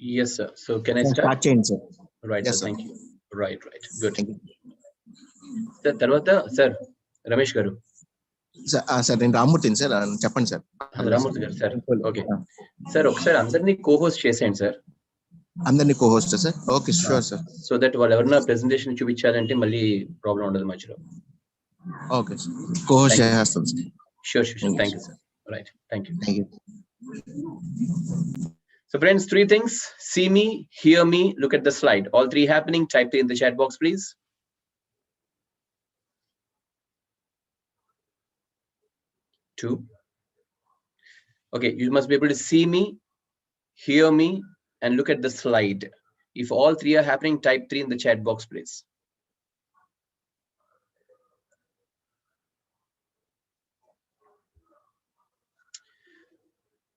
Yes, sir. So can I Can start? start change, sir. Right, Yes, sir. sir. Thank you. Right. Good. Thank you. Sir, తర్వాత sir Ramesh గారు. Sir నేను రామ్మూర్తిని sir చెప్పండి sir. Ramurthy గారు sir. Okay sir, ఒకసారి అందరినీ co-host చేసేయండి sir. అందరినీ co-host sir. Okay, sure sir. So that వాళ్ళు ఎవరైనా ప్రెజెంటేషన్ చూపించాలంటే మళ్ళీ ప్రాబ్లం ఉండదు మధ్యలో. ఓకే సార్, కోహోస్ట్ చేస్తాను sir. Sure. Thank you, sir. Right. Thank you. Thank you. So friends, 3 things: see me, hear me, look at the slide. All 3 happening. Type it in the chat box, please. 2. Okay, you must be able to see me, hear me, and look at the slide. If all 3 are happening, type 3 in the chat box, please.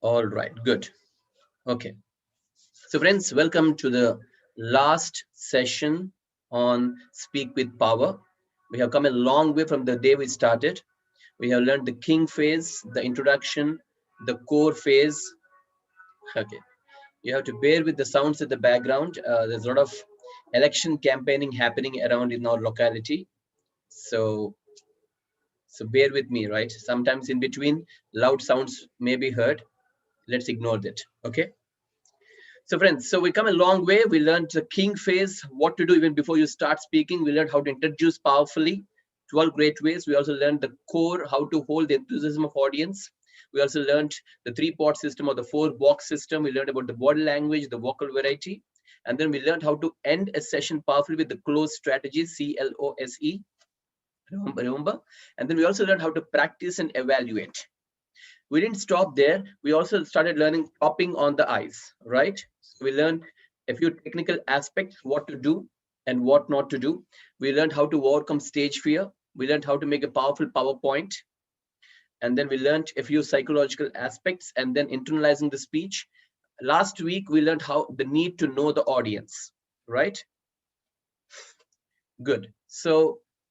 All right, good. Okay. So friends, welcome to the last session on Speak with Power. We have come a long way from the day we started. We have learned the king phase, the introduction, the core phase. Okay. You have to bear with the sounds in the background. There's a lot of election campaigning happening around in our locality. So bear with me, right? Sometimes in between, loud sounds may be heard. Let's ignore that, okay? So friends, so we come a long way. We learned the king phase, what to do even before you start speaking. We learned how to introduce powerfully, 12 great ways. We also learned the core, how to hold the enthusiasm of audience. We also learned the 3-part system or the 4-box system. We learned about the body language, the vocal variety. And then we learned how to end a session powerfully with the close strategy, CLOSE. Remember? And then we also learned how to practice and evaluate. We didn't stop there. We also started learning popping on the eyes, right? So we learned a few technical aspects, what to do and what not to do. We learned how to overcome stage fear. We learned how to make a powerful PowerPoint. And then we learned a few psychological aspects and then internalizing the speech. Last week, we learned how the need to know the audience, right? Good. So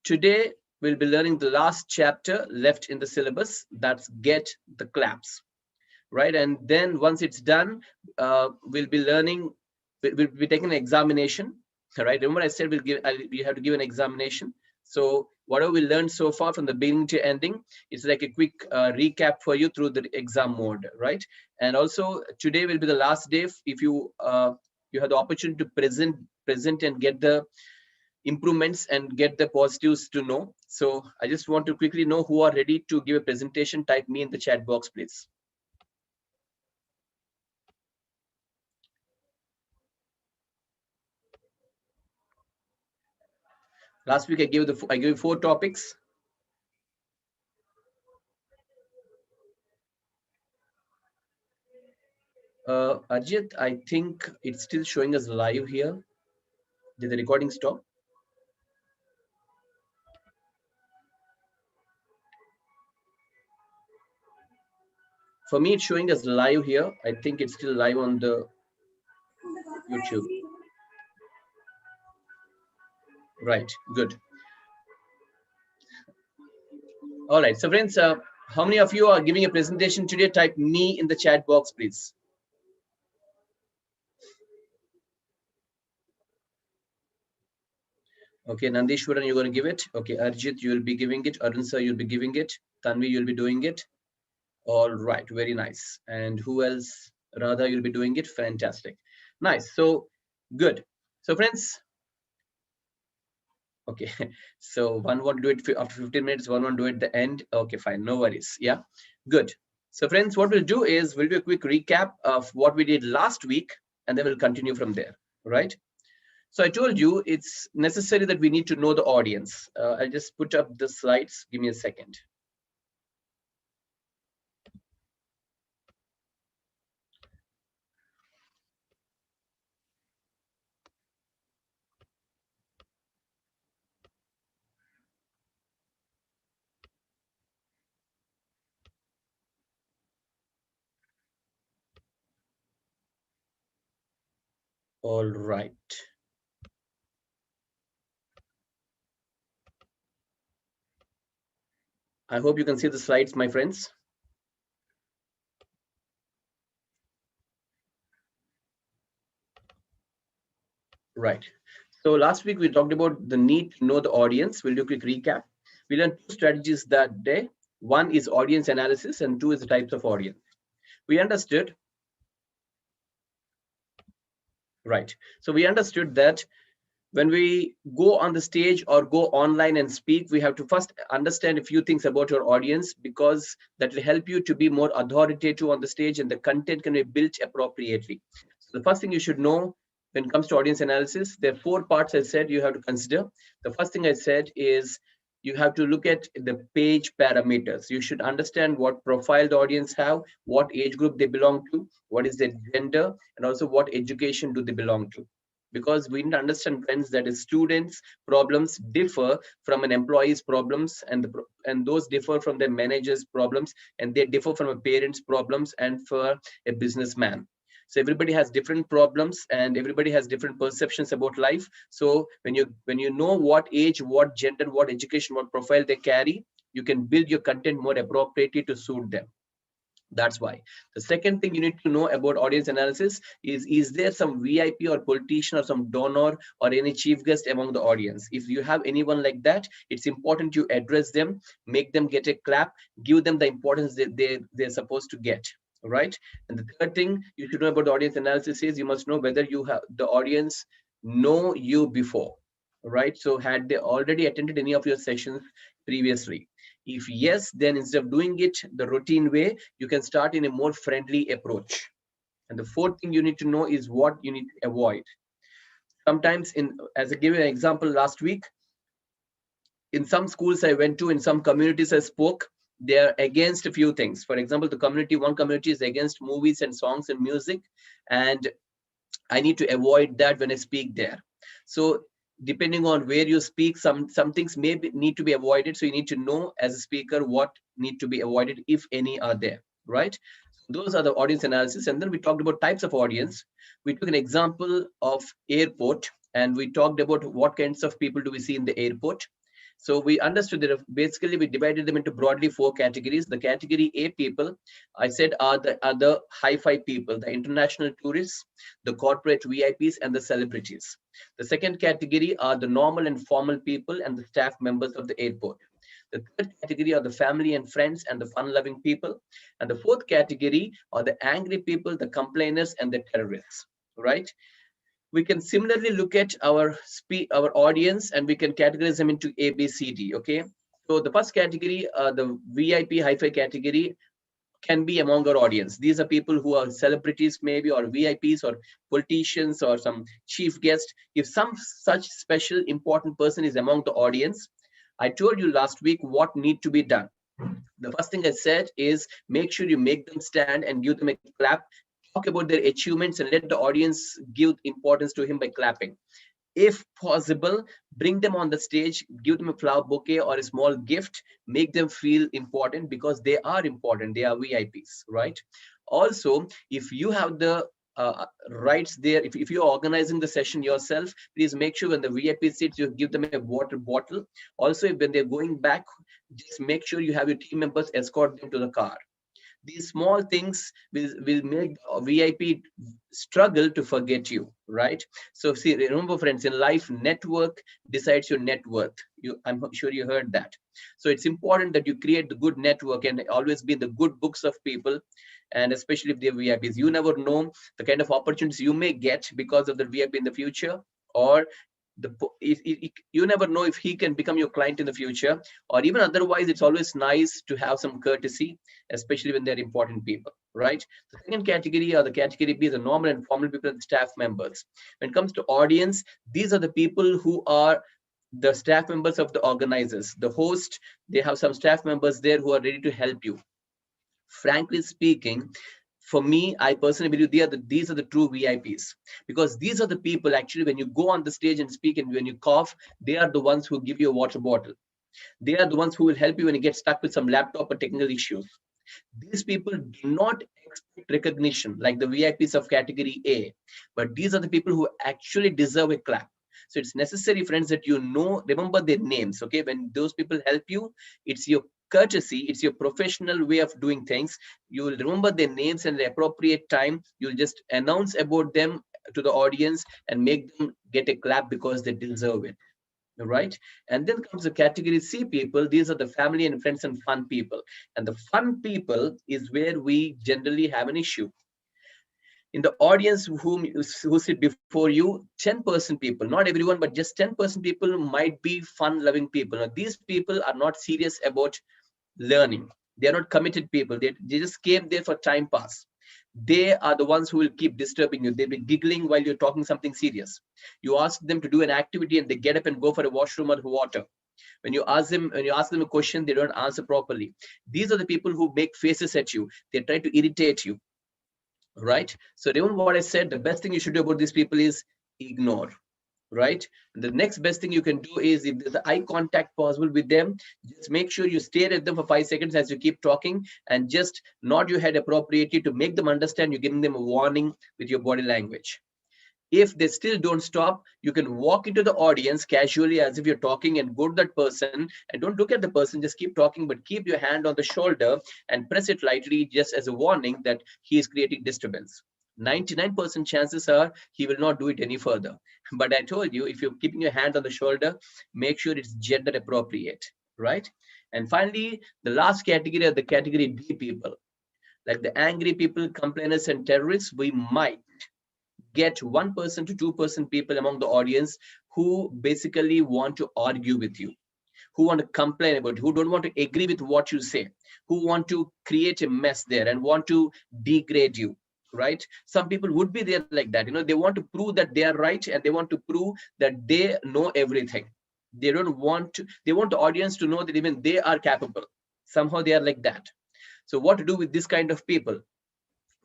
today, we'll be learning the last chapter left in the syllabus. That's Get the Claps, right? And then once it's done, we'll be learning, we'll be taking an examination, right? Remember I said you have to give an examination. So whatever we learned so far from the beginning to ending, it's like a quick recap for you through the exam mode, right? And also today will be the last day if you have the opportunity to present and get the improvements and get the positives to know. So I just want to quickly know who are ready to give a presentation. Type me in the chat box, please. Last week I gave you 4 topics. Ajit, I think it's still showing us live here. Did the recording stop? For me, it's showing us live here. I think it's still live on the YouTube. Right, good. All right, so friends, how many of you are giving a presentation today? Type me in the chat box, please. Okay, Nandishwaran, you're going to give it. Okay, Arjit, you will be giving it. Arun sir, you'll be giving it. Tanvi, you'll be doing it. All right, very nice. And who else? Radha, you'll be doing it. Fantastic. Nice. So good. So friends, okay. So one won't do it after 15 minutes, one won't do it at the end. Okay, fine. No worries. Yeah, good. So friends, what we'll do is we'll do a quick recap of what we did last week, and then we'll continue from there, right? So I told you it's necessary that we need to know the audience. I'll just put up the slides. Give me a second. All right. I hope you can see the slides, my friends. Right. So last week we talked about the need to know the audience. We'll do a quick recap. We learned two strategies that day. One is audience analysis and two is the types of audience. We understood, right. So we understood that when we go on the stage or go online and speak, we have to first understand a few things about your audience, because that will help you to be more authoritative on the stage and the content can be built appropriately. So the first thing you should know when it comes to audience analysis, there are four parts I said you have to consider. The first thing I said is you have to look at the page parameters. You should understand what profile the audience have, what age group they belong to, what is their gender, and also what education do they belong to, because we need to understand, friends, that a students problems differ from an employee's problems, and those differ from their manager's problems, and they differ from a parent's problems and for a businessman. So everybody has different problems and everybody has different perceptions about life. So when you know what age, what gender, what education, what profile they carry, you can build your content more appropriately to suit them. That's why. The second thing you need to know about audience analysis is there some VIP or politician or some donor or any chief guest among the audience? If you have anyone like that, it's important you address them, make them get a clap, give them the importance that they're supposed to get. Right. And the third thing you should know about the audience analysis is you must know whether you have the audience know you before. Right. So had they already attended any of your sessions previously? If yes, then instead of doing it the routine way, you can start in a more friendly approach. And the fourth thing you need to know is what you need to avoid. Sometimes, as I gave you an example last week, in some schools I went to, in some communities I spoke, they are against a few things. For example, one community is against movies and songs and music, and I need to avoid that when I speak there. So depending on where you speak, some things need to be avoided. So you need to know as a speaker what need to be avoided, if any are there, right? Those are the audience analysis. And then we talked about types of audience. We took an example of airport, and we talked about what kinds of people do we see in the airport. So we understood that basically we divided them into broadly four categories. The category A people, I said, are the other hi-fi people, the international tourists, the corporate VIPs, and the celebrities. The second category are the normal and formal people and the staff members of the airport. The third category are the family and friends and the fun-loving people. And the fourth category are the angry people, the complainers, and the terrorists, right? We can similarly look at our audience, and we can categorize them into A, B, C, D. Okay. So the first category, the VIP hi-fi category, can be among our audience. These are people who are celebrities, maybe, or VIPs, or politicians, or some chief guest. If some such special important person is among the audience, I told you last week what need to be done. The first thing I said is make sure you make them stand and give them a clap, talk about their achievements, and let the audience give importance to him by clapping. If possible, bring them on the stage, give them a flower bouquet or a small gift, make them feel important, because they are important, they are VIPs, right? Also, if you have the rights there, if you're organizing the session yourself, please make sure when the VIP sits, you give them a water bottle. Also, when they're going back, just make sure you have your team members escort them to the car. These small things will make a VIP struggle to forget you, right? So see, remember, friends, in life, network decides your net worth. I'm sure you heard that. So it's important that you create the good network and always be in the good books of people, and especially if they're VIPs. You never know the kind of opportunities you may get because of the VIP in the future, or you never know if he can become your client in the future, or even otherwise. It's always nice to have some courtesy, especially when they're important people, right? The second category, or the category B, is the normal and formal people and staff members. When it comes to audience, these are the people who are the staff members of the organizers, the host. They have some staff members there who are ready to help you. Frankly speaking, for me, I personally believe these are the true VIPs, because these are the people, actually, when you go on the stage and speak and when you cough, they are the ones who give you a water bottle. They are the ones who will help you when you get stuck with some laptop or technical issues. These people do not expect recognition like the VIPs of category A, but these are the people who actually deserve a clap. So it's necessary, friends, that remember their names. Okay, when those people help you, it's your courtesy, it's your professional way of doing things. You will remember their names, and the appropriate time you'll just announce about them to the audience and make them get a clap because they deserve it. Right? And then comes the category C people. These are the family and friends and fun people. And the fun people is where we generally have an issue. In the audience who sit before you, 10% people, not everyone, but just 10% people might be fun loving people. Now, these people are not serious about learning. They are not committed people. They just came there for time pass. They are the ones who will keep disturbing you. They'll be giggling while you're talking something serious. You ask them to do an activity and they get up and go for a washroom or water. When you ask them a question, they don't answer properly. These are the people who make faces at you. They try to irritate you. Right? So remember what I said, the best thing you should do about these people is ignore. Right? And the next best thing you can do is, if there's eye contact possible with them, just make sure you stare at them for 5 seconds as you keep talking, and just nod your head appropriately to make them understand you're giving them a warning with your body language. If they still don't stop, you can walk into the audience casually as if you're talking and go to that person, and don't look at the person, just keep talking, but keep your hand on the shoulder and press it lightly just as a warning that he is creating disturbance. 99% chances are he will not do it any further. But I told you, if you're keeping your hand on the shoulder, make sure it's gender appropriate, right? And finally, the last category are the category D people, like the angry people, complainers, and terrorists. We might get 1% to 2% people among the audience who basically want to argue with you, who want to complain about you, who don't want to agree with what you say, who want to create a mess there and want to degrade you. Right? Some people would be there like that. They want to prove that they are right, and they want to prove that they know everything. They want the audience to know that even they are capable. Somehow they are like that. So what to do with this kind of people?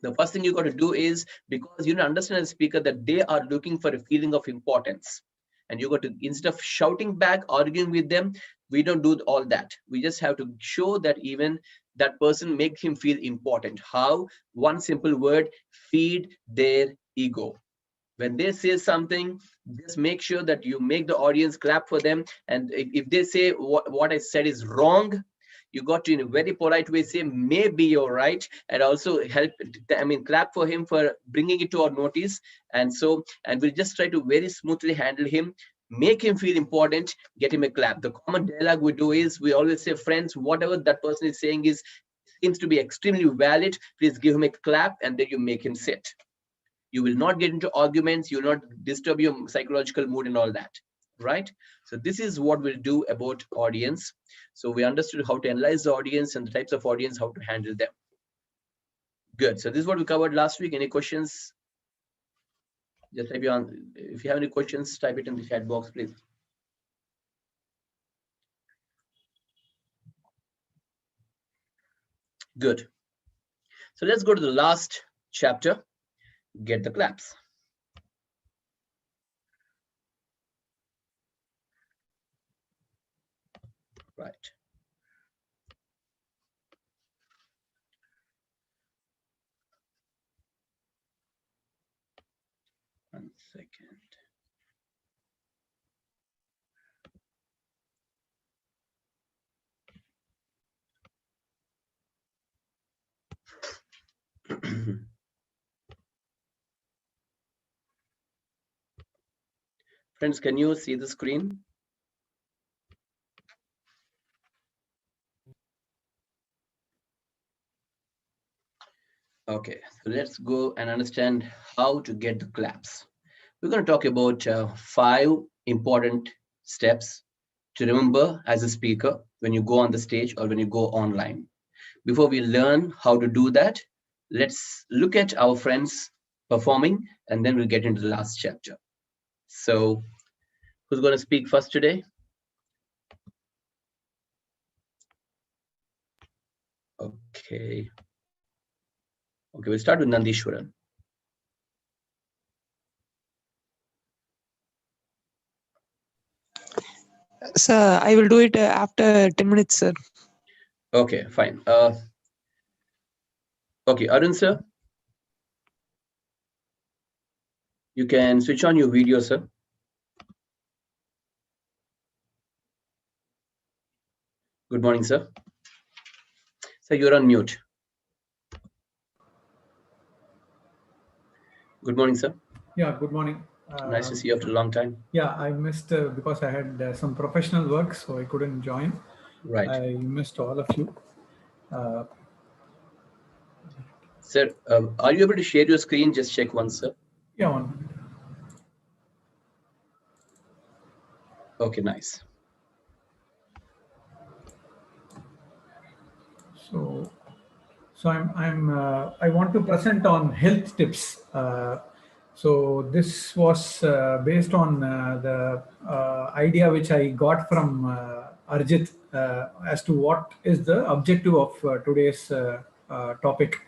The first thing you got to do is, because you understand as a speaker that they are looking for a feeling of importance, and you got to, instead of shouting back, arguing with them, we don't do all that. We just have to show that even that person, make him feel important. How? One simple word: feed their ego. When they say something, just make sure that you make the audience clap for them. And if they say what I said is wrong, you got to, in a very polite way, say maybe you're right, and also help, clap for him for bringing it to our notice. And we'll just try to very smoothly handle him, make him feel important, get him a clap. The common dialogue we do is, we always say, friends, whatever that person is saying seems to be extremely valid, please give him a clap, and then you make him sit. You will not get into arguments, you will not disturb your psychological mood and all that. Right? So this is what we'll do about audience. So we understood how to analyze the audience and the types of audience, how to handle them. Good. So this is what we covered last week. Any questions? Just type on. If you have any questions, type it in the chat box, please. Good. So let's go to the last chapter. Get the claps. Right. One second. Friends, can you see the screen? Okay, so let's go and understand how to get the claps. We're going to talk about 5 important steps to remember as a speaker when you go on the stage or when you go online. Before we learn how to do that, let's look at our friends performing, and then we'll get into the last chapter. So who's going to speak first today? Okay, we'll start with Nandishwaran. Sir, I will do it after 10 minutes, sir. Okay, fine. Okay, Arun sir, you can switch on your video, sir. Good morning, sir. Sir, you're on mute. Good morning, sir. Yeah, good morning. Nice to see you after a long time. Yeah, I missed because I had some professional work, so I couldn't join. Right. I missed all of you. Sir, are you able to share your screen? Just check once, sir. Yeah, 1 minute. Okay, nice. So I want to present on health tips. So this was based on the idea which I got from Arjit as to what is the objective of today's topic.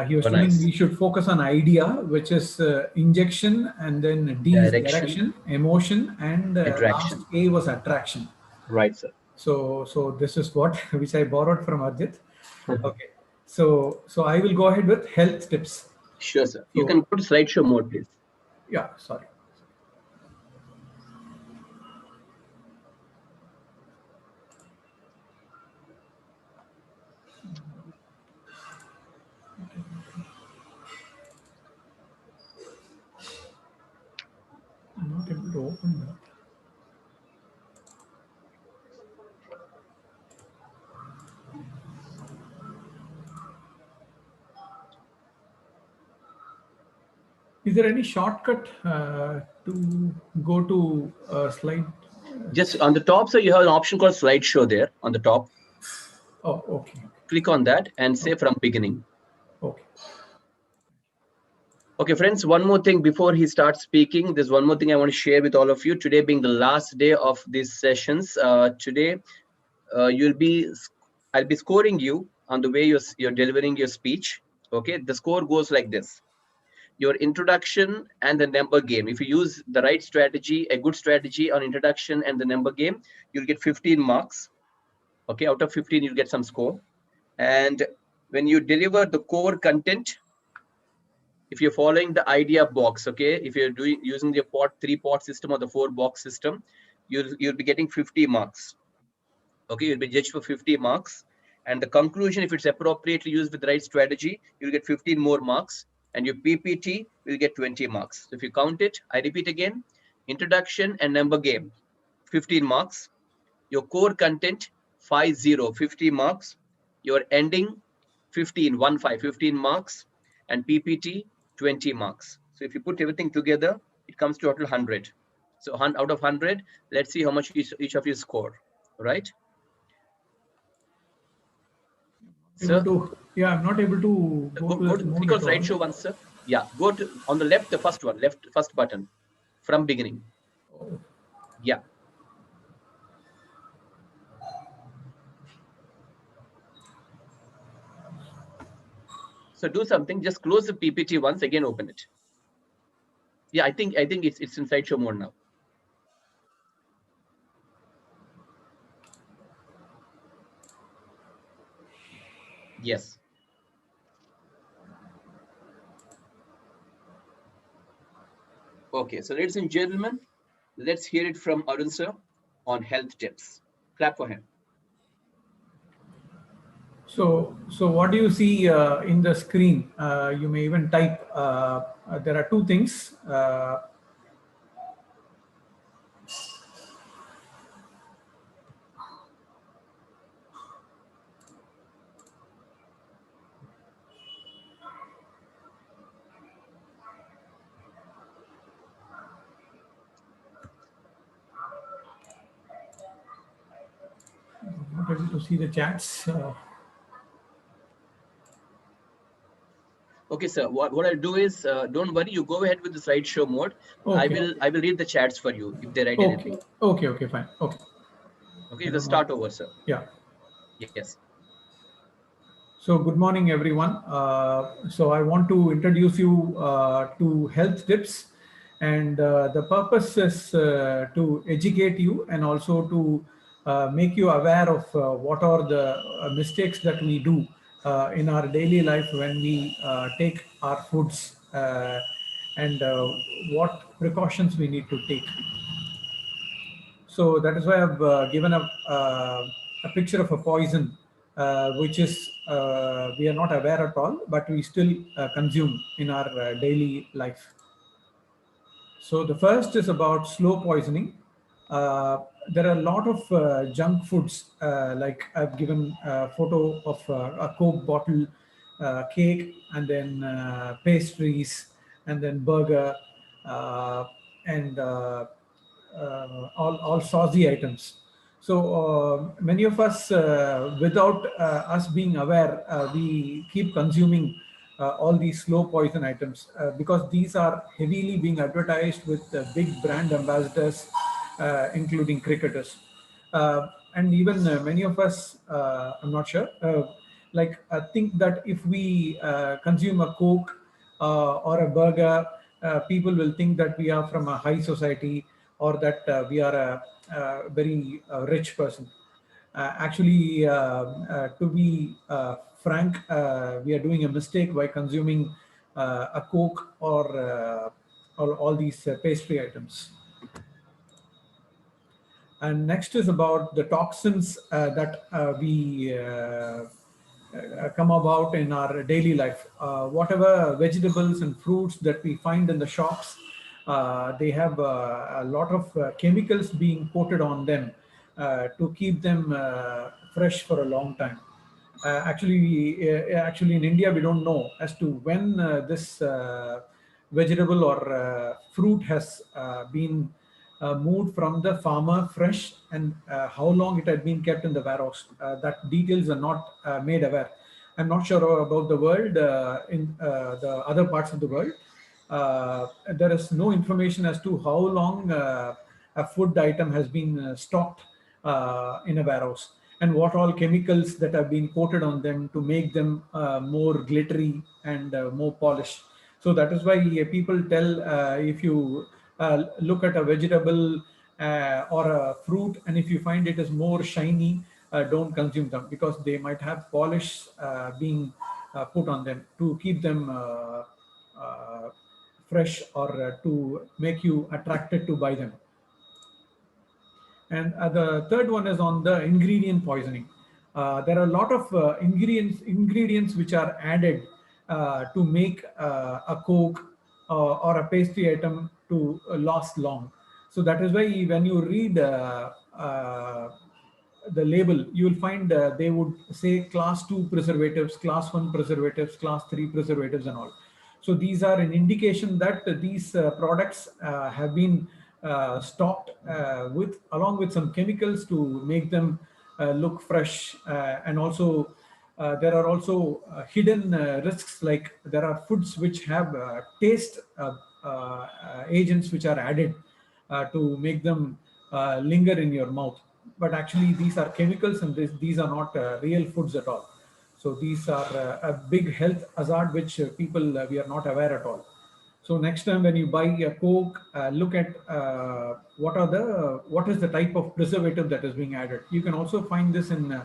He was Oh, telling nice. we should focus on idea, which is injection, and then D is direction, emotion, and Attraction. last A was attraction. Right, sir. So this is what which I borrowed from Arjit. Okay. So I will go ahead with health tips. Sure, sir. You can go to slideshow mode, please. Yeah, sorry. I'm not able to open that. Is there any shortcut to go to slide? Just on the top, sir, you have an option called slideshow there on the top. Oh, okay. Click on that and say from beginning. Okay. Okay, friends, one more thing before he starts speaking. There's one more thing I want to share with all of you. Today being the last day of these sessions, today I'll be scoring you on the way you're delivering your speech. Okay, the score goes like this: your introduction and the number game. If you use the right strategy, a good strategy on introduction and the number game, you'll get 15 marks. Okay, out of 15, you'll get some score. And when you deliver the core content, if you're following the idea box, okay, if you're using the 3-pot system or the 4-box system, you'll be getting 50 marks. Okay, you'll be judged for 50 marks. And the conclusion, if it's appropriately used with the right strategy, you'll get 15 more marks. And your PPT will get 20 marks. So if you count it, I repeat again: introduction and number game, 15 marks. Your core content, 50 marks. Your ending, 15 marks. And PPT, 20 marks. So if you put everything together, it comes to total 100. So out of 100, let's see how much each of you score, right? Sir? Yeah, I'm not able to go to click on slideshow once, sir. Yeah, go to on the left, the first one, first button, from beginning. Yeah. So do something, just close the PPT once, again open it. Yeah, I think it's in slideshow mode now. Yes. Okay, so ladies and gentlemen, let's hear it from Arun sir on health tips. Clap for him. So what do you see in the screen? You may even type. There are two things. I'm not able to see the chats. Okay, sir. What I'll do is, don't worry. You go ahead with the slideshow mode. Okay. I will read the chats for you if they write anything. Okay. Fine. Okay. Okay, you can start over, sir. Yeah. Yes. So good morning, everyone. So I want to introduce you to health tips, and the purpose is to educate you and also to make you aware of what are the mistakes that we do in our daily life when we take our foods and what precautions we need to take. So that is why I've given a picture of a poison, which is we are not aware at all, but we still consume in our daily life. So the first is about slow poisoning. There are a lot of junk foods, like I've given a photo of a Coke bottle, cake, and then pastries, and then burger, uh, and all saucy items. So many of us, without us being aware, we keep consuming all these slow poison items because these are heavily being advertised with big brand ambassadors, including cricketers. And even many of us, I'm not sure, think that if we consume a Coke or a burger, people will think that we are from a high society, or that we are a very rich person. Actually, to be frank, we are doing a mistake by consuming a Coke or all these pastry items. And next is about the toxins that we come about in our daily life. Whatever vegetables and fruits that we find in the shops, they have a lot of chemicals being coated on them to keep them fresh for a long time. Actually, in India, we don't know as to when this vegetable or fruit has been moved from the farmer fresh, and how long it had been kept in the warehouse. That details are not made aware. I'm not sure about the world, in the other parts of the world. There is no information as to how long a food item has been stocked in a warehouse, and what all chemicals that have been coated on them to make them more glittery and more polished. So that is why people tell, if you look at a vegetable or a fruit, and if you find it is more shiny, don't consume them, because they might have polish being put on them to keep them fresh, or to make you attracted to buy them. And the third one is on the ingredient poisoning. There are a lot of ingredients which are added to make a Coke or a pastry item to last long. So that is why when you read the label, you will find they would say class 2 preservatives, class 1 preservatives, class 3 preservatives, and all. So these are an indication that these products have been stocked with along with some chemicals to make them look fresh, and also there are also hidden risks, like there are foods which have taste agents which are added to make them linger in your mouth, but actually these are chemicals, and these are not real foods at all. So these are a big health hazard which people we are not aware at all. So next time when you buy a Coke, look at what is the type of preservative that is being added. You can also find this in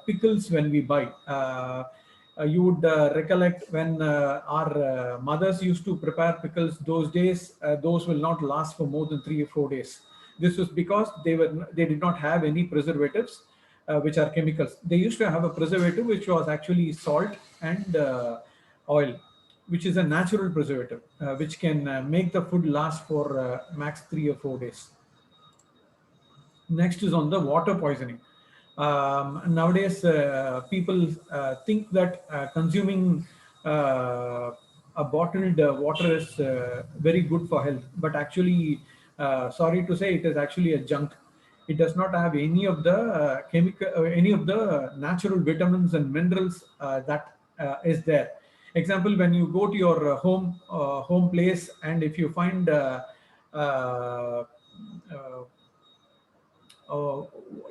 pickles when we buy. You would recollect when our mothers used to prepare pickles those days. Those will not last for more than 3 or 4 days. This was because they did not have any preservatives, which are chemicals. They used to have a preservative which was actually salt and oil, which is a natural preservative, which can make the food last for max 3 or 4 days. Next is on the water poisoning. Nowadays, people think that consuming a bottled water is very good for health, but actually, sorry to say, it is actually a junk. It does not have any of the any of the natural vitamins and minerals that is there. Example, when you go to your home place, and if you find uh, uh, uh,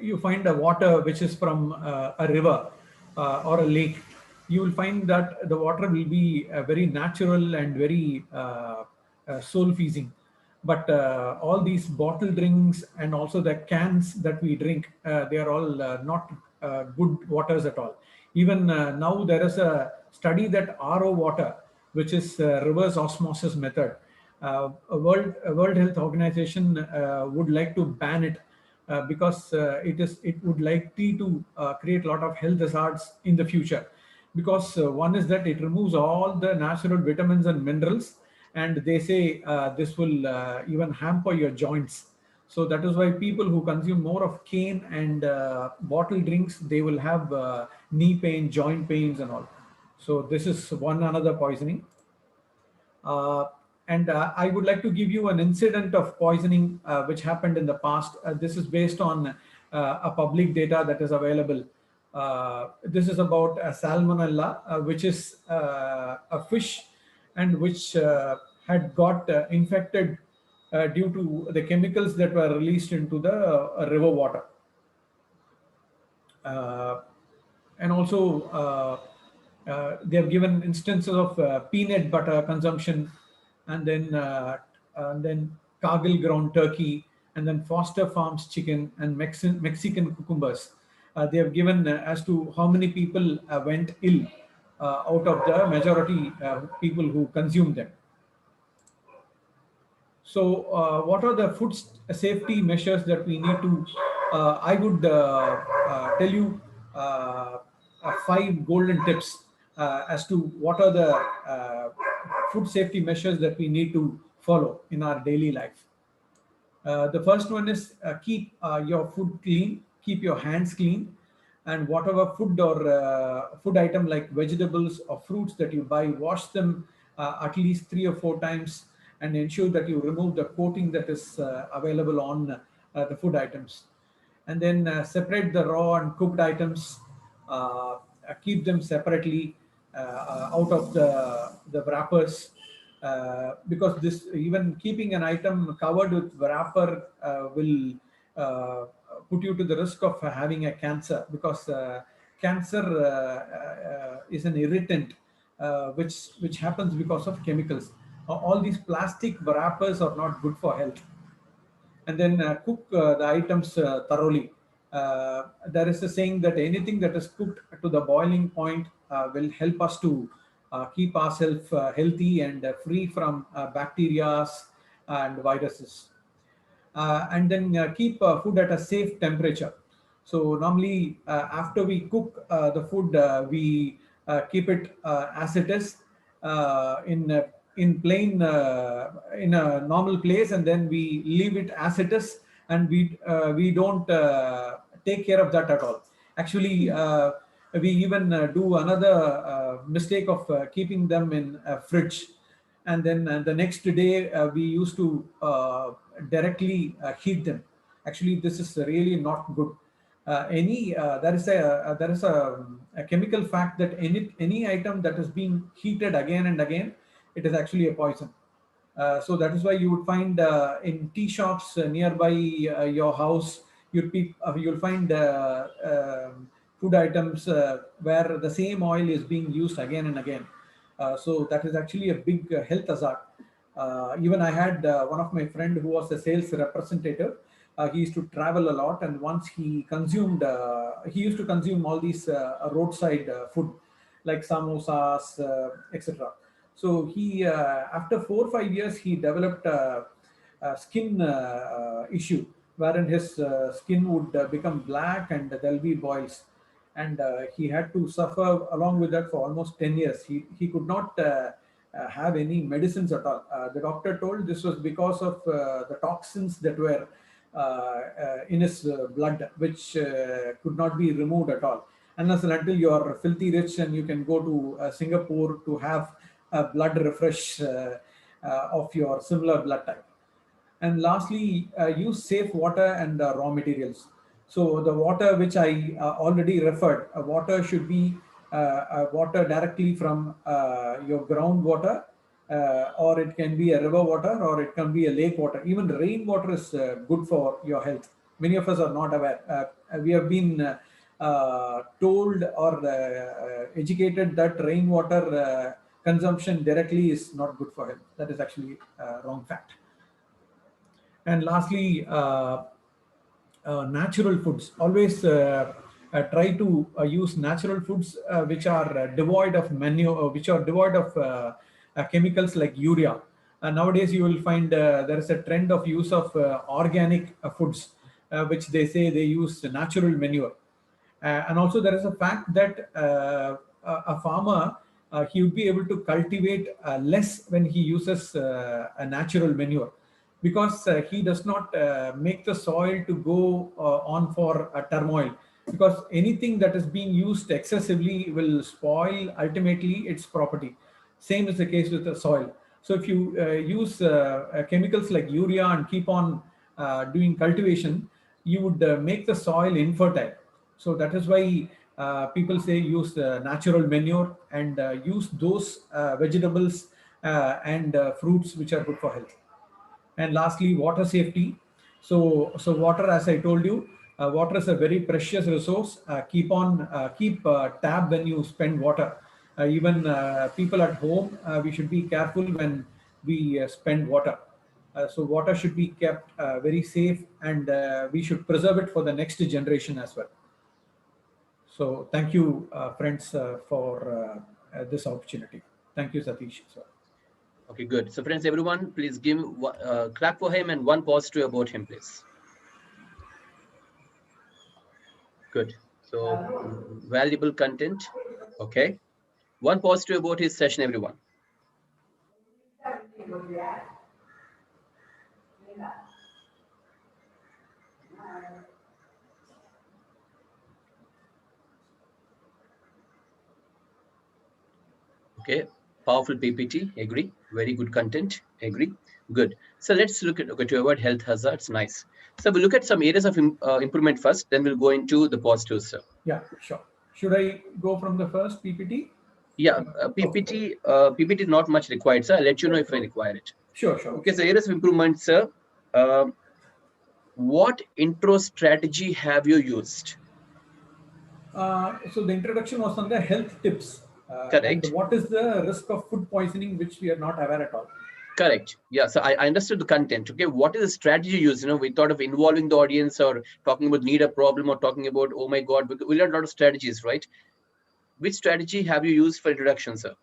you find a water which is from a river or a lake, you will find that the water will be very natural and very soul feasing. But all these bottle drinks and also the cans that we drink, they are all not good waters at all. Even now there is a study that RO water, which is reverse osmosis method, a World Health Organization would like to ban it, because it would likely to create a lot of health hazards in the future, because one is that it removes all the natural vitamins and minerals, and they say this will even hamper your joints. So that is why people who consume more of cane and bottle drinks, they will have knee pain, joint pains and all. So this is one another poisoning. Uh, and I would like to give you an incident of poisoning which happened in the past. This is based on a public data that is available. This is about salmonella, which is a fish and which had got infected due to the chemicals that were released into the river water. Uh, and also, they have given instances of peanut butter consumption, and then Cargill ground turkey, and then Foster Farms chicken and Mexican cucumbers. They have given as to how many people went ill out of the majority people who consumed them. So, what are the food safety measures that we need to? I would tell you five golden tips as to what are the food safety measures that we need to follow in our daily life. The first one is keep your food clean, keep your hands clean, and whatever food or food item like vegetables or fruits that you buy, wash them at least 3 or 4 times, and ensure that you remove the coating that is available on the food items. And then separate the raw and cooked items, keep them separately out of the wrappers, because this, even keeping an item covered with wrapper will put you to the risk of having a cancer, because cancer is an irritant which happens because of chemicals. All these plastic wrappers are not good for health. And then cook the items thoroughly. There is a saying that anything that is cooked to the boiling point will help us to keep ourselves healthy and free from bacteria and viruses. And then keep food at a safe temperature. So normally after we cook the food, we keep it as it is in plain in a normal place, and then we leave it as it is, and we don't take care of that at all. Actually, we even do another mistake of keeping them in a fridge, and then the next day we used to directly heat them. Actually, this is really not good. There is a chemical fact that any item that is being heated again and again, it is actually a poison. So that is why you would find in tea shops nearby your house, you'll find food items where the same oil is being used again and again. So that is actually a big health hazard. Even I had one of my friend who was a sales representative. He used to travel a lot, and once he used to consume all these roadside food like samosas, etc. So he, after 4 or 5 years, he developed a skin issue, wherein his skin would become black and there'll be boils. And he had to suffer along with that for almost 10 years. He could not have any medicines at all. The doctor told this was because of the toxins that were in his blood, which could not be removed at all. Unless and until you are filthy rich and you can go to Singapore to have a blood refresh of your similar blood type. And lastly, use safe water and raw materials. So the water which I already referred, water should be water directly from your groundwater, or it can be a river water, or it can be a lake water. Even rainwater is good for your health. Many of us are not aware. We have been told or educated that rainwater consumption directly is not good for health. That is actually a wrong fact. And lastly, natural foods. Always try to use natural foods which are devoid of manure, which are devoid of chemicals like urea. Nowadays, you will find there is a trend of use of organic foods, which they say they use natural manure. And also, there is a fact that a farmer he would be able to cultivate less when he uses a natural manure, because he does not make the soil to go on for a turmoil, because anything that is being used excessively will spoil ultimately its property. Same is the case with the soil. So if you use chemicals like urea and keep on doing cultivation, you would make the soil infertile. So that is why people say use natural manure, and use those vegetables and fruits which are good for health. And lastly, water safety. So water, as I told you, water is a very precious resource. Keep tab when you spend water. Even people at home, we should be careful when we spend water. So water should be kept very safe, and we should preserve it for the next generation as well. So thank you, friends, for this opportunity. Thank you, Satish. Okay, good. So friends, everyone, please give clap for him and one positive about him, please. Good. So valuable content. Okay. One positive about his session, everyone. Okay. Powerful PPT. Agree. Very good content. Agree. Good. So let's look at to avoid health hazards. Nice. So we'll look at some areas of improvement first. Then we'll go into the positives, sir. Yeah, sure. Should I go from the first PPT? Yeah, PPT. PPT is not much required, sir. I'll let you know if I require it. Sure. Okay. So areas of improvement, sir. What intro strategy have you used? So the introduction was on the health tips. Correct. And what is the risk of food poisoning, which we are not aware at all. Correct. Yeah. So I understood the content. Okay. What is the strategy you use? We thought of involving the audience or talking about need a problem or talking about, oh my God, we learned a lot of strategies, right? Which strategy have you used for introduction, sir?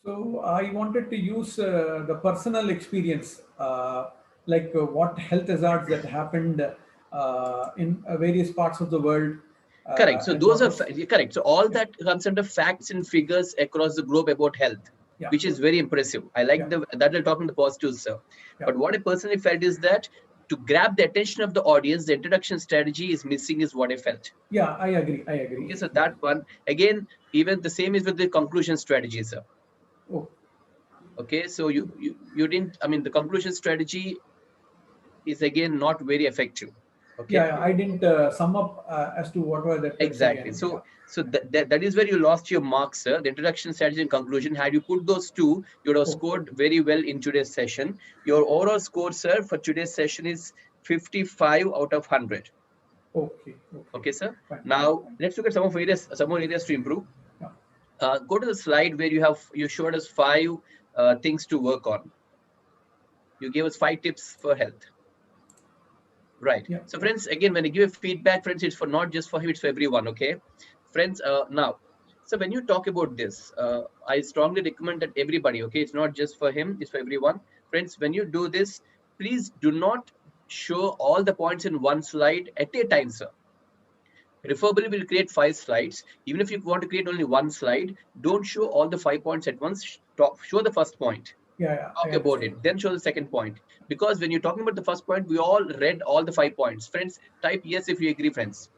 So I wanted to use the personal experience, like what health hazards that happened in various parts of the world. Correct. So And those what are was, correct. So all that comes under facts and figures across the globe about health, yeah, which is very impressive. I like yeah, that we're talking the positives, sir. yeah, But what I personally felt is that to grab the attention of the audience, the introduction strategy is missing, is what I felt. yeah, I agree. Okay, so that one again, even the same is with the conclusion strategy, sir. Oh, Okay, so you didn't. I mean, the conclusion strategy is again not very effective. Okay. yeah, I didn't sum up as to what were the tips Exactly. again. So, Yeah. so that is where you lost your marks, sir. The introduction, strategy, and conclusion. Had you put those two, you would have Oh, scored very well in today's session. Your overall score, sir, for today's session is 55 out of 100. okay, Okay, sir. fine. Now let's look at some more areas to improve. Yeah. Go to the slide where you showed us 5 things to work on. You gave us 5 tips for health. Right. Yeah. So friends, again, when I give a feedback, friends, it's for not just for him, it's for everyone. Okay. Friends, now, so when you talk about this, I strongly recommend that everybody, okay, it's not just for him, it's for everyone. Friends, when you do this, please do not show all the points in one slide at a time, sir. Preferably, we'll create 5 slides. Even if you want to create only one slide, don't show all the 5 points at once. Show the first point. Yeah, Talk about it, then show the second point. Because when you're talking about the first point, we all read all the 5 points. Friends, type yes if you agree, friends.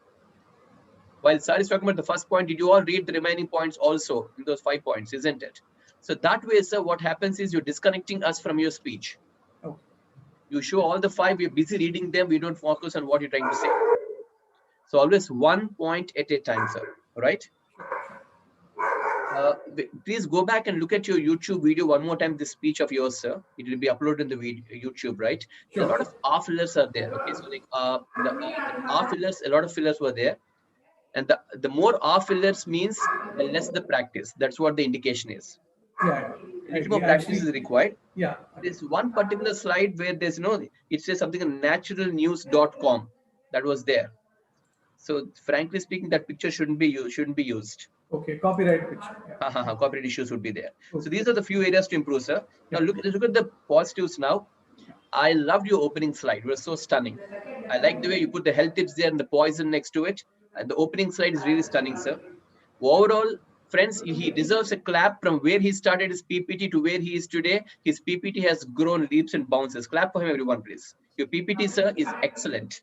While Sir is talking about the first point, did you all read the remaining points also in those 5 points, isn't it? So that way, sir, what happens is you're disconnecting us from your speech. Okay. You show all the 5, we're busy reading them, we don't focus on what you're trying to say. So always one point at a time, sir. All right? Please go back and look at your YouTube video one more time, this speech of yours, sir. It will be uploaded in the video, YouTube, right? Sure. A lot of R fillers are there. Okay, so like the R fillers, a lot of fillers were there. And the more R fillers means the less the practice. That's what the indication is. Yeah. A little more practice is required. Yeah. There's one particular slide where there's it says something on naturalnews.com that was there. So frankly speaking, that picture shouldn't be used. Okay, copyright picture. Yeah. Copyright issues would be there. Okay. So these are the few areas to improve, sir. Now let's look at the positives now. I loved your opening slide. It was so stunning. I like the way you put the health tips there and the poison next to it. And the opening slide is really stunning, sir. Overall, Friends, he deserves a clap. From where he started his PPT to where he is today, his PPT has grown leaps and bounds. Clap for him, everyone, please. Your PPT, sir, is excellent.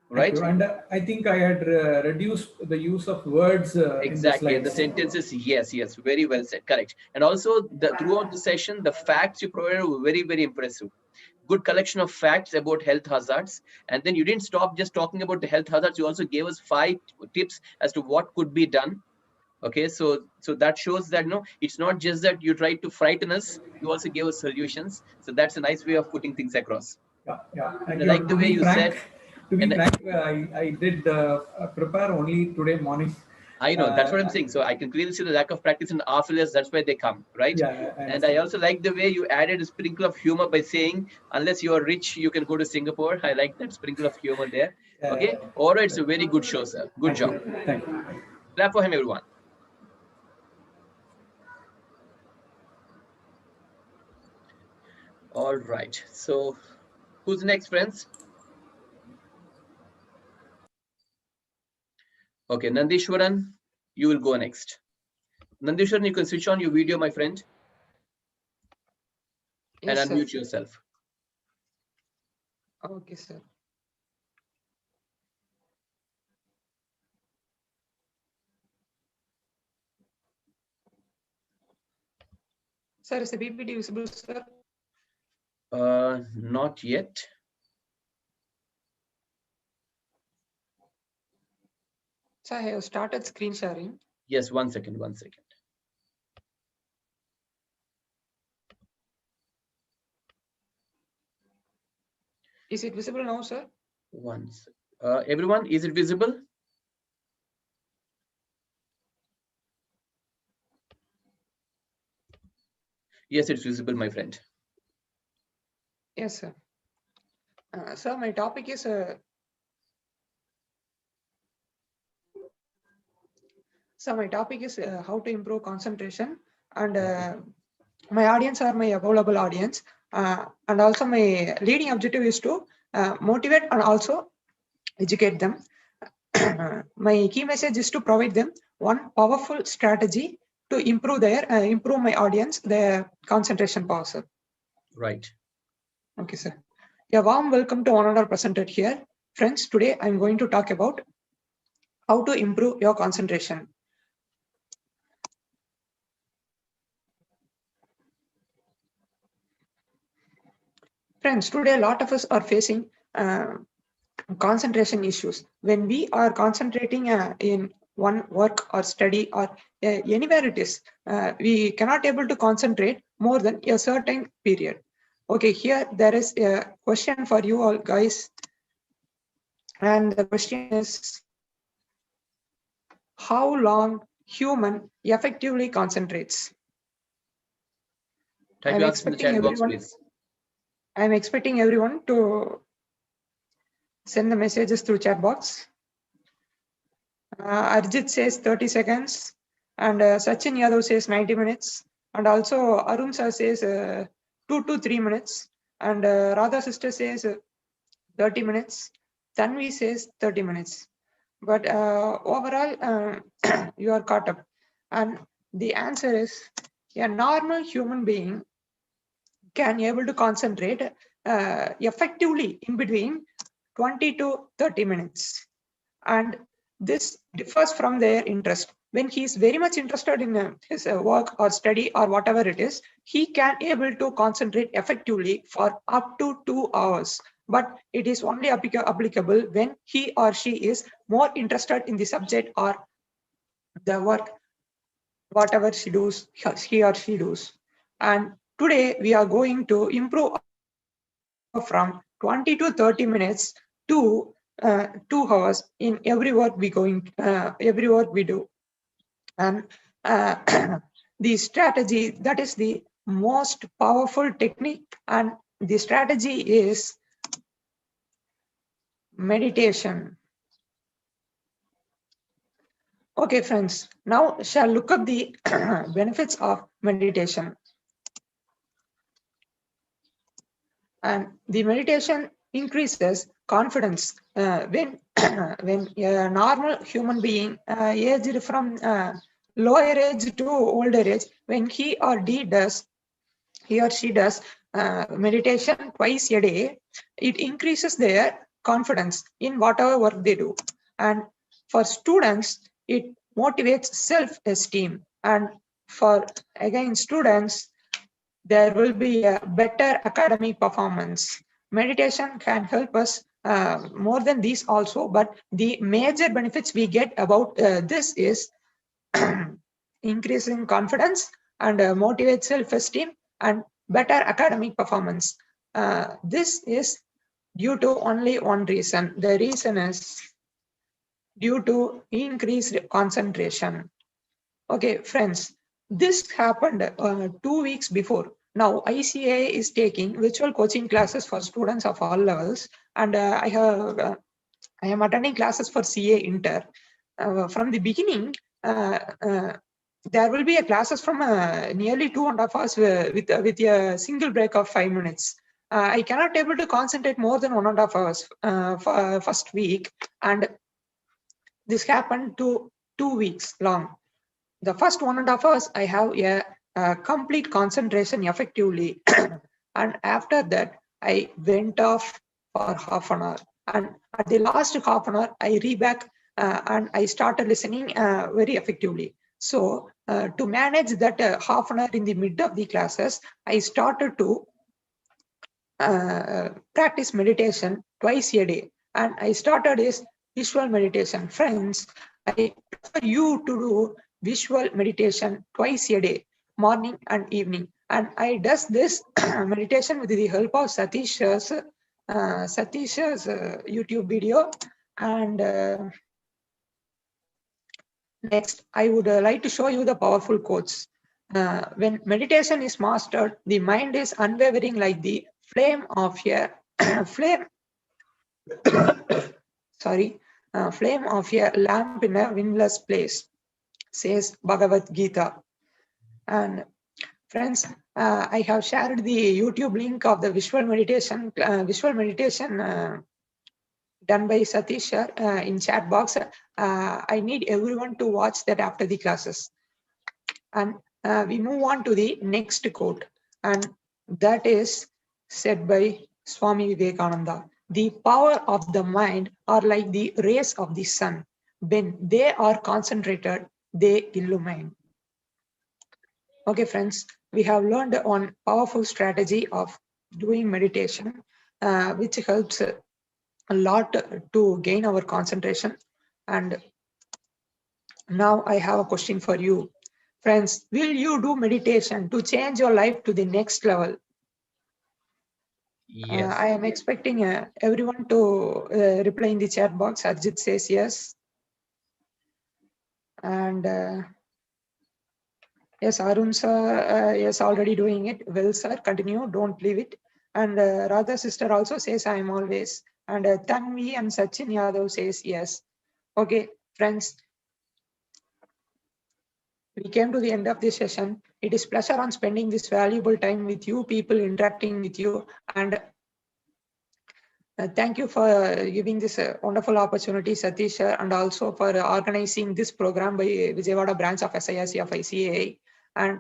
Right? Thank you. And I think I had reduced the use of words in the Exactly. And the slides. sentences, yes, very well said. Correct. And also throughout the session, the facts you provided were very, very impressive. Good collection of facts about health hazards. And then you didn't stop just talking about the health hazards. You also gave us 5 tips as to what could be done. Okay, so that shows that it's not just that you tried to frighten us, you also gave us solutions. So that's a nice way of putting things across. Yeah. Thank And I you. like the way you said. To be And frank, I did prepare only today morning. I know, that's what I'm saying. So I can clearly see the lack of practice in our failures. That's why they come, right? Yeah, And I also like the way you added a sprinkle of humor by saying, unless you are rich, you can go to Singapore. I like that sprinkle of humor there. Okay. All right. It's a very good show, sir. Good job. Thank you. Clap for him, everyone. All right. So who's next, friends? Okay, Nandishwaran, you will go next. Nandishwaran, you can switch on your video, my friend, and Yes, unmute sir. yourself. Okay, sir. Sir, is the PPT visible, sir? Not yet. Sir, I have started screen sharing. Yes, one second. Is it visible now, sir? Once. Everyone, is it visible? Yes, it's visible, my friend. Yes, sir. Sir, my topic is how to improve concentration, and my audience are my available audience, and also my leading objective is to motivate and also educate them. My key message is to provide them one powerful strategy to improve my audience their concentration power, sir. Right. Okay, sir. A warm welcome to one another presented here. Friends, today I'm going to talk about how to improve your concentration. Friends, today a lot of us are facing concentration issues. When we are concentrating in one work or study or anywhere it is, we cannot able to concentrate more than a certain period. Okay, here there is a question for you all guys, and the question is, how long human effectively concentrates? Try to ask in the chat box, please. I'm expecting everyone to send the messages through chat box. Arjit says 30 seconds, and Sachin Yadav says 90 minutes, and also Arun sir says 2 to 3 minutes, and Radha sister says 30 minutes, Tanvi says 30 minutes. But overall, you are caught up. And the answer is, a normal human being can able to concentrate effectively in between 20 to 30 minutes. And this differs from their interest. When he is very much interested in his work or study or whatever it is, he can able to concentrate effectively for up to 2 hours. But it is only applicable when he or she is more interested in the subject or the work, whatever he or she does. And today we are going to improve from 20 to 30 minutes to 2 hours in every work we do. And the strategy, that is the most powerful technique, and the strategy is meditation. Okay, friends, now shall look up the benefits of meditation. And the meditation increases confidence when when a normal human being aged from lower age to older age, when he or she does meditation twice a day, it increases their confidence in whatever work they do. And for students, it motivates self-esteem. And for, again, students, there will be a better academic performance. Meditation can help us more than these also, but the major benefits we get about this is increasing confidence and motivate self-esteem and better academic performance. This is due to only one reason. The reason is due to increased concentration. Okay, friends, this happened 2 weeks before. Now, ICA is taking virtual coaching classes for students of all levels, and I am attending classes for CA Inter. From the beginning, there will be a classes from nearly 2.5 hours with a single break of 5 minutes. I cannot able to concentrate more than 1.5 hours for first week, and this happened to 2 weeks long. The first 1.5 hours, I have a complete concentration effectively. And after that, I went off for half an hour. And at the last half an hour, I reback and I started listening very effectively. So to manage that half an hour in the mid of the classes, I started to practice meditation twice a day. And I started is visual meditation. Friends, I prefer you to do visual meditation twice a day, morning and evening. And I does this meditation with the help of Satish's YouTube video. And next, I would like to show you the powerful quotes. When meditation is mastered, the mind is unwavering like the flame of a flame. Flame of a lamp in a windless place, says Bhagavad Gita. And friends, I have shared the YouTube link of the visual meditation done by Satish in chat box. I need everyone to watch that after the classes. And we move on to the next quote, and that is said by Swami Vivekananda. The power of the mind are like the rays of the sun. When they are concentrated, they illumine. Okay, friends, we have learned one powerful strategy of doing meditation, which helps a lot to gain our concentration. And now I have a question for you. Friends, will you do meditation to change your life to the next level? Yes. I am expecting everyone to reply in the chat box. Arjit says yes. And yes, Arun sir, yes, already doing it. Well, sir, continue, don't leave it. And Radha sister also says I am always. And Tanvi and Sachin Yadav says yes. Okay, friends, we came to the end of this session. It is pleasure on spending this valuable time with you people, interacting with you, and thank you for giving this wonderful opportunity, Satish, and also for organizing this program by Vijayawada branch of SIRC of ICAI. And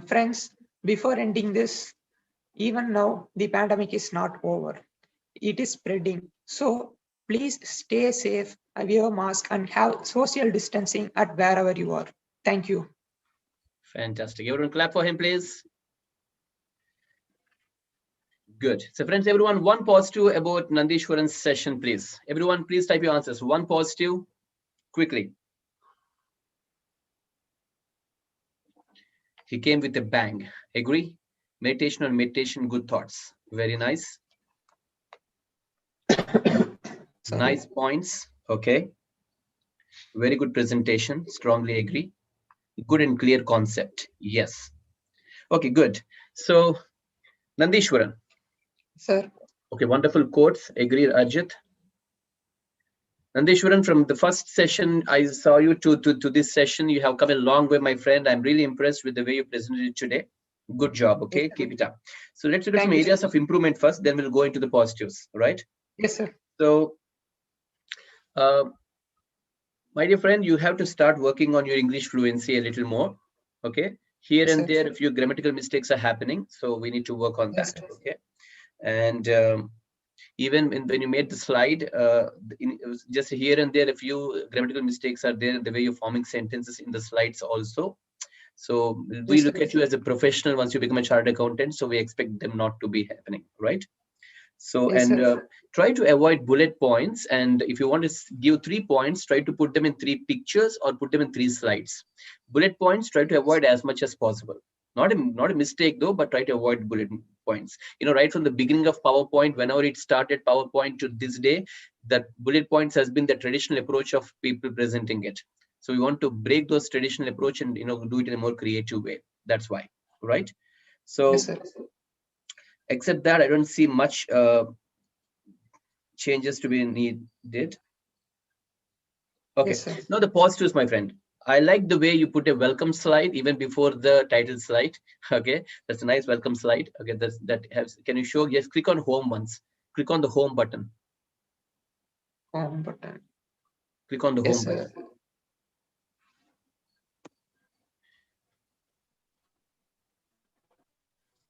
friends, before ending this, even now the pandemic is not over. It is spreading. So please stay safe, wear a mask, and have social distancing at wherever you are. Thank you. Fantastic. Everyone clap for him, please. Good. So friends, everyone, one positive about Nandishwaran's session, please. Everyone, please type your answers. One positive, quickly. He came with a bang. Agree? Meditation on meditation, good thoughts. Very nice. Nice points. Okay. Very good presentation. Strongly agree. Good and clear concept. Yes. Okay, good. So, Nandishwaran. Sir. Okay, wonderful quotes. Agree, Arjit. Nandishwaran, from the first session I saw you to this session, you have come a long way, my friend. I'm really impressed with the way you presented it today. Good job. Okay, yes, keep it up. So let's look at some areas of improvement first, then we'll go into the positives, right? Yes, sir. So My dear friend, you have to start working on your English fluency a little more. Okay. Here Yes, and sir. there, a few grammatical mistakes are happening. So we need to work on Yes, that. sir. Okay. And even when you made the slide, just here and there, a few grammatical mistakes are there, the way you're forming sentences in the slides also. So we Yes, sir. look at you as a professional once you become a chartered accountant. So we expect them not to be happening, right? So, Yes, and sir. try to avoid bullet points. And if you want to give 3 points, try to put them in 3 pictures or put them in 3 slides. Bullet points, try to avoid as much as possible. Not a mistake though, but try to avoid bullet points. You know, right from the beginning of PowerPoint, whenever it started PowerPoint to this day, that bullet points has been the traditional approach of people presenting it. So we want to break those traditional approach and, you know, do it in a more creative way. That's why, right? Yes, So sir. except that, I don't see much changes to be needed. Okay, Yes, sir. now the positives, my friend. I like the way you put a welcome slide even before the title slide. Okay, that's a nice welcome slide. Okay, that has. Can you show? Yes, click on home once. Click on the home button. Home button. Click on the Yes, home sir. button.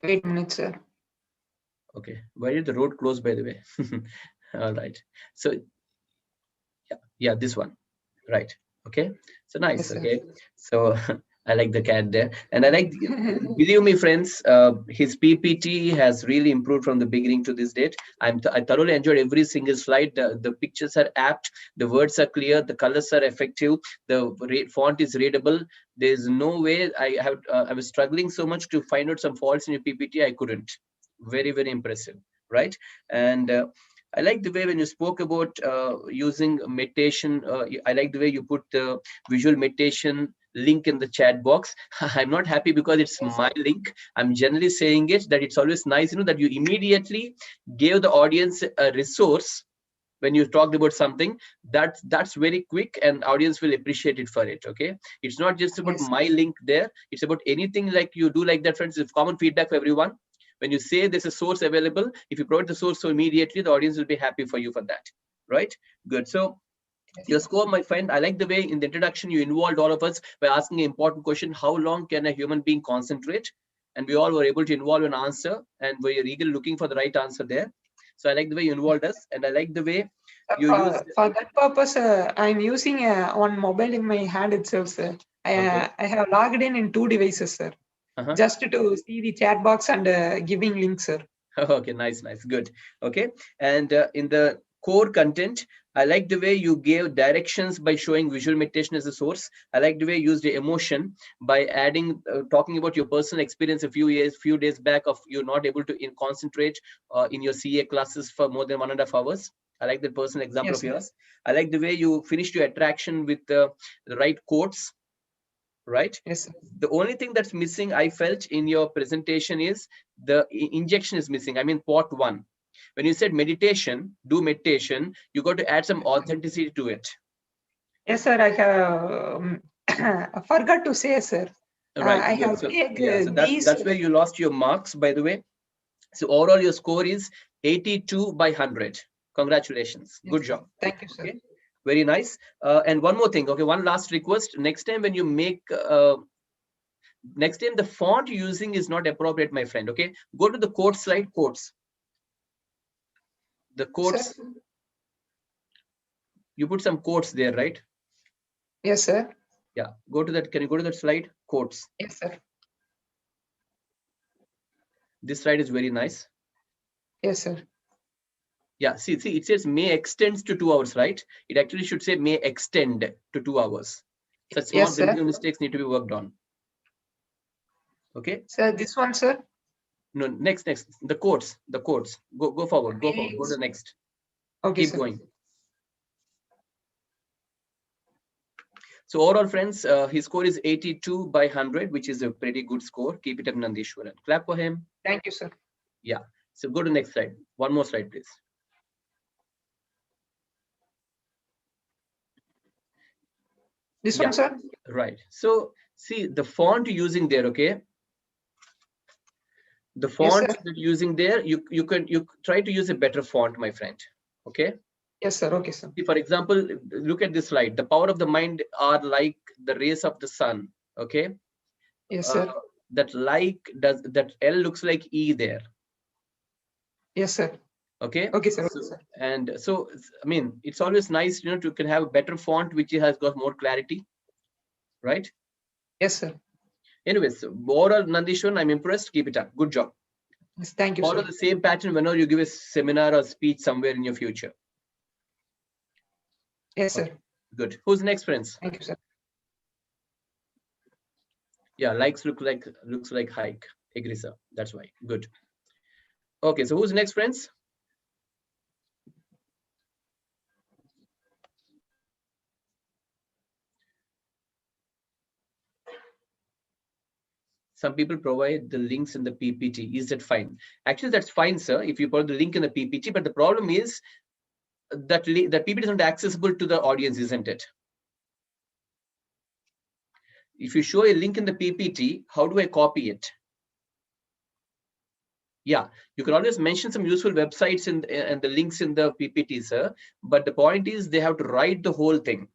8 minutes, sir. Okay, why did the road close, by the way? All right. So yeah, this one. Right. Okay. So nice. Yes, sir. Okay. So I like the cat there, and I like. Believe me, friends, his PPT has really improved from the beginning to this date. I thoroughly enjoyed every single slide. The pictures are apt, the words are clear, the colors are effective, the font is readable. There's no way I was struggling so much to find out some faults in your PPT. I couldn't. Very, very impressive, right? And I like the way when you spoke about using meditation. I like the way you put the visual meditation link in the chat box. I'm not happy because it's Yes, my sir. link. I'm generally saying it that it's always nice, you know, that you immediately gave the audience a resource when you talked about something that's very quick, and audience will appreciate it for it. Okay, it's not just about Yes, my link there. It's about anything like you do like that, friends. It's common feedback for everyone. When you say there's a source available, if you provide the source, so immediately the audience will be happy for you for that, right? Good. So yes, your sir. score, my friend, I like the way in the introduction you involved all of us by asking an important question: how long can a human being concentrate? And we all were able to involve an answer, and we are eagerly looking for the right answer there. So I like the way you involved us, and I like the way you used. For that purpose, I'm using one mobile in my hand itself, sir. Okay. I have logged in 2 devices, sir, Uh-huh. just to see the chat box and giving links, sir. Okay, nice, good. Okay, and in the core content, I like the way you gave directions by showing visual meditation as a source. I like the way you used the emotion by adding, talking about your personal experience a few days back of you not able to concentrate in your CA classes for more than 1.5 hours. I like that personal example Yes, of sir. yours. I like the way you finished your attraction with the right quotes, right? Yes, sir. The only thing that's missing, I felt, in your presentation is the injection is missing. I mean, part 1. When you said meditation, do meditation, you got to add some authenticity to it. Yes, sir. I have I forgot to say, sir. Right. I Good. have So take yeah, so these. that's where you lost your marks, by the way. So overall, your score is 82 by 100. Congratulations. Yes, Good sir. job. Thank you, sir. Okay. Very nice. And one more thing. Okay. One last request. Next time when you make next time the font you're using is not appropriate, my friend. Okay, go to the quote slide. Quotes, the Sir. quotes, you put some quotes there, right? Yes, sir. Yeah, go to that. Can you go to that slide? Quotes. Yes, sir. This slide is very nice. Yes, sir. Yeah, see, it says may extends to 2 hours, right? It actually should say may extend to 2 hours. Such small Yes, sir. grammatical mistakes need to be worked on. Okay. Sir, this one, sir. No, next, the quotes, Go forward, go forward, go to the next. Okay, Keep sir. going. So overall, friends, his score is 82 by 100, which is a pretty good score. Keep it up, Nandishwaran. Clap for him. Thank you, sir. Yeah. So go to next slide. One more slide, please. This Yeah. one, sir. Right. So see the font you're using there. Okay. The Yes, sir. font that you're using there, you try to use a better font, my friend. Okay. Yes, sir. Okay, sir. See, for example, look at this slide. The power of the mind are like the rays of the sun. Okay. Yes, sir. That L looks like E there. Yes, sir. Okay. Okay, sir. Okay, So, sir. and so, I mean, it's always nice, to can have a better font which has got more clarity, right? Yes, sir. Anyways, overall, Nandishwan, I'm impressed. Keep it up. Good job. Yes, thank you, Follow sir. the same pattern whenever you give a seminar or speech somewhere in your future. Yes, sir. Okay. Good. Who's next, friends? Thank you, sir. Yeah, likes looks like hike. Agree, sir. That's why. Good. Okay, so who's next, friends? Some people provide the links in the PPT. Is that fine? Actually, that's fine, sir, if you put the link in the PPT. But the problem is that PPT is not accessible to the audience, isn't it? If you show a link in the PPT, how do I copy it? Yeah, you can always mention some useful websites and the links in the PPT, sir. But the point is they have to write the whole thing.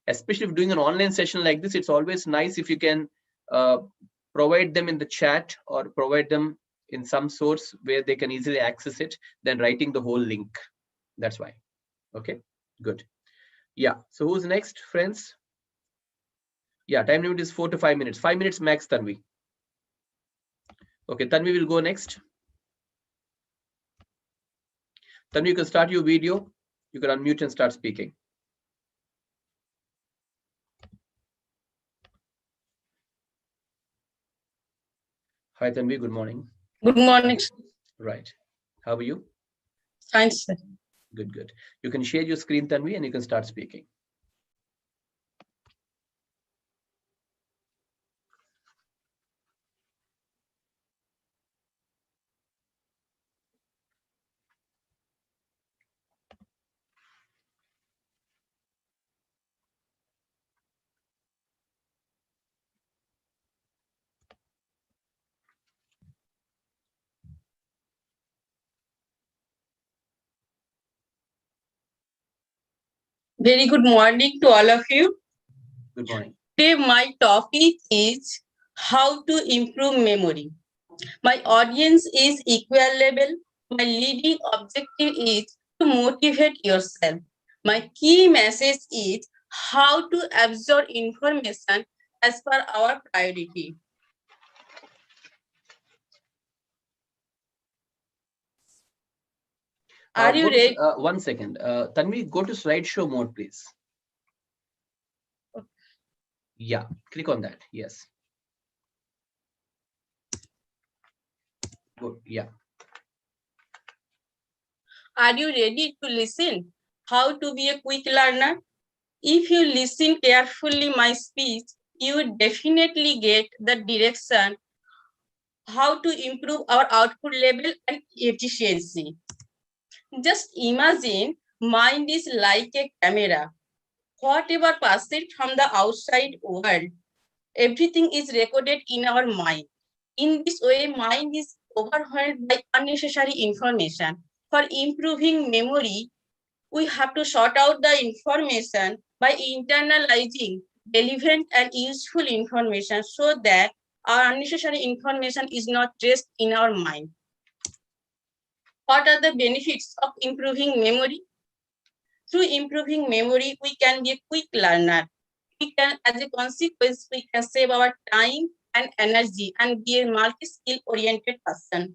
Especially if doing an online session like this, it's always nice if you can provide them in the chat or provide them in some source where they can easily access it than writing the whole link. That's why. Okay, good. Yeah, so who's next, friends? Yeah, time limit is 4 to 5 minutes. 5 minutes max, Tanvi. Okay, Tanvi will go next. Tanvi, you can start your video. You can unmute and start speaking. Hi, Tanvi, good morning. Good morning. Right. How are you? Fine, sir. Good, good. You can share your screen, Tanvi, and you can start speaking. Very good morning to all of you. Good morning. Today, my topic is how to improve memory. My audience is equal level. My leading objective is to motivate yourself. My key message is how to absorb information as per our priority. Are you ready? One second. Tanvi, go to slideshow mode, please. Yeah, click on that. Yes. Good. Yeah. Are you ready to listen? How to be a quick learner? If you listen carefully my speech, you will definitely get the direction how to improve our output level and efficiency. Just imagine mind is like a camera. Whatever passes from the outside world, everything is recorded in our mind. In this way, mind is overwhelmed by unnecessary information. For improving memory, we have to sort out the information by internalizing relevant and useful information so that our unnecessary information is not trapped in our mind. What are the benefits of improving memory? Through improving memory, we can be a quick learner. We can, as a consequence, we can save our time and energy and be a multi-skill oriented person.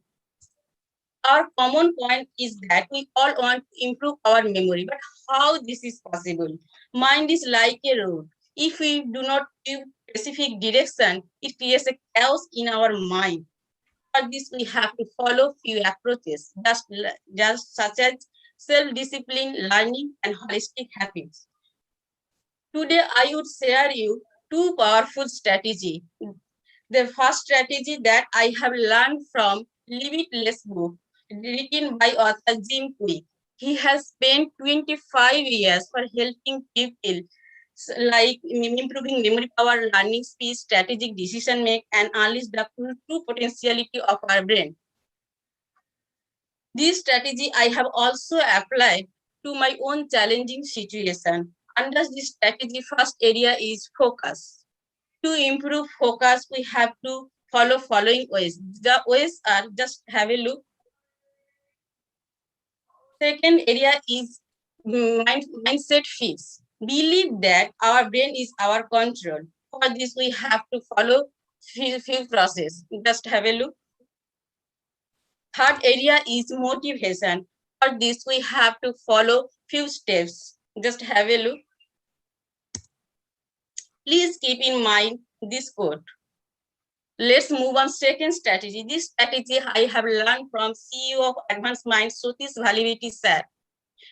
Our common point is that we all want to improve our memory, but how this is possible? Mind is like a road. If we do not give specific direction, it creates a chaos in our mind. For this, we have to follow few approaches, just such as self-discipline, learning, and holistic habits. Today, I would share you two powerful strategies. The first strategy that I have learned from Limitless book, written by author Jim Quick. He has spent 25 years for helping people like improving memory power, learning speed, strategic decision make, and unleash the true potentiality of our brain. This strategy I have also applied to my own challenging situation. Under this strategy, first area is focus. To improve focus, we have to follow following ways. The ways are, just have a look. Second area is mindset fix. Believe that our brain is our control. For this, we have to follow few process. Just have a look. Third area is motivation. For this, we have to follow few steps. Just have a look. Please keep in mind this quote. Let's move on second strategy. This strategy I have learned from CEO of Advanced Mind, Satish Valiviti sir.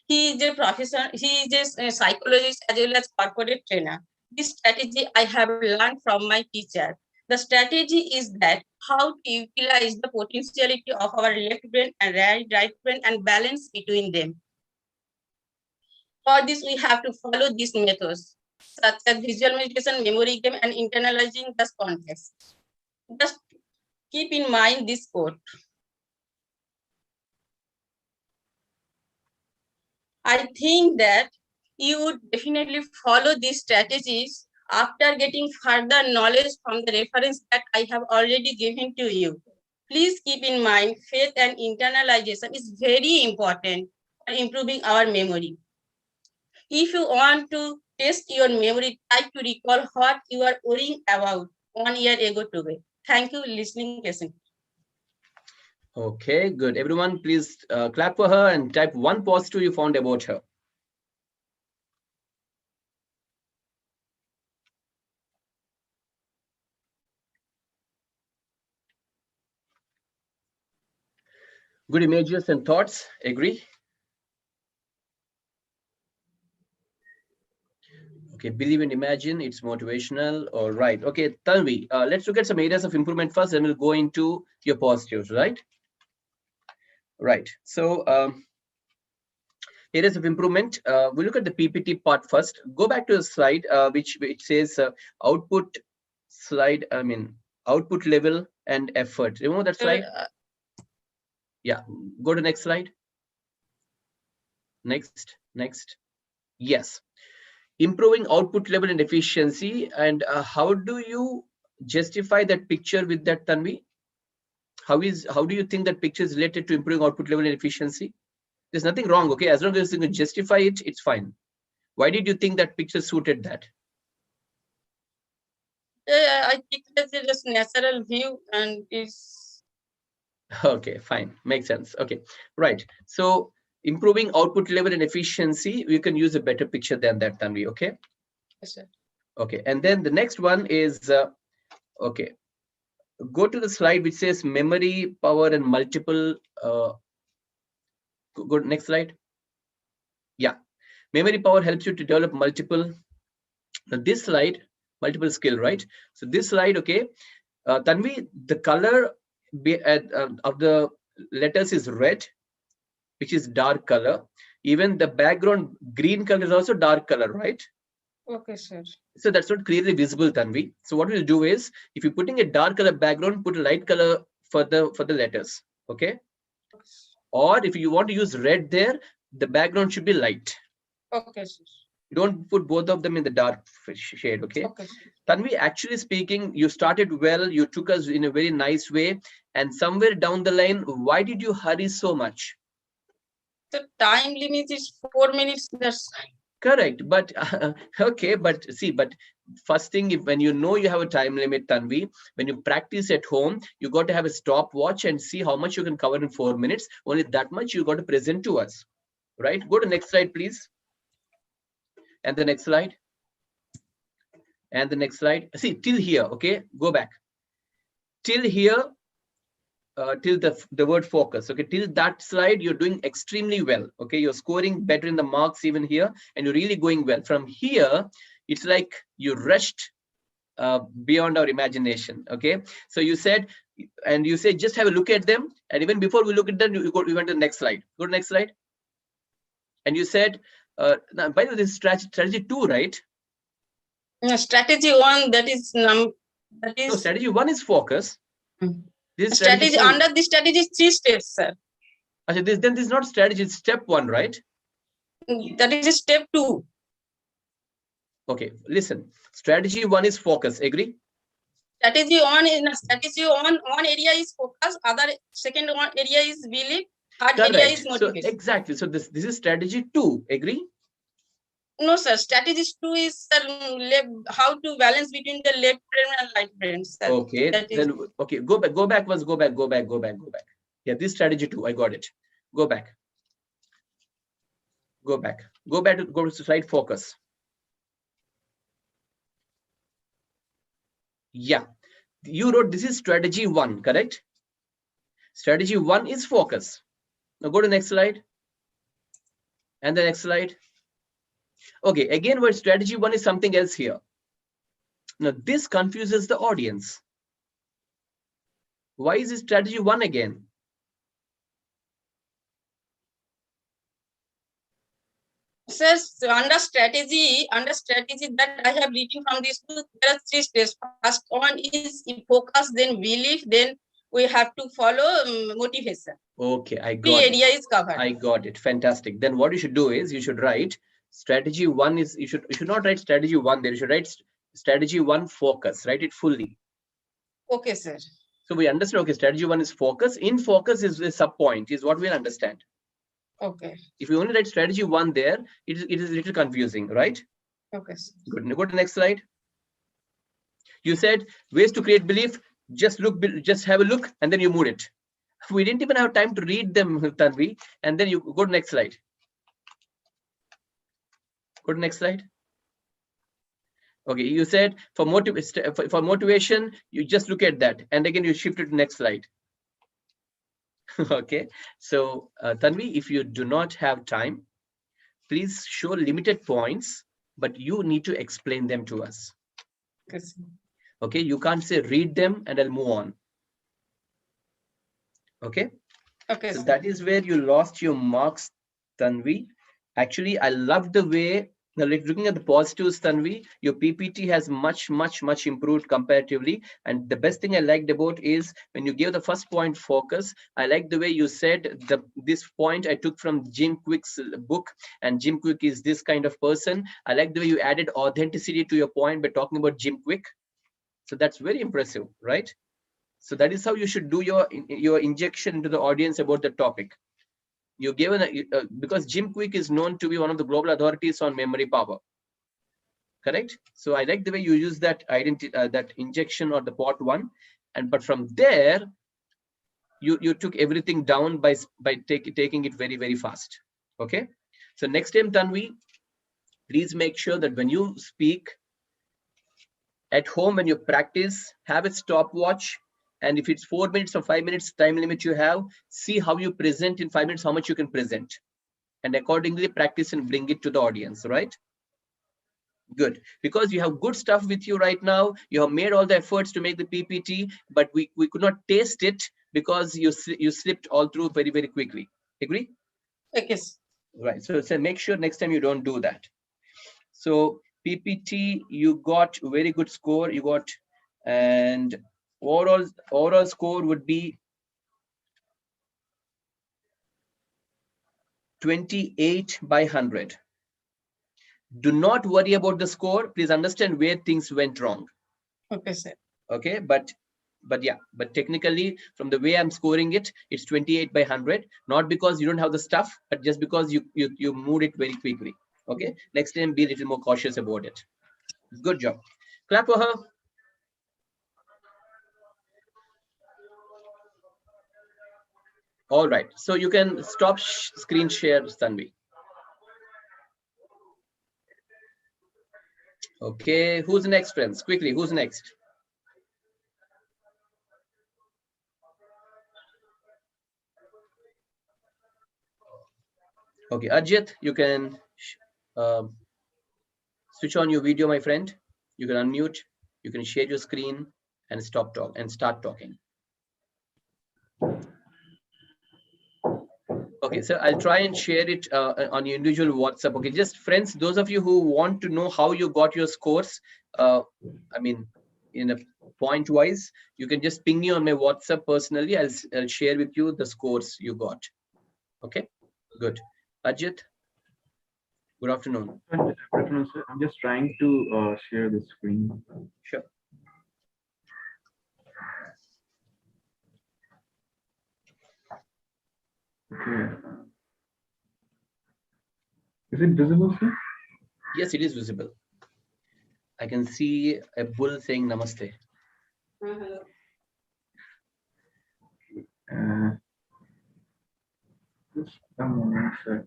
He is a professor, he is a psychologist as well as corporate trainer. This strategy I have learned from my teacher. The strategy is that how to utilize the potentiality of our left brain and right brain and balance between them. For this, we have to follow these methods, such as visual meditation, memory game, and internalizing the context. Just keep in mind this quote. I think that you would definitely follow these strategies after getting further knowledge from the reference that I have already given to you. Please keep in mind, faith and internalization is very important for improving our memory. If you want to test your memory, try to recall what you are worrying about 1 year ago today. Thank you, listening patient. Okay, good. Everyone, please clap for her and type one positive you found about her. Good images and thoughts. Agree? Okay, believe and imagine, it's motivational. All right. Okay, Tanvi, let's look at some areas of improvement first, and we'll go into your positives, right? Right. So areas of improvement. We'll look at the PPT part first. Go back to the slide which says output slide. I mean output level and effort. Remember that slide? Yeah. Go to next slide. Next. Yes. Improving output level and efficiency. And how do you justify that picture with that, Tanvi? How do you think that picture is related to improving output level and efficiency? There's nothing wrong, okay? As long as you can justify it, it's fine. Why did you think that picture suited that? I think that's just natural view and is okay, fine, makes sense. Okay, right. So improving output level and efficiency, we can use a better picture than that, Tanvi. Okay. yes, sir. Okay, and then the next one is okay. Go to the slide which says memory power and multiple. Go next slide. Yeah, memory power helps you to develop multiple. Now this slide, multiple skill, right? So this slide, okay, Tanvi, the color of the letters is red, which is dark color. Even the background green color is also dark color, right? Okay, sir. So that's not clearly visible, Tanvi. So what we'll do is, if you're putting a dark color background, put a light color for the letters, okay? Or if you want to use red there, the background should be light. Okay, sir. You don't put both of them in the dark shade, okay? Okay, sir. Tanvi, actually speaking, you started well, you took us in a very nice way, and somewhere down the line, why did you hurry so much? The time limit is 4 minutes. That's Correct, but okay, but see, but first thing, when you know you have a time limit, Tanvi, when you practice at home, you got to have a stopwatch and see how much you can cover in 4 minutes. Only that much you got to present to us, right? Go to next slide, please. And the next slide. And the next slide. See, till here, okay? Go back. Till here, till the word focus, okay? Till that slide, you're doing extremely well, okay? You're scoring better in the marks even here, and you're really going well. From here, it's like you rushed beyond our imagination, okay? So you said, and you say, just have a look at them. And even before we look at them, we went to the next slide. Go to the next slide. And you said, now, by the way, this is strategy 2, right? no, strategy 1. That is No, strategy 1 is focus. This strategy under the strategy 3 steps, sir. Then this is not strategy, it's step 1, right? That is step 2. Okay, listen. Strategy 1 is focus. Agree? Strategy one area is focus, second one area is belief, third area is Correct. So motivation. exactly. So this is strategy 2. Agree? No, sir. Strategy 2 is how to balance between the left brain and right brain, sir. Okay. Then okay. Go back. Go back. Go back. Yeah, this strategy 2. I got it. Go back. Go back. Go to slide focus. Yeah. You wrote this is strategy 1, correct? Strategy 1 is focus. Now go to the next slide. And the next slide. Okay, again, where strategy 1 is something else here. Now this confuses the audience. Why is it strategy 1 again? Sir, under strategy that I have written from this book, there are 3 steps. First one is focus, then belief, then we have to follow motivation. Okay, I 3 got area it. is covered. I got it. Fantastic. Then what you should do is you should write strategy 1 is you should not write strategy 1 there. You should write strategy 1 focus. Write it fully. Okay, sir. So we understand. Okay, strategy 1 is focus. In focus is the sub point is what we understand. Okay. If you only write strategy 1 there, it is a little confusing, right? Okay, sir. Good. Now go to the next slide. You said ways to create belief. Just have a look, and then you move it. We didn't even have time to read them, Tanvi. And then you go to next slide. Go to next slide. Okay, you said for motivation, you just look at that, and again you shift it to next slide. Okay, so Tanvi, if you do not have time, please show limited points, but you need to explain them to us. Okay, sir. Okay, you can't say read them and I'll move on. Okay. Okay, So sir. that is where you lost your marks, Tanvi. Actually, I love the way, now looking at the positives, Tanvi, your PPT has much improved comparatively. And the best thing I liked about is when you gave the first point focus, I like the way you said this point I took from Jim Quick's book, and Jim Quick is this kind of person. I like the way you added authenticity to your point by talking about Jim Quick. So that's very impressive, right? So that is how you should do your injection into the audience about the topic. You given because Jim Quick is known to be one of the global authorities on memory power. Correct. So I like the way you use that that injection or the part 1, but from there you took everything down by taking it very fast. Okay. So next time, Tanvi, please make sure that when you speak at home, when you practice, have a stopwatch. And if it's 4 minutes or 5 minutes time limit you have, see how you present in 5 minutes, how much you can present. And accordingly practice and bring it to the audience, right? Good. Because you have good stuff with you right now. You have made all the efforts to make the PPT, but we could not taste it because you slipped all through very quickly. Agree? Okay. Right. So make sure next time you don't do that. So PPT, you got very good score. You got, and overall score would be 28 by 100. Do not worry about the score. Please understand where things went wrong. Okay, sir. Okay, but technically from the way I'm scoring it, it's 28 by 100. Not because you don't have the stuff, but just because you moved it very quickly. Okay, next time be a little more cautious about it. Good job. Clap for her. All right, so you can stop screen share, Tanvi. Okay, who's next, friends? Quickly, who's next? Okay, Ajit, you can switch on your video, my friend. You can unmute, you can share your screen and start talking. Okay, so I'll try and share it on your individual WhatsApp. Okay, just friends, those of you who want to know how you got your scores, I mean, in a point wise, you can just ping me on my WhatsApp personally. I'll share with you the scores you got. Okay, good. Ajit. Good afternoon. Good afternoon, sir. I'm just trying to share the screen. Sure. Okay. Is it visible, sir? Yes, it is visible. I can see a bull saying namaste. Just a moment, sir.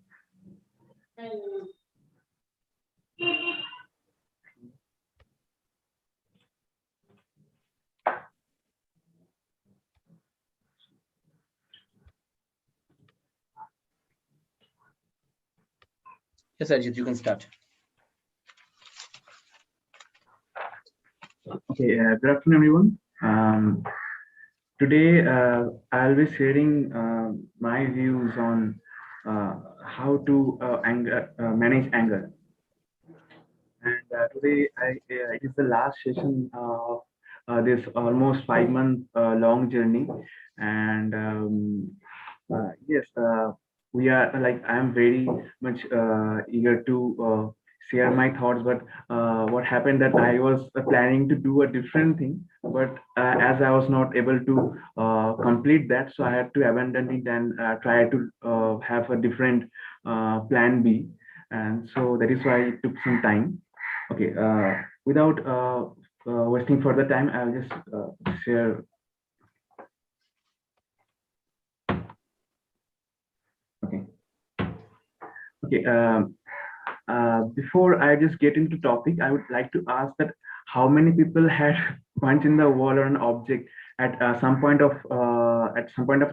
Yes, Ajit, you can start. Okay. Good afternoon, everyone. Today, I'll be sharing my views on how to manage anger. And today, it is the last session of this almost 5 month long journey. And yes, we are like I'm very much eager to share my thoughts. But what happened that I was planning to do a different thing, but as I was not able to complete that, so I had to abandon it and try to have a different plan B. And so that is why it took some time. Okay, without wasting further time, I'll just share. Okay. Okay. Before I just get into topic, I would like to ask that how many people had punch in the wall or an object at some point of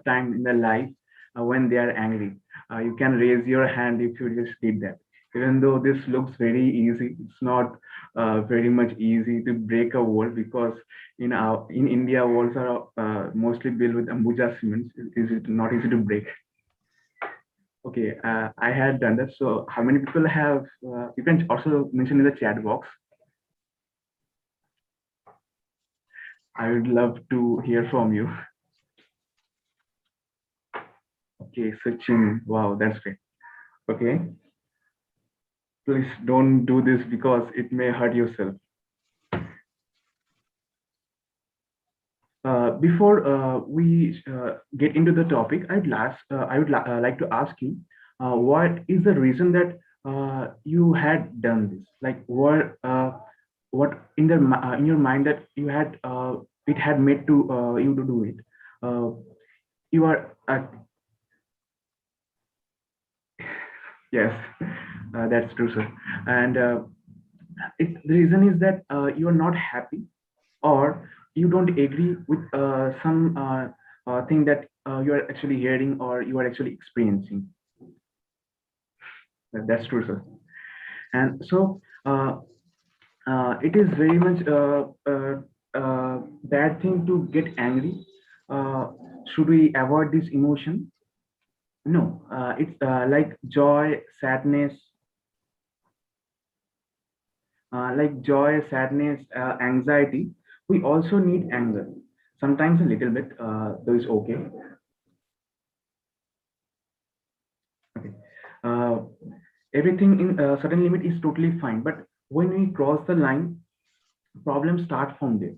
time in their life when they are angry. You can raise your hand if you just did that. Even though this looks very easy, it's not very much easy to break a wall because in India walls are mostly built with ambuja cements. It is not easy to break. Okay, I had done that. So how many people have, you can also mention in the chat box. I would love to hear from you. Okay, Sachin, wow, that's great. Okay, please don't do this because it may hurt yourself. Before we get into the topic, I would like to ask you, what is the reason that you had done this? Like, what in your mind that you had it had made to you to do it? You are yes, that's true, sir. And the reason is that you are not happy or you don't agree with some thing that you are actually hearing or you are actually experiencing. That's true, sir. And so it is very much bad thing to get angry. Should we avoid this emotion? No, it's like joy, sadness, anxiety. We also need anger. Sometimes a little bit, though is okay. Okay. Uh, Everything in a certain limit is totally fine, but when we cross the line, problems start from there.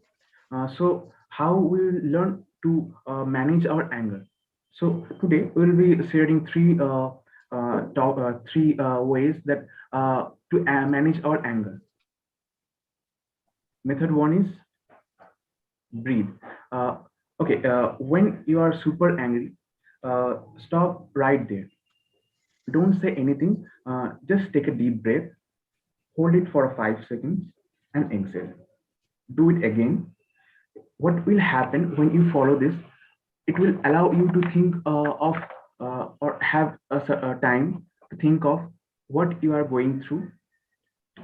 So how we learn to manage our anger? So today we'll be sharing three ways that to manage our anger. Method one is breathe. Okay, when you are super angry, stop right there. Don't say anything. Just take a deep breath, hold it for 5 seconds, and exhale. Do it again. What will happen when you follow this? It will allow you to think of or have a time to think of what you are going through.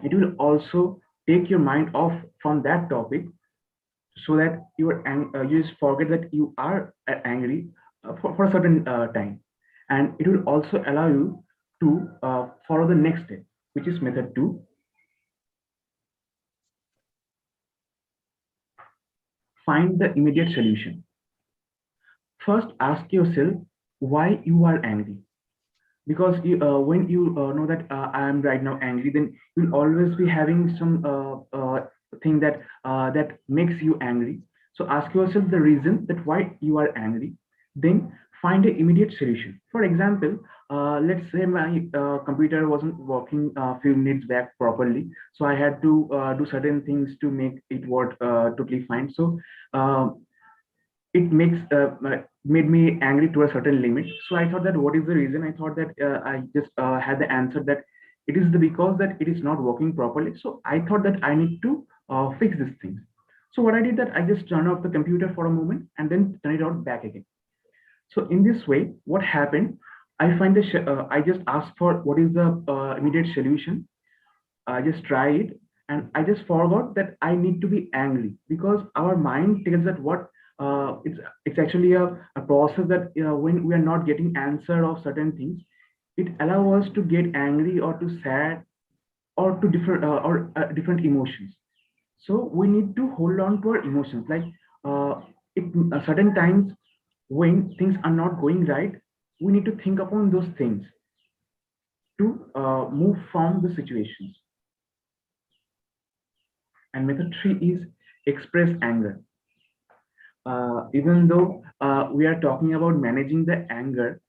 It will also take your mind off from that topic so that you just forget that you are angry for a certain time, and it will also allow you to follow the next step, which is method two. Find the immediate solution. First, ask yourself why you are angry. because when you know that I am right now angry, then you'll always be having some thing that makes you angry. So ask yourself the reason that why you are angry, then find an immediate solution. For example, let's say my computer wasn't working a few minutes back properly, so I had to do certain things to make it work totally fine. So uh, it makes made me angry to a certain limit. So I thought that what is the reason? I thought that I just had the answer that it is because that it is not working properly. So I thought that I need to fix these things. So what I did that I just turned off the computer for a moment and then turn it on back again. So in this way, what happened? I just asked for what is the immediate solution. I just try it, and I just forgot that I need to be angry, because our mind tells that what it's actually a process that when we are not getting answer of certain things, it allows us to get angry or to sad or to different emotions. So we need to hold on to our emotions. Like it, certain times when things are not going right, we need to think upon those things to move from the situations. And method three is express anger. Even though we are talking about managing the anger,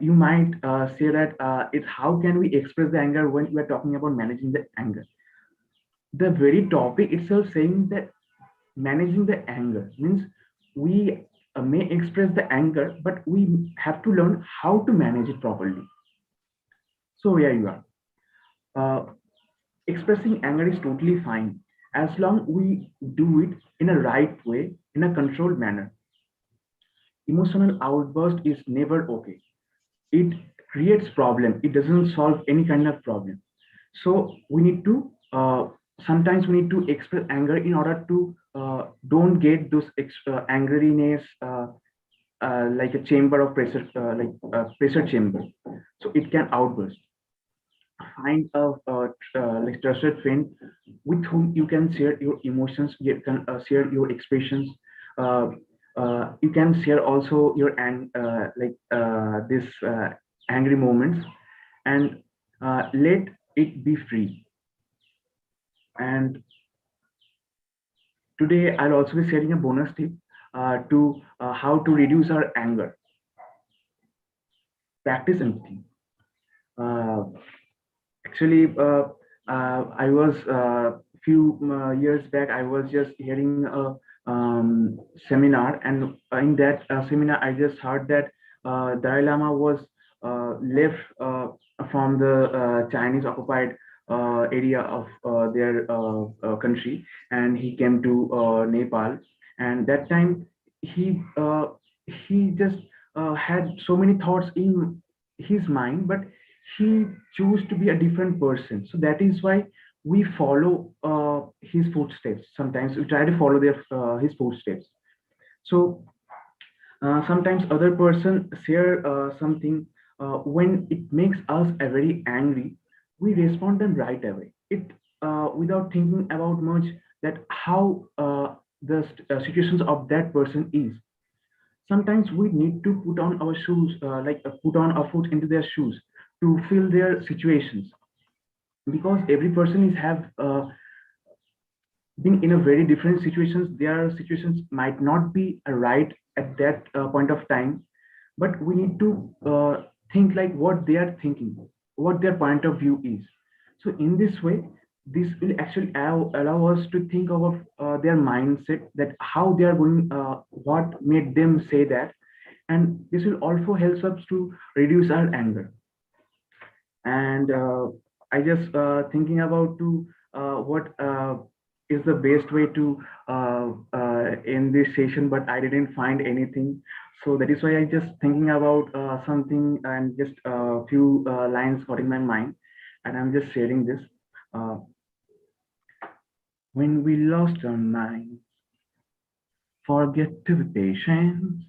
you might say that it's how can we express the anger when we are talking about managing the anger. The very topic itself saying that managing the anger means we may express the anger, but we have to learn how to manage it properly. So here you are. Uh, Expressing anger is totally fine as long we do it in a right way, in a controlled manner. Emotional outburst is never okay. It creates problem. It doesn't solve any kind of problem. So we need to sometimes we need to express anger in order to don't get those angriness like a chamber of pressure, like a pressure chamber. So it can outburst. Find a like trusted friend with whom you can share your emotions, you can share your expressions. uh, you can share also your this angry moments, and let it be free. And today I'll also be sharing a bonus tip to how to reduce our anger. Practice empathy. uh, Actually, I was few years back. I was just hearing a seminar, and in that seminar, I just heard that Dalai Lama was left from the Chinese occupied area of their country, and he came to Nepal. And that time, he uh, he just had so many thoughts in his mind, but he chose to be a different person. So that is why we follow his footsteps. Sometimes we try to follow his footsteps. So sometimes other person share something when it makes us very angry, we respond them right away. It without thinking about much that how the situations of that person is. Sometimes we need to put on our shoes, put on our foot into their shoes to feel their situations, because every person is have been in a very different situations. Their situations might not be right at that point of time, but we need to think like what they are thinking, what their point of view is. So in this way, this will actually allow us to think about their mindset, that how they are going, what made them say that, and this will also help us to reduce our anger. And I just thinking about to what is the best way to end this session, but I didn't find anything. So that is why I just thinking about something, and just a few lines got in my mind, and I'm just sharing this. uh, when we lost our mind, forget to be patient.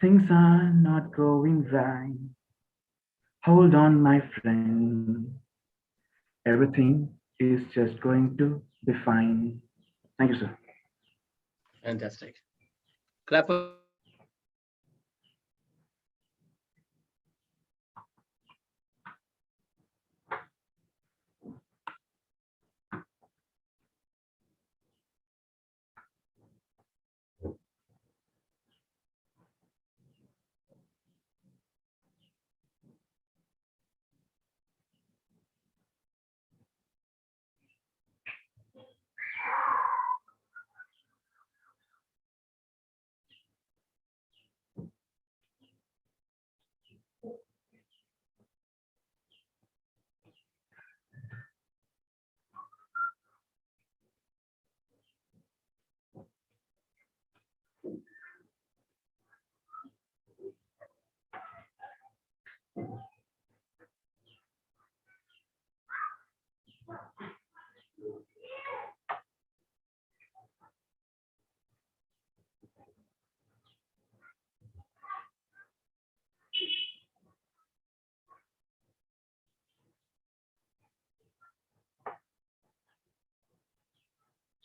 Things are not going right. Hold on, my friend. Everything is just going to be fine. Thank you, sir. Fantastic. Clap for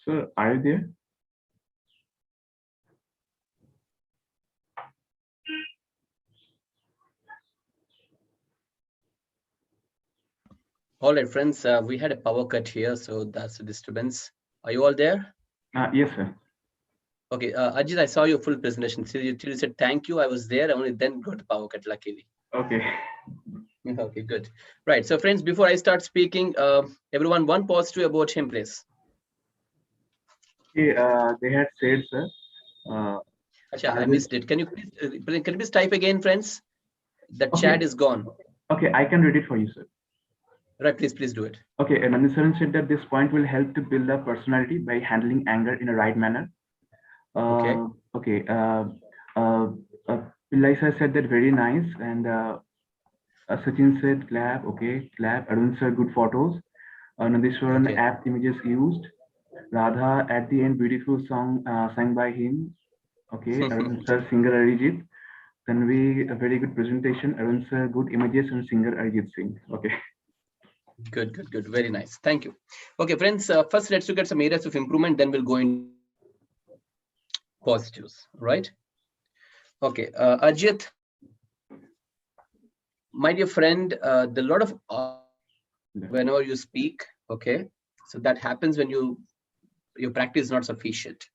Sir, are you there? All right, friends, we had a power cut here, so that's a disturbance. Are you all there? Yes, sir. Okay, Ajit, I saw your full presentation. Till you said thank you, I was there. I only then got the power cut, luckily. Okay. Okay, good. Right. So, friends, before I start speaking, everyone, one positive about him, please. Okay, they had said, sir. Acha, I I will- missed it. Can you please type again, friends? The Okay. chat is gone. Okay, I can read it for you, sir. Right, please do it. Okay, and Nandiswaran said that this point will help to build a personality by handling anger in a right manner. Okay. Okay. Pillai sir said that very nice, and Sachin said clap. Okay, clap. Arun sir, good photos. Nandiswaran Okay. apt images used. Radha at the end, beautiful song sang by him. Okay, Arun sir, singer Arijit. Tanvi, a very good presentation. Arun sir, good images and singer Arijit Singh. Okay. Good. Very nice. Thank you. Okay, friends, first let's look at some areas of improvement, then we'll go into positives, right? Okay, Ajit, my dear friend, the lot of whenever you speak, okay, so that happens when your practice is not sufficient,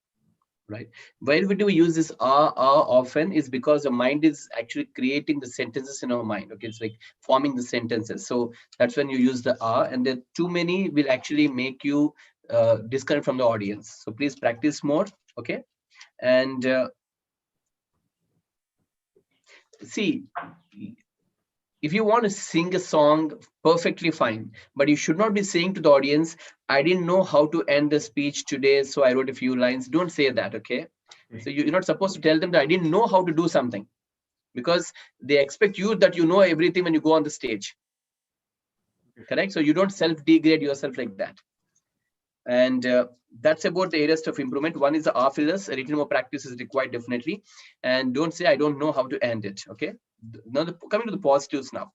right? Why do we use this often is because the mind is actually creating the sentences in our mind. Okay, it's like forming the sentences. So that's when you use the and the too many will actually make you disconnect from the audience. So please practice more. Okay, and see, if you want to sing a song, perfectly fine, but you should not be saying to the audience, I didn't know how to end the speech today, so I wrote a few lines. Don't say that. Okay, so you're not supposed to tell them that I didn't know how to do something, because they expect you that you know everything when you go on the stage. Correct? So you don't self-degrade yourself like that. And that's about the areas of improvement. One is the fillers. A little more practice is required, definitely. And don't say I don't know how to end it. Okay, now coming to the positives now.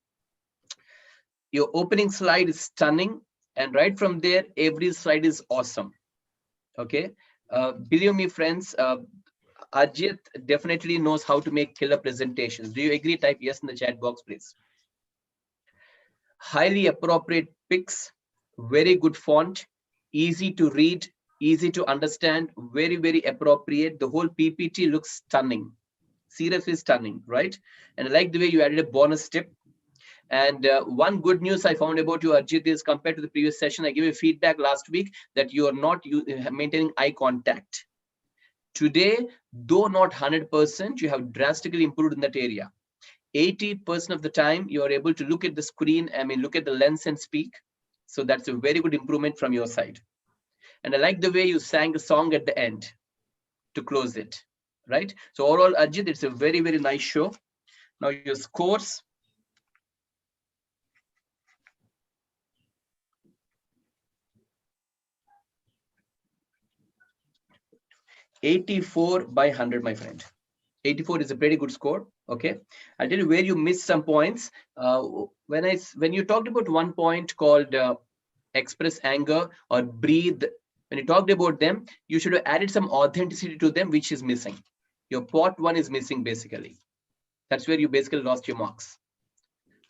Your opening slide is stunning, and right from there every slide is awesome. Okay, believe me, friends, Ajit definitely knows how to make killer presentations. Do you agree? Type yes in the chat box, please. Highly appropriate pics, very good font, easy to read, easy to understand, very appropriate. The whole PPT looks stunning, seriously stunning, right? And I like the way you added a bonus tip. And one good news I found about you, Ajit, is compared to the previous session, I gave you feedback last week that you are not maintaining eye contact. Today, though not 100%, you have drastically improved in that area. 80% of the time, you are able to look at the screen, look at the lens and speak. So that's a very good improvement from your side. And I like the way you sang a song at the end to close it, right? So overall, Ajit, it's a very nice show. Now your scores. 84 by 100, my friend. 84 is a pretty good score. Okay, I'll tell you where you missed some points. When you talked about one point called express anger or breathe, when you talked about them, you should have added some authenticity to them, which is missing. Your part one is missing, basically. That's where you basically lost your marks.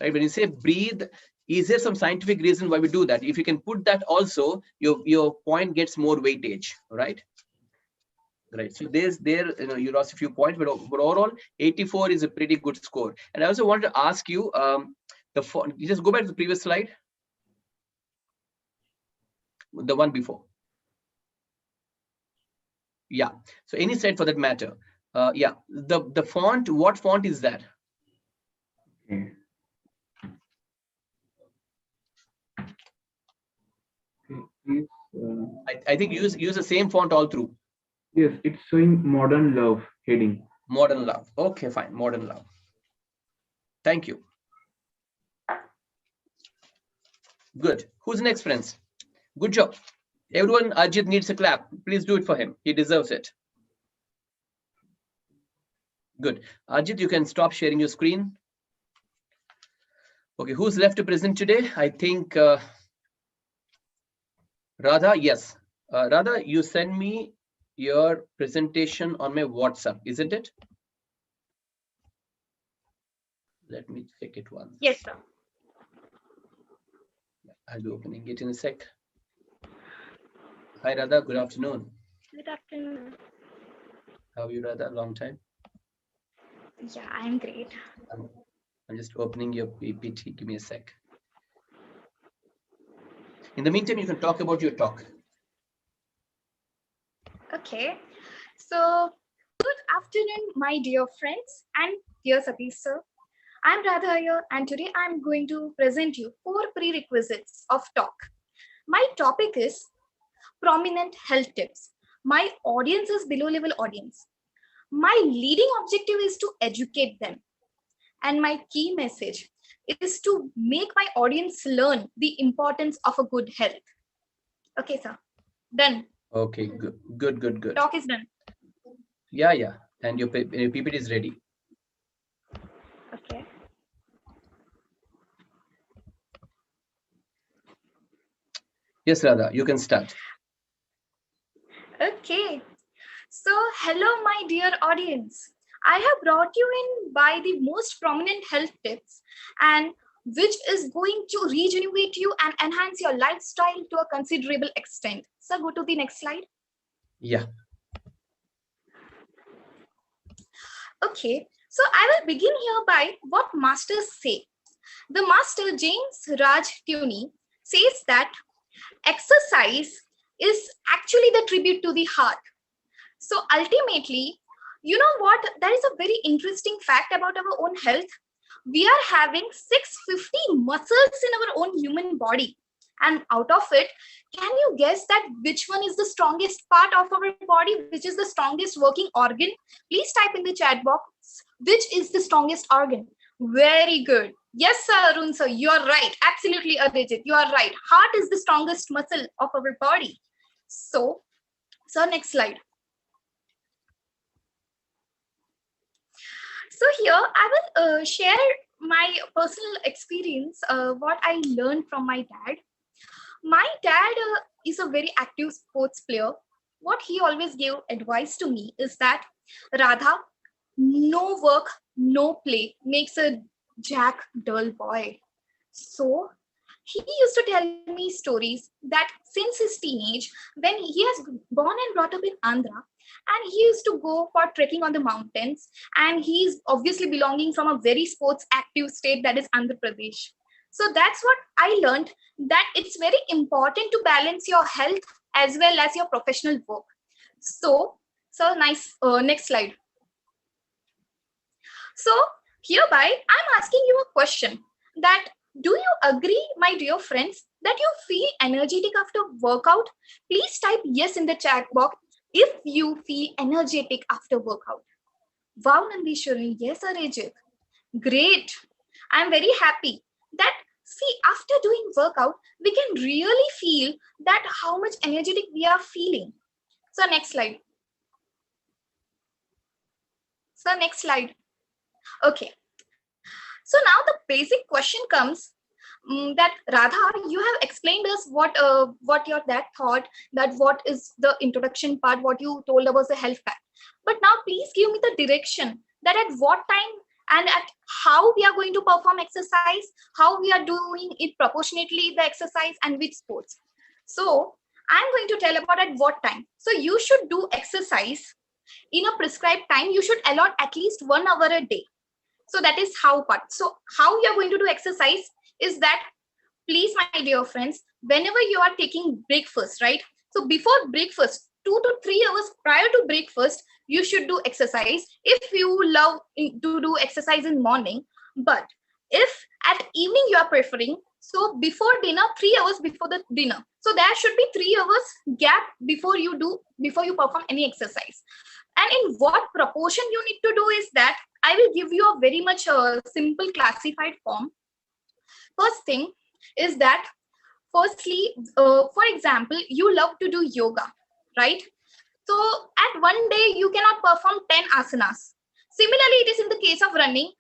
Right? When you say breathe, is there some scientific reason why we do that? If you can put that also, your point gets more weightage, right? Right. So you lost a few points, but overall 84 is a pretty good score. And I also wanted to ask you, you just go back to the previous slide, the one before. Yeah. So any slide for that matter. Yeah. The font. What font is that? Okay. Please, I think use the same font all through. yes, it's showing modern love heading. Modern love. Okay, fine. Modern love. Thank you. Good. Who's next, friends? Good job. Everyone, Ajit needs a clap. Please do it for him. He deserves it. Good. Ajit, you can stop sharing your screen. Okay, who's left to present today? I think Radha, yes. Radha, you send me your presentation on my WhatsApp, isn't it? Let me check it once. Yes, sir. I'll be opening it in a sec. Hi, Radha. Good afternoon. Good afternoon. How are you, Radha? Long time. Yeah, I'm great. I'm just opening your PPT. Give me a sec. In the meantime, you can talk about your talk. Okay. So, good afternoon, my dear friends and dear Satish sir. I'm Radha here, and today I'm going to present you 4 prerequisites of talk. My topic is prominent health tips. My audience is below level audience. My leading objective is to educate them. And my key message is to make my audience learn the importance of a good health. Okay, sir. Done. Okay, good. Talk is done. Yeah. And your PPT is ready. Okay. Yes, Radha, you can start. Okay. So, hello, my dear audience. I have brought you in by the most prominent health tips, and which is going to regenerate you and enhance your lifestyle to a considerable extent. So, go to the next slide. Yeah. Okay. So, I will begin here by what masters say. The master James Raj Tuney says that exercise is actually the tribute to the heart. So ultimately, you know what? There is a very interesting fact about our own health. We are having 650 muscles in our own human body. And out of it, can you guess that which one is the strongest part of our body? Which is the strongest working organ? Please type in the chat box, which is the strongest organ? Very good. Yes, sir, Arun, sir, you are right. Absolutely, Abhijit, you are right. Heart is the strongest muscle of our body. So, next slide. So here I will share my personal experience, what I learned from my dad. My dad is a very active sports player. What he always gave advice to me is that, Radha, no work, no play makes a Jack dull boy. So he used to tell me stories that since his teenage, when he has born and brought up in Andhra, and he used to go for trekking on the mountains, and he's obviously belonging from a very sports active state, that is Andhra Pradesh. So that's what I learned, that it's very important to balance your health as well as your professional work. So nice. Next slide. So hereby I'm asking you a question, that do you agree, my dear friends, that you feel energetic after workout? Please type yes in the chat box if you feel energetic after workout. Wow, Nandishwari, yes, Arejit. Great. I'm very happy that, see, after doing workout, we can really feel that how much energetic we are feeling. So next slide. Okay. So now the basic question comes, that Radha, you have explained us what your dad thought, that what is the introduction part, what you told about the health pack. But now please give me the direction, that at what time and at how we are going to perform exercise, how we are doing it proportionately, the exercise, and which sports. So I'm going to tell about at what time. So you should do exercise in a prescribed time. You should allot at least 1 hour a day. So that is how part. So how you are going to do exercise is that, please, my dear friends, whenever you are taking breakfast, right? So before breakfast, 2 to 3 hours prior to breakfast, you should do exercise if you love to do exercise in morning. But if at evening you are preferring, so before dinner, 3 hours before the dinner. So there should be 3 hours gap before you perform any exercise. And in what proportion you need to do is that I will give you a very much simple classified form. First thing is that, firstly, for example, you love to do yoga, right? So at one day, you cannot perform 10 asanas. Similarly, it is in the case of running.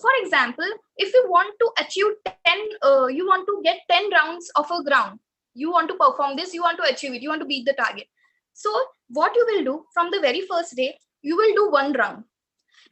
For example, if you want to achieve 10, you want to get 10 rounds of a ground. You want to perform this, you want to achieve it, you want to beat the target. So what you will do from the very first day, you will do 1 round.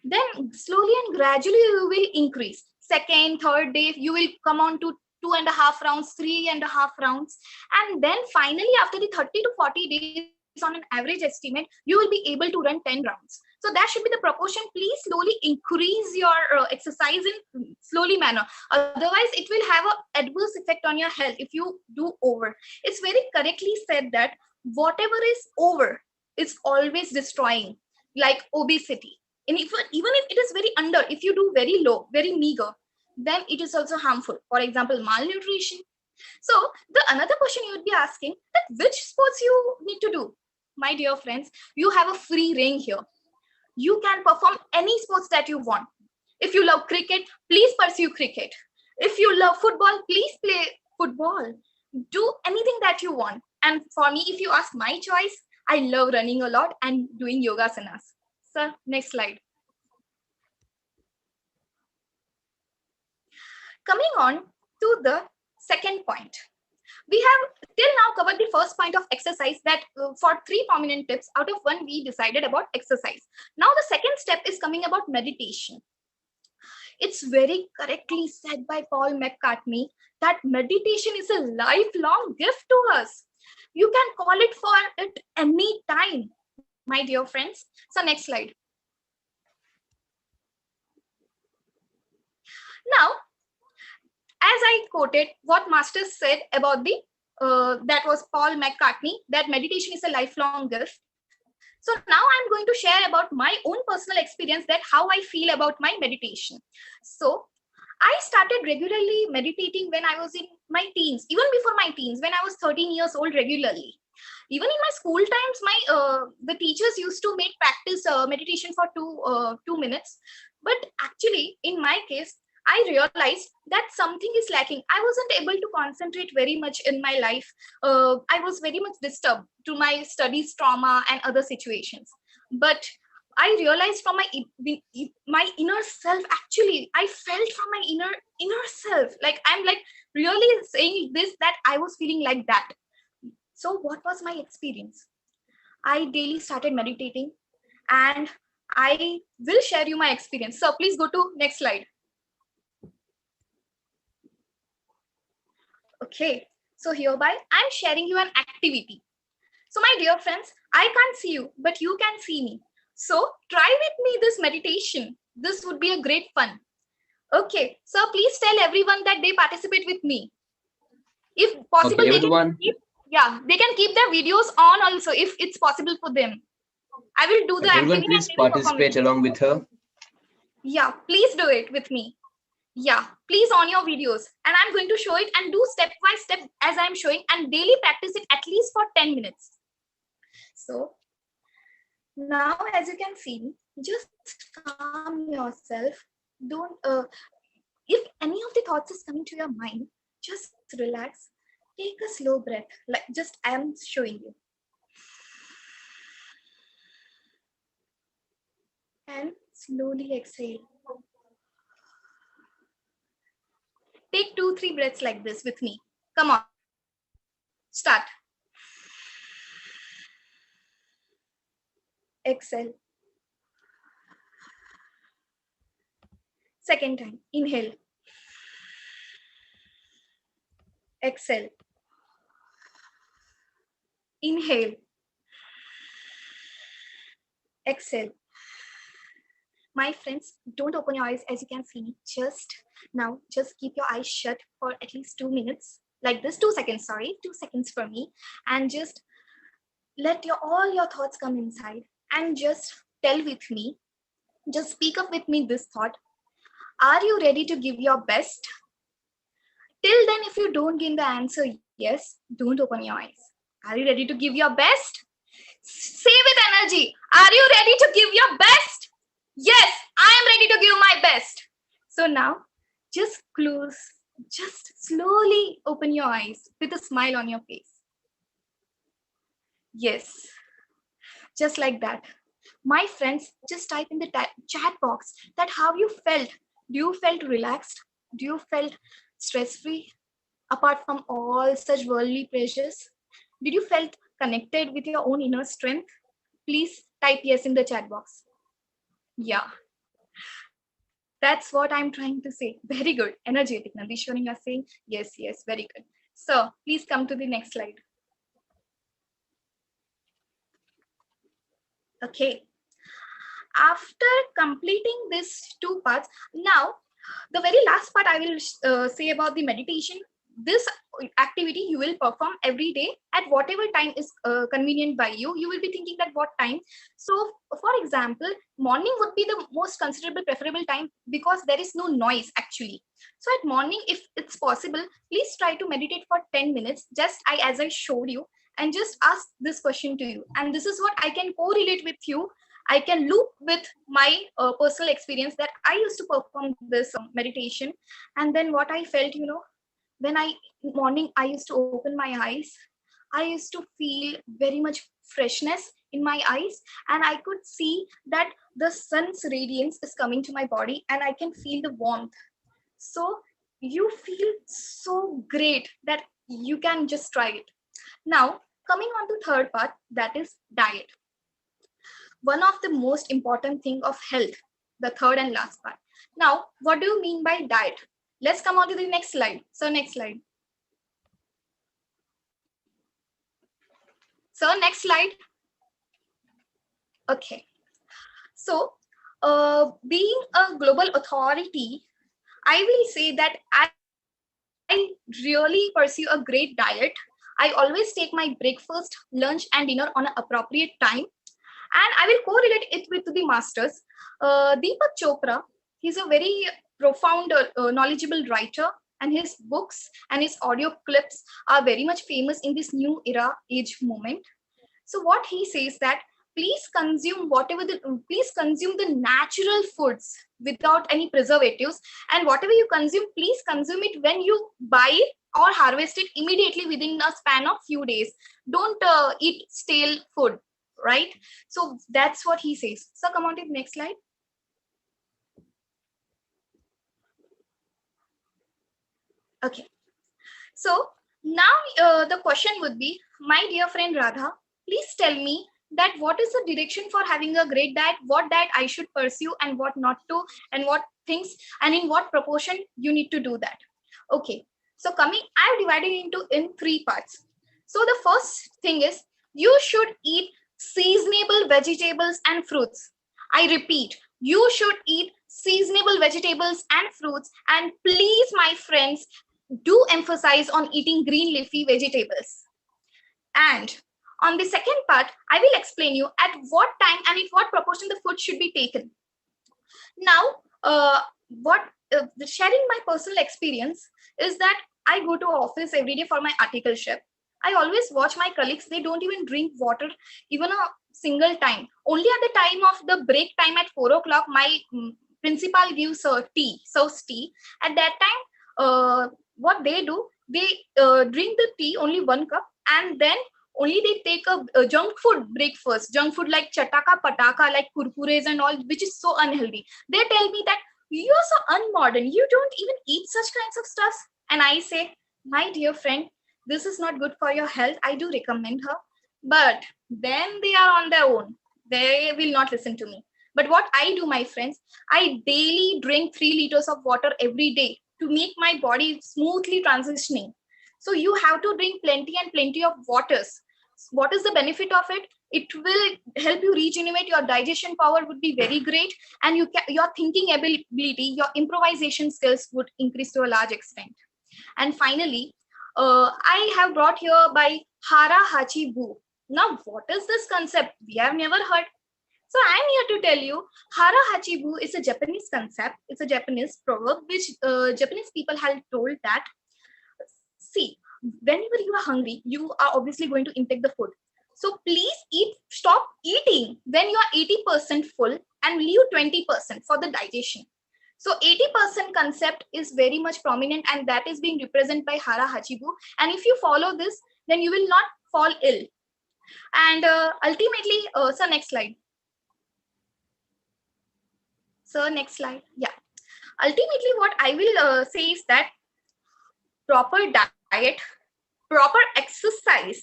Then slowly and gradually you will increase. Second, third day, you will come on to 2.5 rounds, 3.5 rounds. And then finally, after the 30 to 40 days on an average estimate, you will be able to run 10 rounds. So that should be the proportion. Please slowly increase your exercise in slowly manner. Otherwise, it will have an adverse effect on your health if you do over. It's very correctly said that whatever is over is always destroying, like obesity. And even if it is very under, if you do very low, very meager, then it is also harmful. For example, malnutrition. So the another question you would be asking, that which sports you need to do? My dear friends, you have a free reign here. You can perform any sports that you want. If you love cricket, please pursue cricket. If you love football, please play football. Do anything that you want. And for me, if you ask my choice, I love running a lot and doing yogasanas. Sir, next slide. Coming on to the second point. We have till now covered the first point of exercise, that for 3 prominent tips out of 1 we decided about exercise. Now the second step is coming about meditation. It's very correctly said by Paul McCartney that meditation is a lifelong gift to us. You can call it for it any time, my dear friends. So next slide. Now, as I quoted what Master said about the, that was Paul McCartney, that meditation is a lifelong gift. So now I'm going to share about my own personal experience, that how I feel about my meditation. So I started regularly meditating when I was in my teens, even before my teens, when I was 13 years old regularly. Even in my school times, the teachers used to make practice meditation for 2 minutes. But actually, in my case, I realized that something is lacking. I wasn't able to concentrate very much in my life. I was very much disturbed to my studies, trauma, and other situations. But I realized from my inner self, actually, I felt from my inner self, like I'm like really saying this, that I was feeling like that. So what was my experience? I daily started meditating, and I will share you my experience. So please go to next slide. Okay, so hereby I'm sharing you an activity. So my dear friends, I can't see you, but you can see me. So try with me this meditation. This would be a great fun. Okay, so please tell everyone that they participate with me. If possible, Okay, everyone. they can keep their videos on also if it's possible for them. I will do the Everyone, activity. please participate along with her. Yeah, please do it with me. Yeah, please on your videos, and I'm going to show it and do step by step as I'm showing, and daily practice it at least for 10 minutes. So now, as you can see, just calm yourself. Don't if any of the thoughts is coming to your mind, just relax, take a slow breath, like just I am showing you, and slowly exhale. Take 2-3 breaths like this with me. Come on. Start. Exhale. Second time. Inhale. Exhale. Inhale. Exhale. My friends, don't open your eyes as you can see me. Just keep your eyes shut for at least 2 minutes. Like this, 2 seconds, sorry, 2 seconds for me. And just let all your thoughts come inside and just tell with me, just speak up with me this thought. Are you ready to give your best? Till then, if you don't give the answer yes, don't open your eyes. Are you ready to give your best? Say with energy, are you ready to give your best? Yes, I am ready to give my best. So now, just slowly open your eyes with a smile on your face. Yes, just like that. My friends, just type in the chat box that how you felt. Do you felt relaxed? Do you felt stress-free? apart from all such worldly pleasures? Did you felt connected with your own inner strength? Please type yes in the chat box. Yeah, that's what I'm trying to say. Very good. Energetic. Nandishwari, you are saying yes, yes, very good. So please come to the next slide. Okay. After completing these two parts, now the very last part I will say about the meditation. This activity you will perform every day at whatever time is convenient by you. You will be thinking that what time. So for example, morning would be the most considerable preferable time because there is no noise actually. So at morning, if it's possible, please try to meditate for 10 minutes, just as I showed you, and just ask this question to you. And this is what I can correlate with you. I can loop with my personal experience that I used to perform this meditation. And then what I felt, when morning I used to open my eyes, I used to feel very much freshness in my eyes, and I could see that the sun's radiance is coming to my body and I can feel the warmth. So you feel so great that you can just try it. Now, coming on to third part, that is diet. One of the most important thing of health, the third and last part. Now, what do you mean by diet? Let's come on to the next slide. So next slide. So next slide. Okay. So being a global authority, I will say that I really pursue a great diet. I always take my breakfast, lunch, and dinner on an appropriate time. And I will correlate it with the masters. Deepak Chopra, he's a very profound, knowledgeable writer, and his books and his audio clips are very much famous in this new era age moment. So what he says that please consume the natural foods without any preservatives, and whatever you consume, please consume it when you buy it or harvest it immediately within a span of few days. Don't eat stale food, right? So that's what he says. So come on to the next slide. Okay. So now the question would be, my dear friend Radha, please tell me that what is the direction for having a great diet, what diet I should pursue and what not to, and what things and in what proportion you need to do that. Okay. So I've divided into in three parts. So the first thing is you should eat seasonable vegetables and fruits. I repeat, you should eat seasonable vegetables and fruits, and please, my friends, do emphasize on eating green leafy vegetables. And on the second part, I will explain you at what time and in what proportion the food should be taken. Now, sharing my personal experience is that I go to office every day for my articleship. I always watch my colleagues, they don't even drink water even a single time. Only at the time of the break time at 4 o'clock, my principal gives serves tea. At that time, what they do, they drink the tea only 1 cup, and then only they take a junk food breakfast, junk food like chataka pataka, like kurkures and all, which is so unhealthy. They tell me that you're so unmodern, you don't even eat such kinds of stuff. And I say, my dear friend, this is not good for your health. I do recommend her, but then they are on their own. They will not listen to me. But what I do, my friends, I daily drink 3 liters of water every day to make my body smoothly transitioning. So you have to drink plenty and plenty of waters. What is the benefit of it? It will help you regenerate. Your digestion power would be very great, and your thinking ability, your improvisation skills would increase to a large extent. And finally, I have brought here by Hara Hachibu. Now, what is this concept? We have never heard. So I'm here to tell you, Hara Hachibu is a Japanese concept. It's a Japanese proverb which Japanese people have told that, see, whenever you are hungry, you are obviously going to intake the food. So please stop eating when you are 80% full and leave 20% for the digestion. So 80% concept is very much prominent, and that is being represented by Hara Hachibu. And if you follow this, then you will not fall ill. And ultimately, so next slide. So next slide. Yeah. Ultimately, what I will say is that proper diet, proper exercise,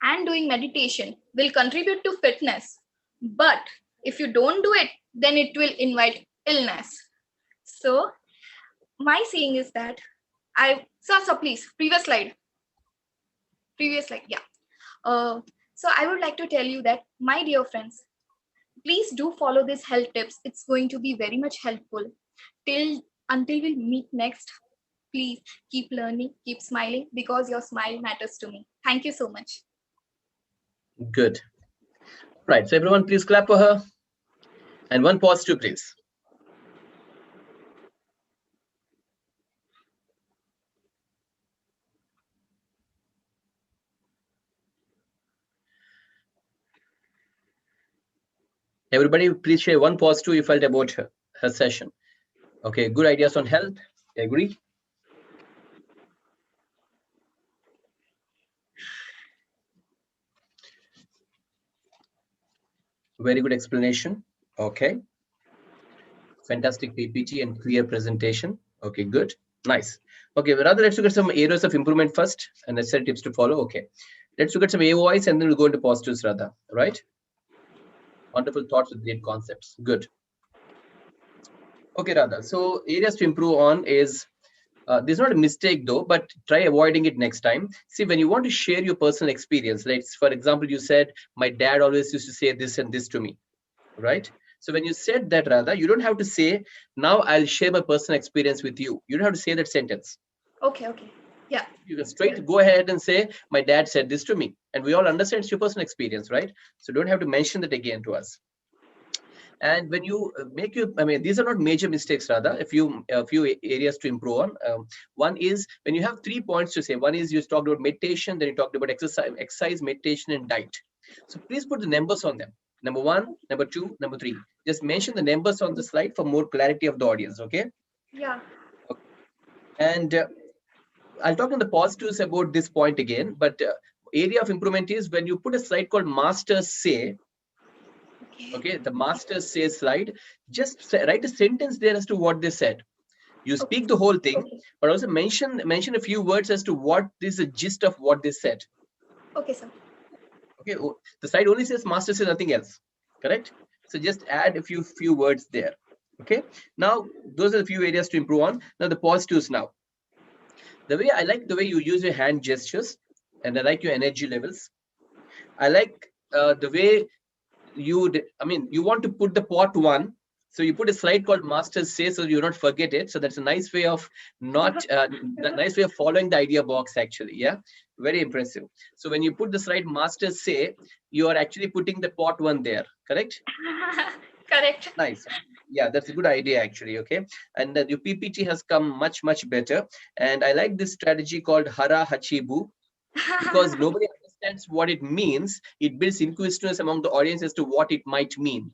and doing meditation will contribute to fitness. But if you don't do it, then it will invite illness. So my saying is that so please, previous slide, yeah. So I would like to tell you that, my dear friends, please do follow these health tips. It's going to be very much helpful. Until we meet next, please keep learning, keep smiling, because your smile matters to me. Thank you so much. Good. Right. So everyone, please clap for her. And one pause too, please. Everybody, please share one positive you felt about her session. Okay, good ideas on health. Agree? Very good explanation. Okay. Fantastic PPT and clear presentation. Okay, good. Nice. Okay, rather let's look at some areas of improvement first and let's set tips to follow. Okay. Let's look at some AOIs and then we'll go into positives rather, right? Wonderful thoughts with great concepts. Good. Okay, Radha. So areas to improve on is, this is not a mistake though, but try avoiding it next time. See, when you want to share your personal experience, like for example, you said, my dad always used to say this and this to me, right? So when you said that, Radha, you don't have to say, now I'll share my personal experience with you. You don't have to say that sentence. Okay. Yeah. You can straight go ahead and say, my dad said this to me. And we all understand it's your personal experience, right? So don't have to mention that again to us. And when you these are not major mistakes, rather a few areas to improve on. One is when you have 3 points to say. One is you talked about meditation, then you talked about exercise, meditation, and diet. So please put the numbers on them. Number 1, number 2, number 3. Just mention the numbers on the slide for more clarity of the audience. Okay. Yeah. Okay. And I'll talk on the positives about this point again, but area of improvement is when you put a slide called masters say. Okay, the masters say slide, just write a sentence there as to what they said. You speak the whole thing, but also mention a few words as to what is the gist of what they said. Okay, sir. Okay, the slide only says master says, nothing else, correct? So just add a few words there. Okay, now those are the few areas to improve on. Now the positives. Now I like the way you use your hand gestures, and I like your energy levels. I like the way you want to put the pot 1, so you put a slide called masters say, so you don't forget it. So that's a nice way of nice way of following the idea box, actually. Yeah, very impressive. So when you put the slide masters say, you are actually putting the pot 1 there, correct? Correct. Nice. Yeah, that's a good idea, actually. Okay, and your PPT has come much better, and I like this strategy called hara hachibu, because nobody understands what it means. It builds inquisitiveness among the audience as to what it might mean.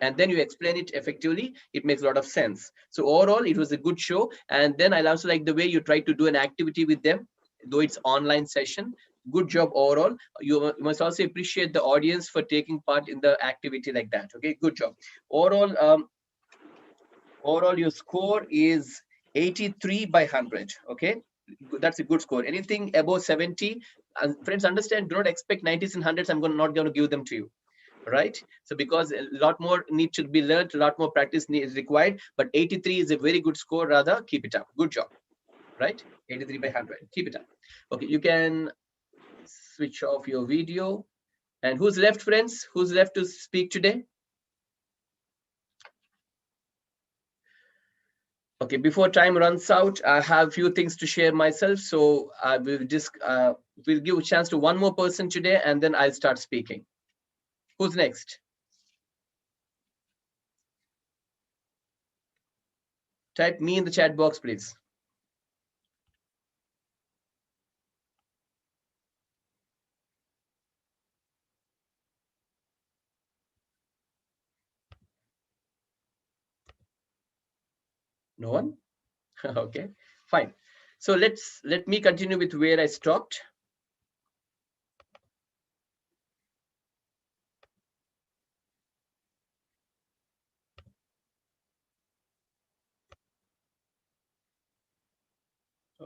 And then you explain it effectively. It makes a lot of sense. So overall, it was a good show. And then I also like the way you try to do an activity with them, though it's online session. Good job overall. You must also appreciate the audience for taking part in the activity like that. Okay, good job. Overall, your score is 83 by 100. Okay, that's a good score. Anything above 70, and friends, understand, do not expect 90s and 100s. I'm not going to give them to you, right? So because a lot more need to be learned, a lot more practice is required, but 83 is a very good score. Rather, keep it up. Good job, right? 83 by 100, keep it up. Okay, you can switch off your video. And who's left, friends? Who's left to speak today? Okay, before time runs out, I have a few things to share myself. So I will just we'll give a chance to one more person today, and then I'll start speaking. Who's next? Type me in the chat box, please. No one? Okay, fine. So let me continue with where I stopped.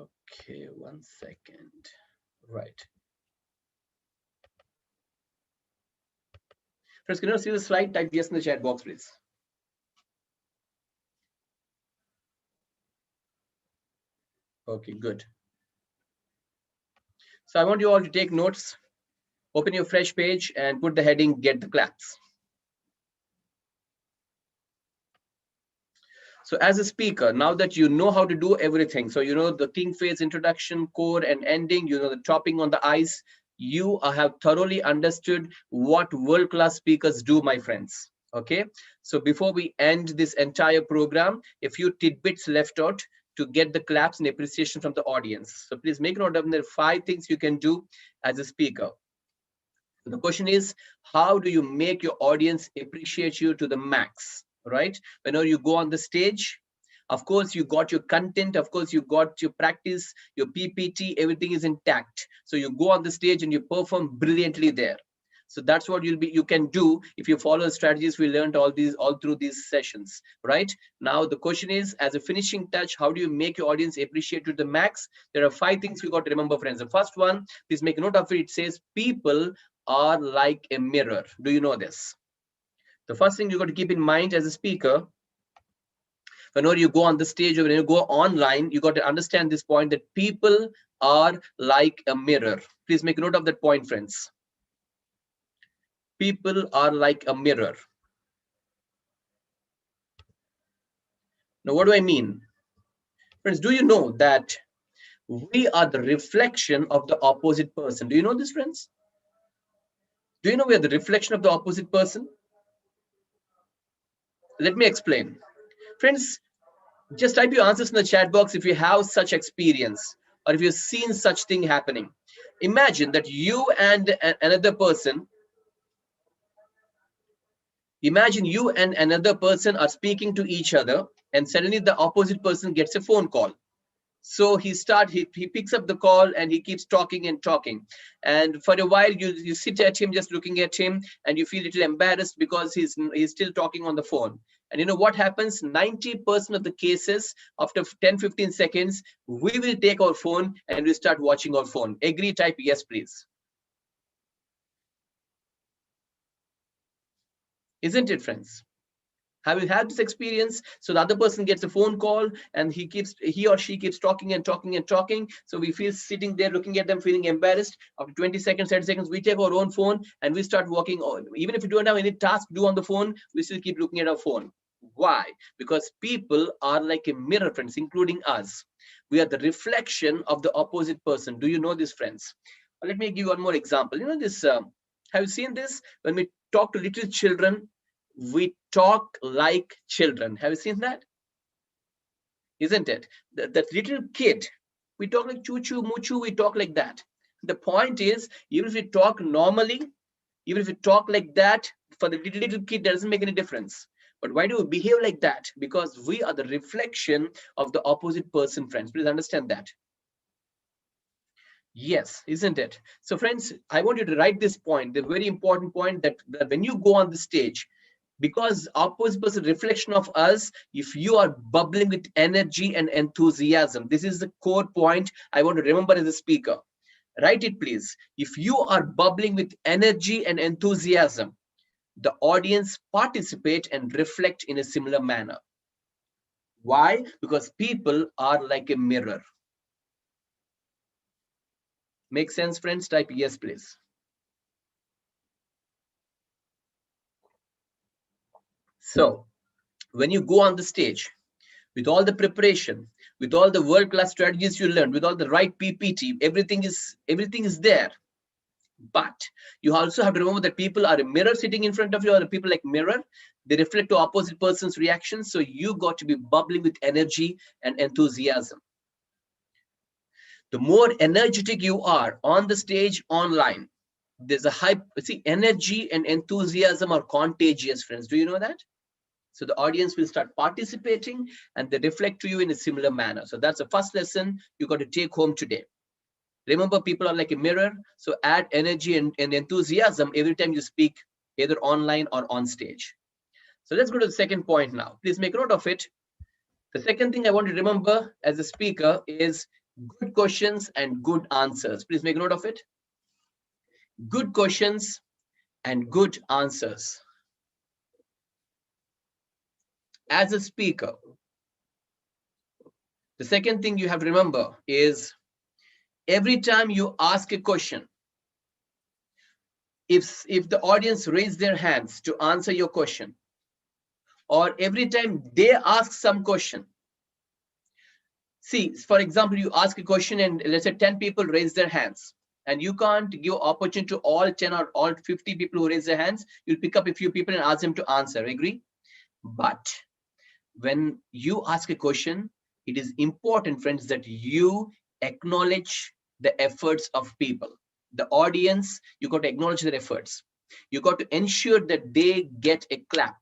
Okay, 1 second. Right. Friends, can you see the slide? Type yes in the chat box, please. Okay, good. So I want you all to take notes, open your fresh page and put the heading, get the claps. So as a speaker, now that you know how to do everything, so you know the king phase, introduction, core and ending, you know the topping on the ice, you have thoroughly understood what world-class speakers do, my friends. Okay, so before we end this entire program, a few tidbits left out to get the claps and appreciation from the audience. So please make note of the 5 things you can do as a speaker. The question is, how do you make your audience appreciate you to the max, right? Whenever you go on the stage, of course, you got your content, of course, you got your practice, your PPT, everything is intact. So you go on the stage and you perform brilliantly there. So that's what you can do if you follow the strategies we learned all through these sessions, right? Now the question is, as a finishing touch, how do you make your audience appreciate you to the max? There are 5 things we got to remember, friends. The first one, please make a note of it. It says people are like a mirror. Do you know this? The first thing you got to keep in mind as a speaker, whenever you go on the stage or when you go online, you got to understand this point that people are like a mirror. Please make note of that point, friends. People are like a mirror. Now, what do I mean? Friends, do you know that we are the reflection of the opposite person? Do you know this, friends? Do you know we are the reflection of the opposite person? Let me explain. Friends, just type your answers in the chat box if you have such experience or if you've seen such thing happening. Imagine that you and another person, are speaking to each other, and suddenly the opposite person gets a phone call. So he picks up the call and he keeps talking and talking, and for a while you sit at him just looking at him and you feel a little embarrassed because he's still talking on the phone. And you know what happens? 90% of the cases, after 10-15 seconds, we will take our phone and we start watching our phone. Agree? Type yes, please. Isn't it, friends? Have you had this experience? So the other person gets a phone call and he or she keeps talking and talking and talking. So we feel sitting there looking at them, feeling embarrassed. After 20 seconds, 30 seconds, we take our own phone and we start walking. Even if we don't have any task to do on the phone, we still keep looking at our phone. Why? Because people are like a mirror, friends, including us. We are the reflection of the opposite person. Do you know this, friends? Let me give you one more example. You know this, have you seen this? When we talk to little children, we talk like children. Have you seen that? Isn't it? That little kid, we talk like choo choo, moo choo, we talk like that. The point is, even if we talk normally, even if we talk like that, for the little kid, that doesn't make any difference. But why do we behave like that? Because we are the reflection of the opposite person, friends. Please understand that. Yes, isn't it? So friends, I want you to write this point, the very important point, that when you go on the stage, because opposite person reflection of us, if you are bubbling with energy and enthusiasm, this is the core point I want to remember as a speaker. Write it, please. If you are bubbling with energy and enthusiasm, the audience participate and reflect in a similar manner. Why? Because people are like a mirror. Make sense, friends? Type yes, please. So when you go on the stage, with all the preparation, with all the world-class strategies you learned, with all the right PPT, everything is there. But you also have to remember that people are a mirror sitting in front of you, or people like mirror. They reflect the opposite person's reactions. So you got to be bubbling with energy and enthusiasm. The more energetic you are on the stage, online, there's a hype. See, energy and enthusiasm are contagious, friends. Do you know that? So the audience will start participating and they reflect to you in a similar manner. So that's the first lesson you got to take home today. Remember, people are like a mirror. So add energy and enthusiasm every time you speak, either online or on stage. So let's go to the second point now. Please make note of it. The second thing I want to remember as a speaker is Good questions and good answers. Please make note of it. Good questions and good answers. As a speaker, the second thing you have to remember is every time you ask a question, if the audience raise their hands to answer your question, or every time they ask some question, see, for example, you ask a question and let's say 10 people raise their hands, and you can't give opportunity to all 10 or all 50 people who raise their hands. You'll pick up a few people and ask them to answer. Agree? But when you ask a question, it is important, friends, that you acknowledge the efforts of people. The audience, you got to acknowledge their efforts. You got to ensure that they get a clap.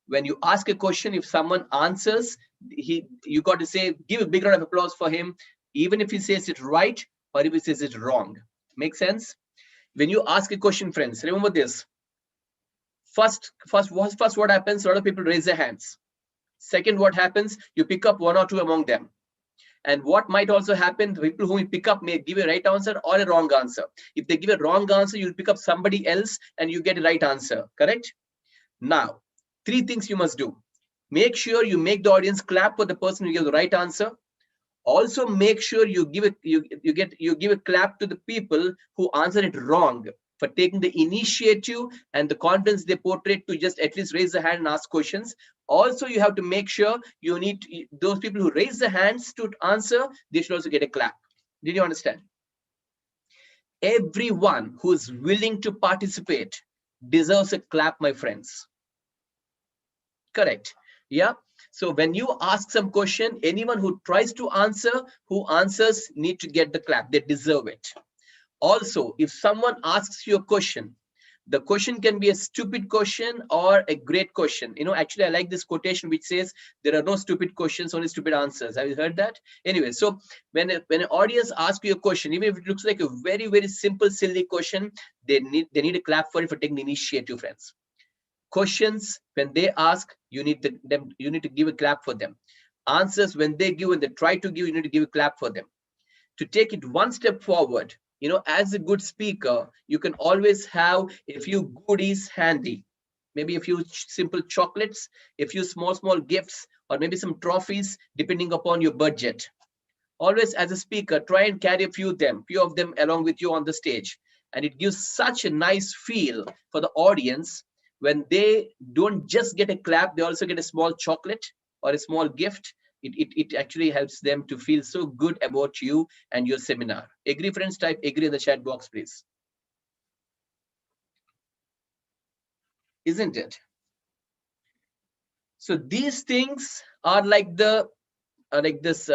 When you ask a question, if someone answers, you got to say, give a big round of applause for him, even if he says it right or if he says it wrong. Make sense? When you ask a question, friends, remember this. First, what happens? A lot of people raise their hands. Second, what happens? You pick up one or two among them. And what might also happen, the people whom you pick up may give a right answer or a wrong answer. If they give a wrong answer, you'll pick up somebody else and you get a right answer. Correct? Now, three things you must do. Make sure you make the audience clap for the person who gives the right answer. Also, make sure you give a clap to the people who answer it wrong for taking the initiative and the confidence they portray to just at least raise the hand and ask questions. Also, you have to make sure you need those people who raise the hands to answer, they should also get a clap. Did you understand? Everyone who is willing to participate deserves a clap, my friends. Correct. Yeah. So when you ask some question, anyone who tries to answer, who answers, need to get the clap. They deserve it. Also, if someone asks you a question, the question can be a stupid question or a great question. You know, actually, I like this quotation which says there are no stupid questions, only stupid answers. Have you heard that? Anyway, so when an audience asks you a question, even if it looks like a very, very simple, silly question, they need a clap for it for taking the initiative, friends. Questions, when they ask, you need to give a clap for them. Answers, when they give and they try to give, you need to give a clap for them. To take it one step forward, you know, as a good speaker, you can always have a few goodies handy. Maybe a few simple chocolates, a few small gifts, or maybe some trophies, depending upon your budget. Always, as a speaker, try and carry a few of them along with you on the stage. And it gives such a nice feel for the audience. When they don't just get a clap, they also get a small chocolate or a small gift. It actually helps them to feel so good about you and your seminar. Agree, friends? Type agree in the chat box, please. Isn't it? So these things are like the this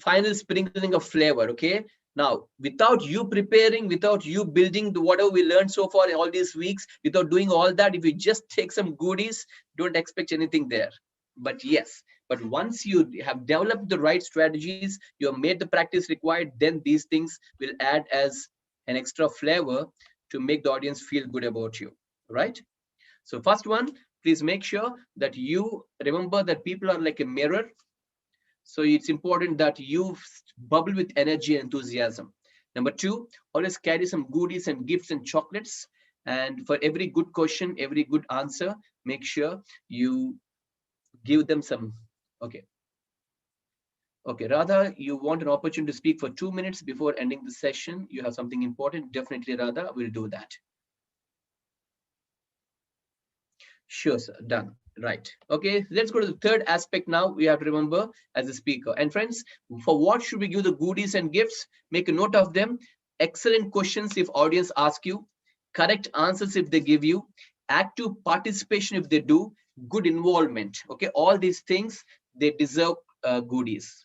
final sprinkling of flavor. Okay. Now, without you preparing, without you building whatever we learned so far in all these weeks, without doing all that, if you just take some goodies, don't expect anything there. But yes, but once you have developed the right strategies, you have made the practice required, then these things will add as an extra flavor to make the audience feel good about you, right? So first one, please make sure that you remember that people are like a mirror. So it's important that you bubble with energy and enthusiasm. Number two, always carry some goodies and gifts and chocolates. And for every good question, every good answer, make sure you give them some. Okay. Okay, Radha, you want an opportunity to speak for 2 minutes before ending the session. You have something important. Definitely, Radha, we'll do that. Sure, sir. Done. Right. Okay, let's go to the third aspect now. We have to remember as a speaker. And friends, for what should we give the goodies and gifts? Make a note of them. Excellent questions if audience ask you. Correct answers if they give you. Active participation if they do. Good involvement. Okay, all these things, they deserve goodies.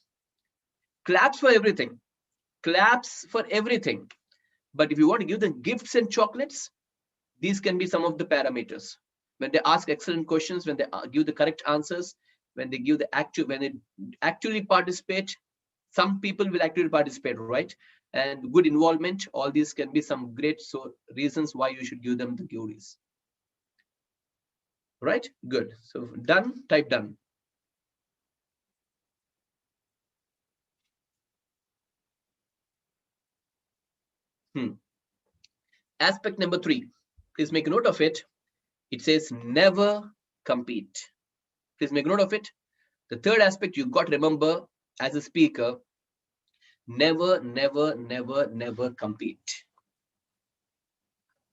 Claps for everything. Claps for everything. But if you want to give them gifts and chocolates, these can be some of the parameters. When they ask excellent questions, when they give the correct answers, when they give the when they actually participate, some people will actually participate, right? And good involvement, all these can be some great reasons why you should give them the goodies. Right? Good. So done, type done. Aspect number 3, please make a note of it. It says never compete. Please make note of it. The third aspect you got to remember as a speaker, never, never, never, never compete.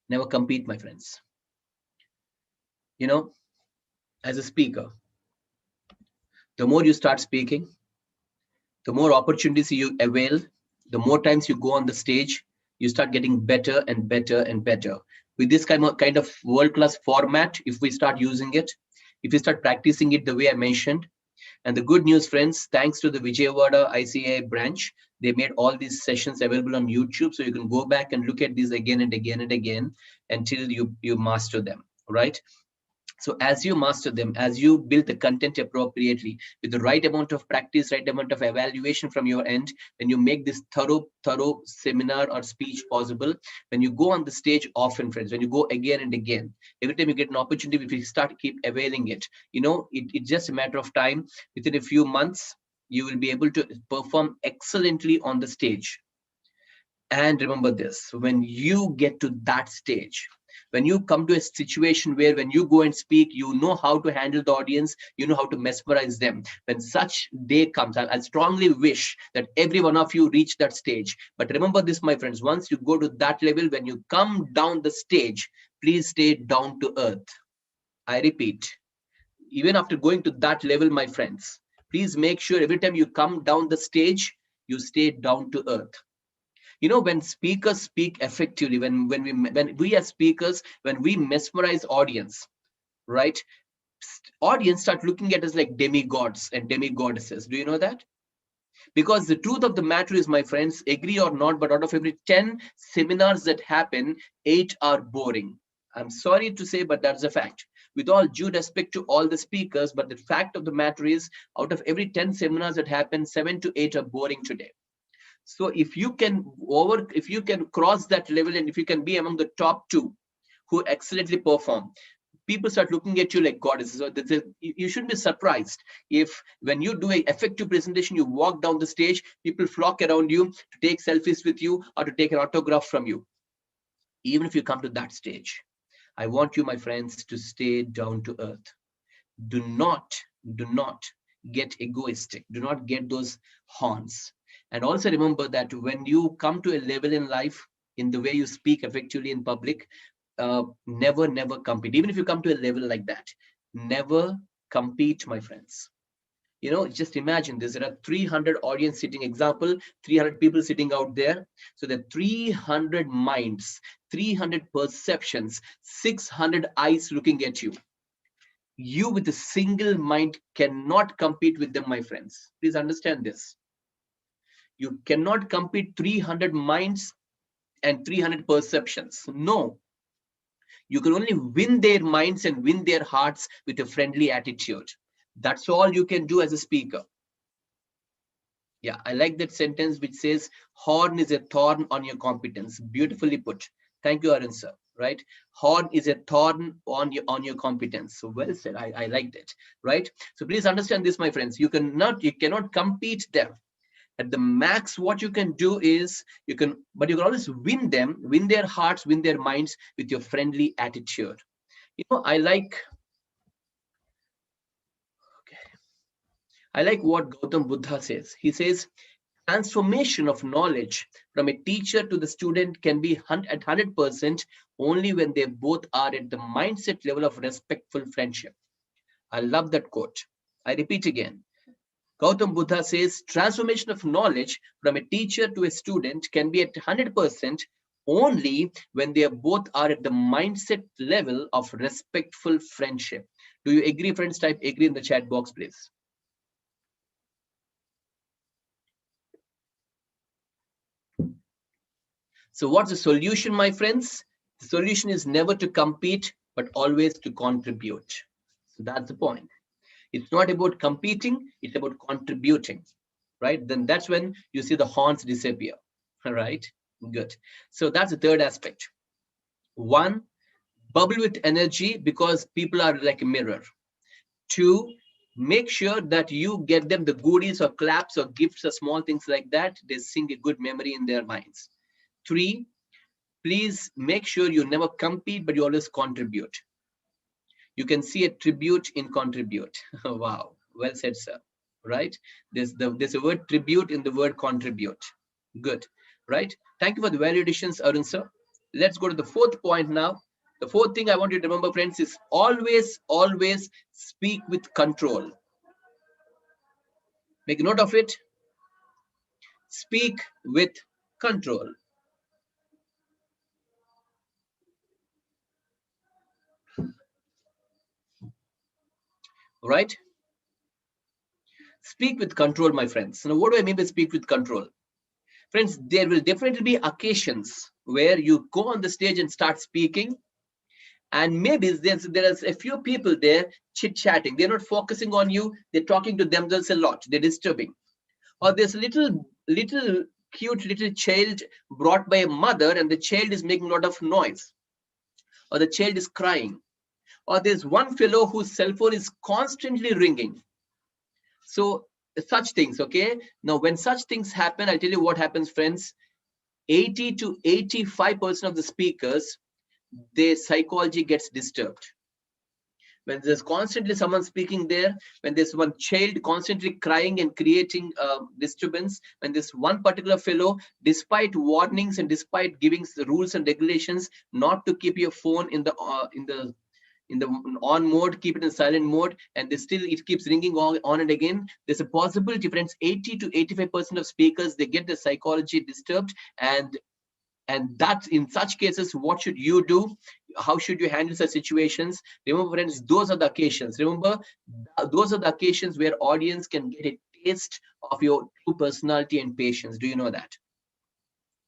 Never compete, my friends. You know, as a speaker, the more you start speaking, the more opportunities you avail, the more times you go on the stage, you start getting better and better and better. With this kind of world-class format, if we start using it, if we start practicing it the way I mentioned, and the good news, friends, thanks to the Vijayawada ICA branch, they made all these sessions available on YouTube, so you can go back and look at these again and again and again until you master them, right? So as you master them, as you build the content appropriately with the right amount of practice, right amount of evaluation from your end, when you make this thorough seminar or speech possible, when you go on the stage often, friends, when you go again and again, every time you get an opportunity, if you start keep availing it, you know, it's just a matter of time. Within a few months, you will be able to perform excellently on the stage. And remember this, when you get to that stage, when you come to a situation where when you go and speak, you know how to handle the audience, you know how to mesmerize them. When such day comes, I strongly wish that every one of you reach that stage. But remember this, my friends, once you go to that level, when you come down the stage, please stay down to earth. I repeat, even after going to that level, my friends, please make sure every time you come down the stage, you stay down to earth. You know, when speakers speak effectively, when we as speakers, when we mesmerize audience, right, audience start looking at us like demigods and demigoddesses. Do you know that? Because the truth of the matter is, my friends, agree or not, but out of every 10 seminars that happen, 8 are boring. I'm sorry to say, but that's a fact. With all due respect to all the speakers, but the fact of the matter is, out of every 10 seminars that happen, 7 to 8 are boring today. So if you can cross that level, and if you can be among the top 2 who excellently perform, people start looking at you like goddesses. So you shouldn't be surprised if when you do an effective presentation, you walk down the stage, people flock around you to take selfies with you or to take an autograph from you. Even if you come to that stage, I want you, my friends, to stay down to earth. Do not get egoistic. Do not get those horns. And also remember that when you come to a level in life, in the way you speak effectively in public, never compete. Even if you come to a level like that, never compete, my friends. You know, just imagine this. There are 300 audience sitting, example, 300 people sitting out there. So there are 300 minds, 300 perceptions, 600 eyes looking at you. You with a single mind cannot compete with them, my friends. Please understand this. You cannot compete 300 minds and 300 perceptions. No. You can only win their minds and win their hearts with a friendly attitude. That's all you can do as a speaker. Yeah, I like that sentence which says, horn is a thorn on your competence. Beautifully put. Thank you, Arun sir. Right? Horn is a thorn on your competence. So well said. I liked it. Right? So please understand this, my friends. You cannot compete there. At the max, what you can do is you can always win them, win their hearts, win their minds with your friendly attitude. You know, I like what Gautam Buddha says. He says, transformation of knowledge from a teacher to the student can be at 100% only when they both are at the mindset level of respectful friendship. I love that quote. I repeat again. Gautam Buddha says, transformation of knowledge from a teacher to a student can be at 100% only when they both are at the mindset level of respectful friendship. Do you agree, friends? Type agree in the chat box, please. So what's the solution, my friends? The solution is never to compete, but always to contribute. So that's the point. It's not about competing, it's about contributing, right? Then that's when you see the horns disappear, all right? Good. So that's the third aspect. 1, bubble with energy because people are like a mirror. 2, make sure that you get them the goodies or claps or gifts or small things like that. They sing a good memory in their minds. 3, please make sure you never compete, but you always contribute. You can see a tribute in contribute. Wow, well said, sir. Right? There's a word tribute in the word contribute. Good. Right? Thank you for the value additions, Arun sir. Let's go to the fourth point now. The fourth thing I want you to remember, friends, is always speak with control. Make a note of it. Speak with control. Right? Speak with control, my friends. Now, what do I mean by speak with control? Friends, there will definitely be occasions where you go on the stage and start speaking, and maybe there's a few people there chit-chatting. They're not focusing on you. They're talking to themselves a lot. They're disturbing. Or there's a little cute little child brought by a mother, and the child is making a lot of noise. Or the child is crying. Or there's one fellow whose cell phone is constantly ringing. So such things, okay? Now, when such things happen, I'll tell you what happens, friends. 80 to 85% of the speakers, their psychology gets disturbed. When there's constantly someone speaking there, when there's one child constantly crying and creating disturbance, when this one particular fellow, despite warnings and despite giving the rules and regulations not to keep your phone in the on mode, keep it in silent mode, and it keeps ringing on and again, there's a possibility, friends, 80 to 85% of speakers, they get their psychology disturbed, and that in such cases, what should you do? How should you handle such situations? Remember, friends, those are the occasions. Remember, those are the occasions where audience can get a taste of your true personality and patience. Do you know that?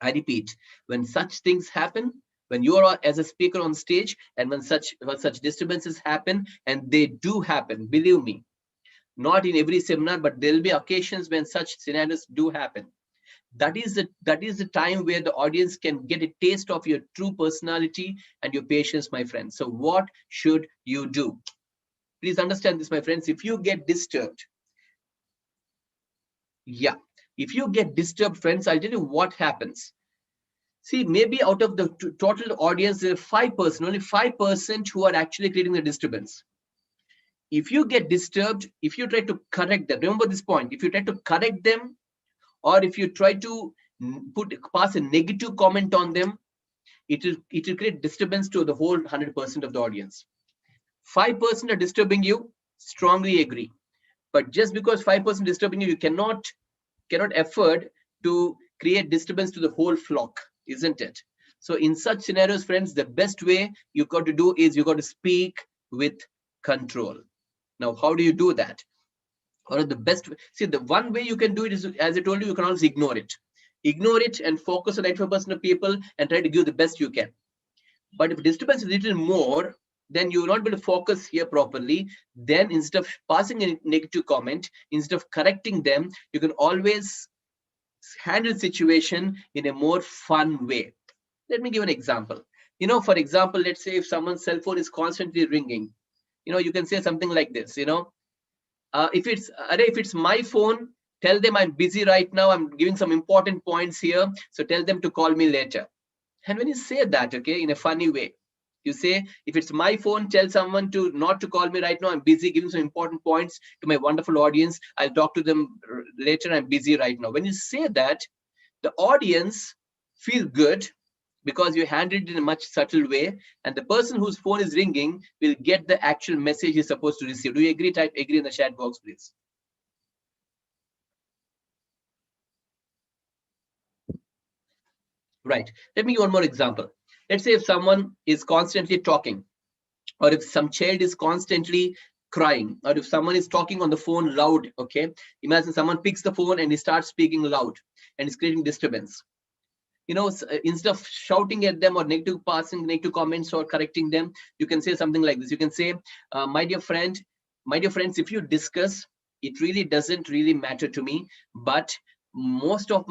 I repeat, when such things happen, when you are as a speaker on stage, and when such disturbances happen, and they do happen, believe me, not in every seminar, but there will be occasions when such scenarios do happen. That is the time where the audience can get a taste of your true personality and your patience, my friends. So what should you do? Please understand this, my friends. If you get disturbed, if you get disturbed, friends, I'll tell you what happens. See, maybe out of the total audience, there are 5%, only 5% who are actually creating the disturbance. If you get disturbed, if you try to correct them, remember this point, if you try to correct them, or if you try to pass a negative comment on them, it will create disturbance to the whole 100% of the audience. 5% are disturbing you, strongly agree. But just because 5% disturbing you, you cannot afford to create disturbance to the whole flock, isn't it? So in such scenarios, friends, the best way you got to do is you got to speak with control. Now, how do you do that? Or the best way, see, the one way you can do it is, as I told you, you can always ignore it and focus on 95% of people and try to give the best you can. But if disturbance is a little more, then you will not be able to focus here properly. Then instead of passing a negative comment, instead of correcting them, you can always handle the situation in a more fun way. Let me give an example. For example, let's say if someone's cell phone is constantly ringing, you can say something like this, if it's my phone, tell them I'm busy right now. I'm giving some important points here. So tell them to call me later. And when you say that, okay, in a funny way, you say, if it's my phone, tell someone not to call me right now. I'm busy giving some important points to my wonderful audience. I'll talk to them later. I'm busy right now. When you say that, the audience feel good because you handled it in a much subtle way, and the person whose phone is ringing will get the actual message he's supposed to receive. Do you agree? Type agree in the chat box, please. Right. Let me give one more example. Let's say if someone is constantly talking, or if some child is constantly crying, or if someone is talking on the phone loud, okay? Imagine someone picks the phone and he starts speaking loud and is creating disturbance. Instead of shouting at them or passing negative comments or correcting them, you can say something like this. You can say, my dear friends, if you discuss, it really doesn't really matter to me, but all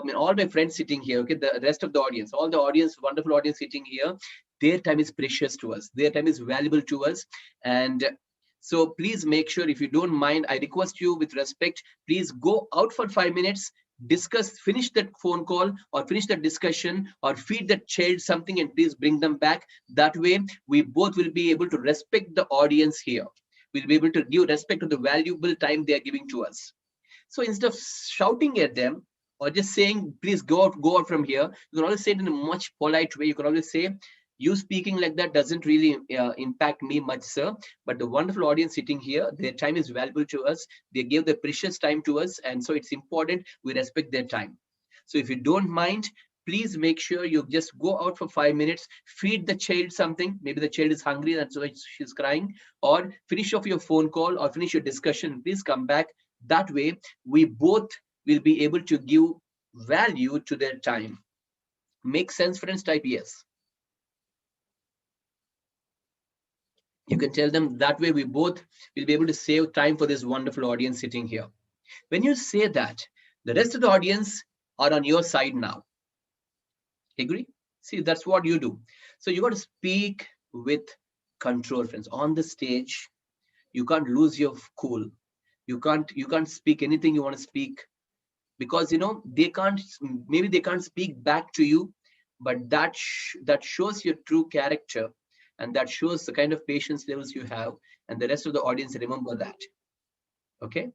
my friends sitting here, okay, the rest of the audience, all the audience, wonderful audience sitting here, their time is precious to us. Their time is valuable to us. And so please make sure, if you don't mind, I request you with respect, please go out for 5 minutes, finish that phone call or finish that discussion or feed that child something and please bring them back. That way, we both will be able to respect the audience here. We'll be able to give respect to the valuable time they are giving to us. So instead of shouting at them or just saying, please go out from here, you can always say it in a much polite way. You can always say, you speaking like that doesn't really impact me much, sir. But the wonderful audience sitting here, their time is valuable to us. They gave their precious time to us. And so it's important we respect their time. So if you don't mind, please make sure you just go out for 5 minutes, feed the child something. Maybe the child is hungry, that's why she's crying. Or finish off your phone call or finish your discussion. Please come back. That way, we both will be able to give value to their time. Make sense, friends? Type yes. You can tell them that way we both will be able to save time for this wonderful audience sitting here. When you say that, the rest of the audience are on your side now. Agree? See, that's what you do. So you got to speak with control, friends. On the stage, you can't lose your cool. You can't speak anything you want to speak, because they can't, maybe they can't speak back to you, but that shows your true character, and that shows the kind of patience levels you have, and the rest of the audience remember that. Okay,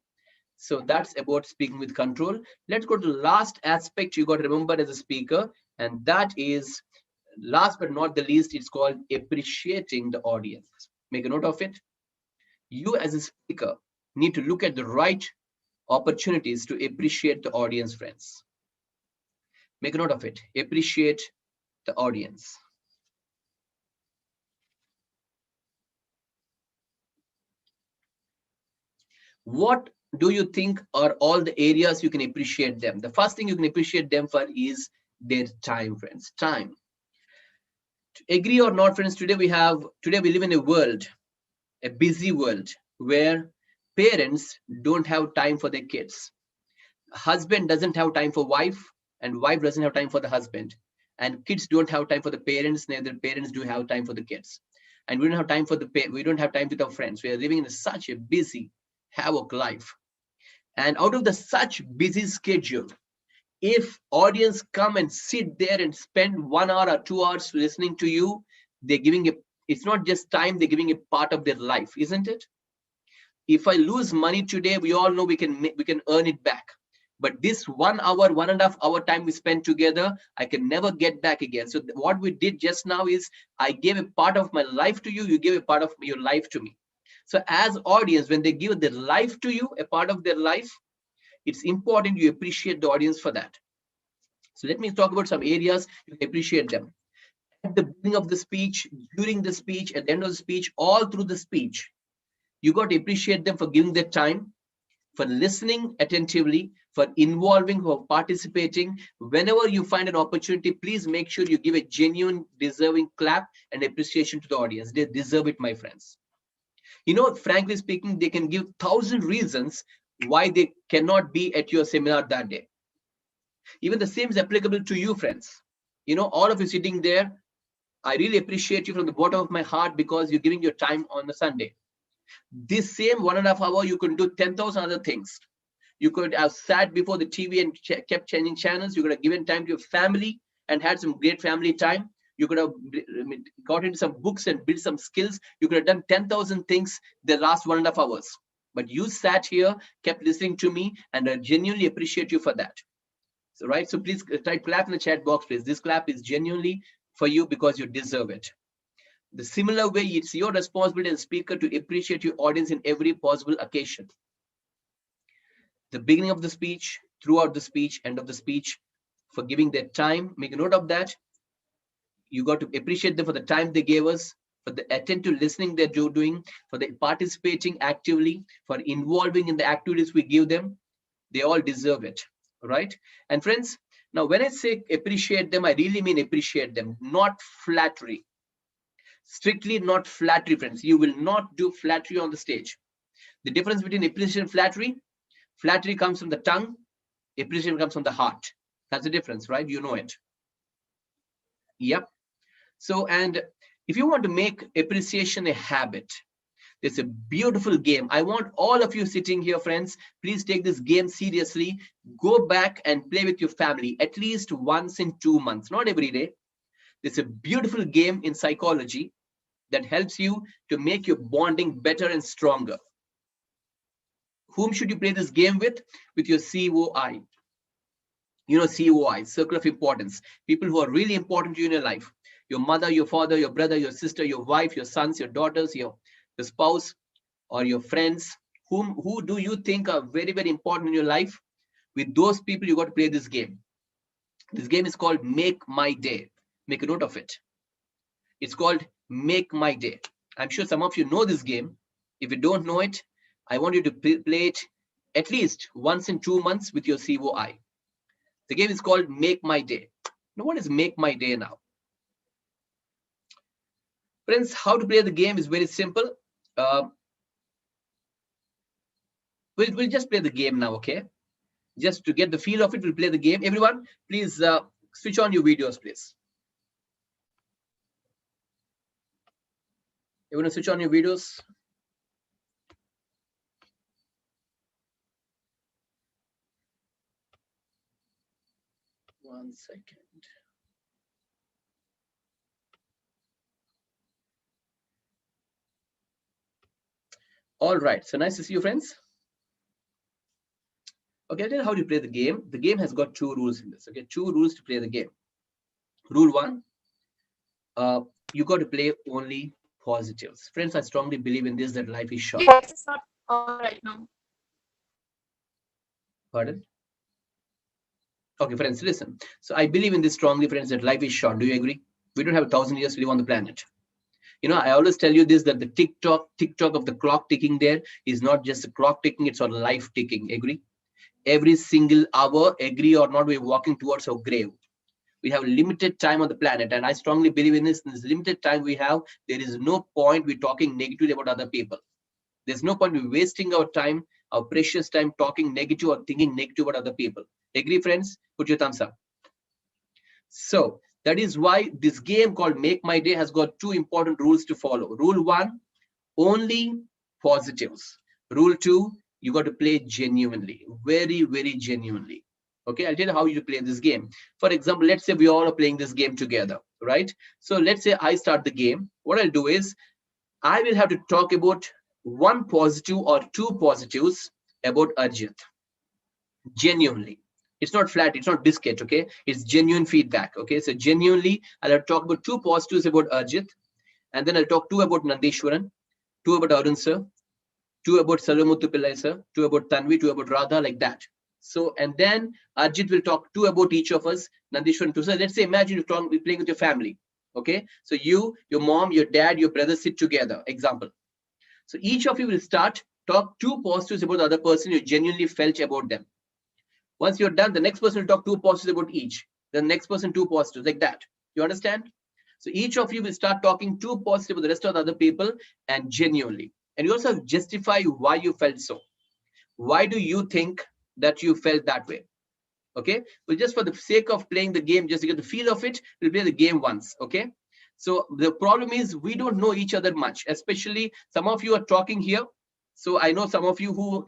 so that's about speaking with control. Let's go to the last aspect you got to remember as a speaker, and that is, last but not the least, it's called appreciating the audience. Make a note of it. You as a speaker need to look at the right opportunities to appreciate the audience, friends. Make a note of it. Appreciate the audience. What do you think are all the areas you can appreciate them? The first thing you can appreciate them for is their time, friends. Time. Agree or not, friends, today we live in a world, a busy world, where parents don't have time for their kids. Husband doesn't have time for wife, and wife doesn't have time for the husband, and kids don't have time for the parents, neither parents do have time for the kids. And we don't have time with our friends. We are living in such a busy havoc life, and out of the such busy schedule, if audience come and sit there and spend 1 hour or 2 hours listening to you, they're giving it's not just time, they're giving a part of their life, isn't it? If I lose money today, we all know we can earn it back. But this 1 hour, 1.5 hour time we spent together, I can never get back again. So what we did just now is, I gave a part of my life to you, you gave a part of your life to me. So as audience, when they give their life to you, a part of their life, it's important you appreciate the audience for that. So let me talk about some areas you can appreciate them. At the beginning of the speech, during the speech, at the end of the speech, all through the speech, you got to appreciate them for giving their time, for listening attentively, for involving, for participating. Whenever you find an opportunity, please make sure you give a genuine, deserving clap and appreciation to the audience. They deserve it, my friends. Frankly speaking, they can give 1,000 reasons why they cannot be at your seminar that day. Even the same is applicable to you, friends. All of you sitting there, I really appreciate you from the bottom of my heart, because you're giving your time on a Sunday. This same 1.5 hour, you can do 10,000 other things. You could have sat before the TV and kept changing channels. You could have given time to your family and had some great family time. You could have got into some books and built some skills. You could have done 10,000 things the last 1.5 hours. But you sat here, kept listening to me, and I genuinely appreciate you for that. So, right? So please type clap in the chat box, please. This clap is genuinely for you, because you deserve it. The similar way, it's your responsibility as speaker to appreciate your audience in every possible occasion. The beginning of the speech, throughout the speech, end of the speech, for giving their time. Make a note of that. You got to appreciate them for the time they gave us, for the attentive listening they're doing, for the participating actively, for involving in the activities we give them. They all deserve it, right? And friends, now when I say appreciate them, I really mean appreciate them, not flattery. Strictly not flattery, friends. You will not do flattery on the stage. The difference between appreciation and flattery comes from the tongue, appreciation comes from the heart. That's the difference, right? You know it. Yep. So, and if you want to make appreciation a habit, It's a beautiful game. I want all of you sitting here, friends, please take this game seriously. Go back and play with your family at least once in 2 months, not every day. It's a beautiful game in psychology that helps you to make your bonding better and stronger. Whom should you play this game with? With your COI. You know, COI, circle of importance. People who are really important to you in your life. Your mother, your father, your brother, your sister, your wife, your sons, your daughters, your spouse, or your friends. Who do you think are very, very important in your life? With those people, you got to play this game. This game is called Make My Day. Make a note of it. It's called Make My Day. I'm sure some of you know this game. If you don't know it, I want you to play it at least once in 2 months with your COI. The game is called Make My Day. Now, what is Make My Day now? Friends, how to play the game is very simple. We'll just play the game now, okay? Just to get the feel of it, we'll play the game. Everyone, please switch on your videos, please. You want to switch on your videos? One second. All right, so nice to see you, friends. Okay, I'll tell you how to play the game. The game has got 2 rules in this, okay? 2 rules to play the game. Rule 1, you got to play only positives. Friends, I strongly believe in this, that life is short. Yes, it's not all right now. Pardon? Okay, friends, listen. So I believe in this strongly, friends, that life is short. Do you agree? We don't have 1,000 years to live on the planet. You know, I always tell you this, that the tick-tock of the clock ticking there is not just a clock ticking, it's our life ticking. Agree? Every single hour, agree or not, we're walking towards our grave. We have limited time on the planet, and I strongly believe in this. In this limited time we have, there is no point we're talking negatively about other people. There's no point we're wasting our time, our precious time, talking negative or thinking negative about other people. Agree, friends? Put your thumbs up. So that is why this game called Make My Day has got 2 important rules to follow. Rule 1, only positives. Rule 2, you got to play genuinely, very, very genuinely. Okay, I'll tell you how you play this game. For example, let's say we all are playing this game together, right? So let's say I start the game. What I'll do is I will have to talk about 1 positive or 2 positives about Arjit. Genuinely. It's not flat, it's not biscuit, okay? It's genuine feedback, okay? So genuinely, I'll talk about 2 positives about Arjit, and then I'll talk 2 about Nandeshwaran, 2 about Arun sir, 2 about Salomuthu Pillai sir, 2 about Tanvi, 2 about Radha, like that. So, and then Arjit will talk 2 about each of us, Nandeshwaran, 2. So let's say, imagine you're playing with your family, okay? So you, your mom, your dad, your brother sit together, example. So each of you will talk 2 positives about the other person you genuinely felt about them. Once you're done, the next person will talk 2 positives about each. The next person 2 positives, like that. You understand? So each of you will start talking 2 positives about the rest of the other people, and genuinely. And you also have to justify why you felt so. Why do you think that you felt that way? Okay. Well, just for the sake of playing the game, just to get the feel of it, we'll play the game once. Okay. So the problem is we don't know each other much, especially some of you are talking here. So I know some of you who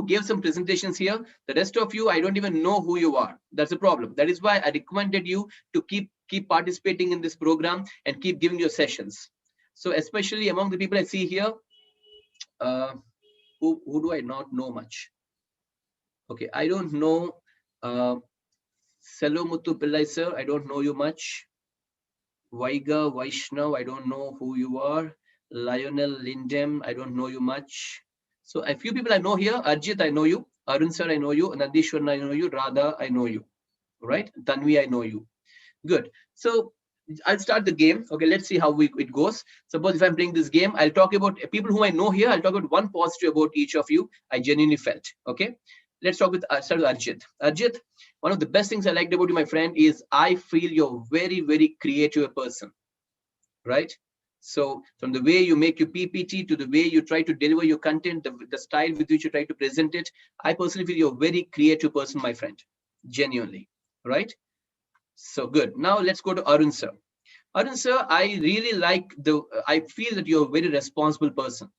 gave some presentations here. The rest of you, I don't even know who you are. That's the problem. That is why I recommended you to keep participating in this program and keep giving your sessions. So especially among the people I see here, who do I not know much? Okay, I don't know Salomuthu Pillai sir, I don't know you much. Vaiga Vaishnav, I don't know who you are. Lionel Lindem, I don't know you much. So a few people I know here. Arjit, I know you. Arun sir, I know you. Nandeshwaran, I know you. Radha, I know you. Right? Tanvi, I know you. Good. So I'll start the game. Okay, let's see how it goes. Suppose if I'm playing this game, I'll talk about people whom I know here. I'll talk about 1 positive about each of you I genuinely felt. Okay. Let's start with Arjit. Arjit, one of the best things I liked about you, my friend, is I feel you're very, very creative person. Right? So from the way you make your PPT to the way you try to deliver your content, the style with which you try to present it, I personally feel you're a very creative person, my friend. Genuinely. Right? So good. Now let's go to Arun sir. Arun sir, I really like I feel that you're a very responsible person.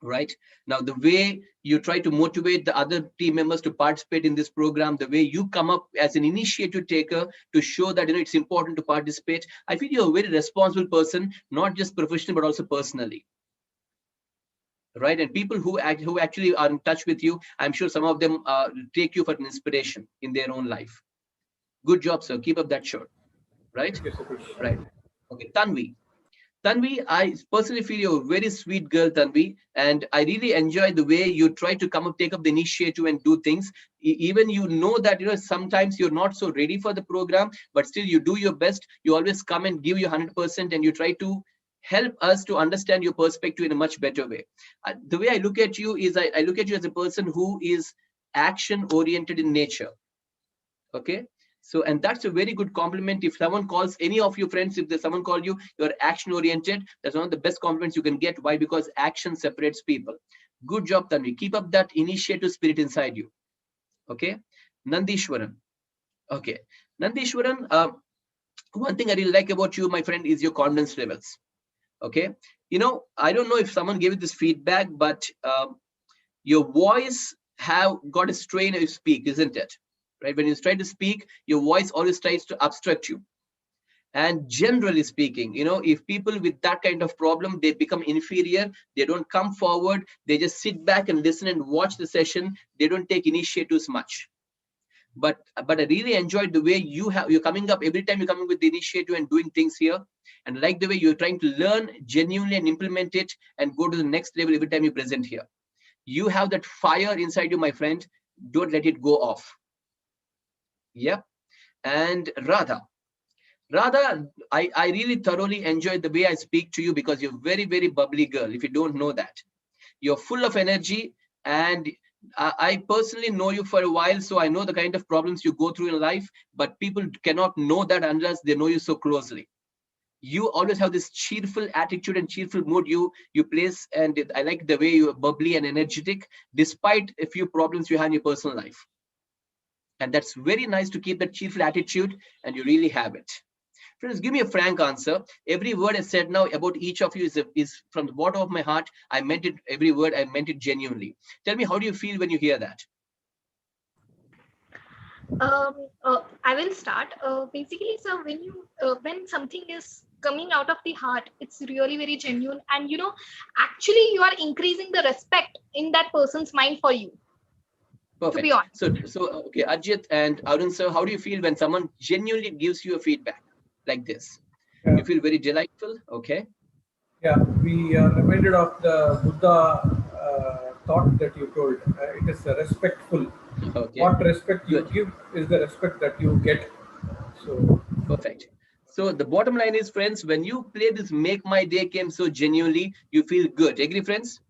right? Now, the way you try to motivate the other team members to participate in this program, the way you come up as an initiative taker to show that, it's important to participate. I feel you're a very responsible person, not just professionally, but also personally, right? And people who actually are in touch with you, I'm sure some of them take you for an inspiration in their own life. Good job, sir. Keep up that show, right? Thank you, Satish. Right. Okay, Tanvi. Tanvi, I personally feel you're a very sweet girl, Tanvi, and I really enjoy the way you try to take up the initiative and do things. Even that sometimes you're not so ready for the program, but still you do your best. You always come and give you 100%, and you try to help us to understand your perspective in a much better way. The way I look at you is I look at you as a person who is action oriented in nature. Okay, so, and that's a very good compliment. If someone calls any of your friends, if there's someone call you, you're action oriented, that's one of the best compliments you can get. Why? Because action separates people. Good job, Tanvi. Keep up that initiative spirit inside you. Okay, Nandishwaran. Okay, Nandishwaran, one thing I really like about you, my friend, is your confidence levels. Okay, I don't know if someone gave you this feedback, but your voice have got a strain as you speak, isn't it? Right? When you try to speak, your voice always tries to obstruct you. And generally speaking, if people with that kind of problem, they become inferior, they don't come forward, they just sit back and listen and watch the session, they don't take initiatives much. But I really enjoyed the way you're coming up every time you're coming with the initiative and doing things here, and like the way you're trying to learn genuinely and implement it and go to the next level every time you present here. You have that fire inside you, my friend. Don't let it go off. Yep. And Radha, I really thoroughly enjoy the way I speak to you, because you're very, very bubbly girl. If you don't know that, you're full of energy, and I personally know you for a while, so I know the kind of problems you go through in life, but people cannot know that unless they know you so closely. You always have this cheerful attitude and cheerful mood you place, and I like the way you're bubbly and energetic despite a few problems you have in your personal life. And that's very nice to keep that cheerful attitude, and you really have it. Friends, give me a frank answer. Every word I said now about each of you is from the bottom of my heart. I meant it, every word, I meant it genuinely. Tell me, how do you feel when you hear that? I will start. Basically, sir, when something is coming out of the heart, it's really very genuine, and actually, you are increasing the respect in that person's mind for you. To be Perfect. honest. So okay, Ajit and Arun sir, how do you feel when someone genuinely gives you a feedback like this? Yeah. You feel very delightful. Okay. Yeah, we are reminded of the Buddha thought that you told. It is respectful. Okay. What respect you Good. give is the respect that you get. So, Perfect. So the bottom line is, friends, when you play this Make My Day game so genuinely, you feel good. Agree, friends?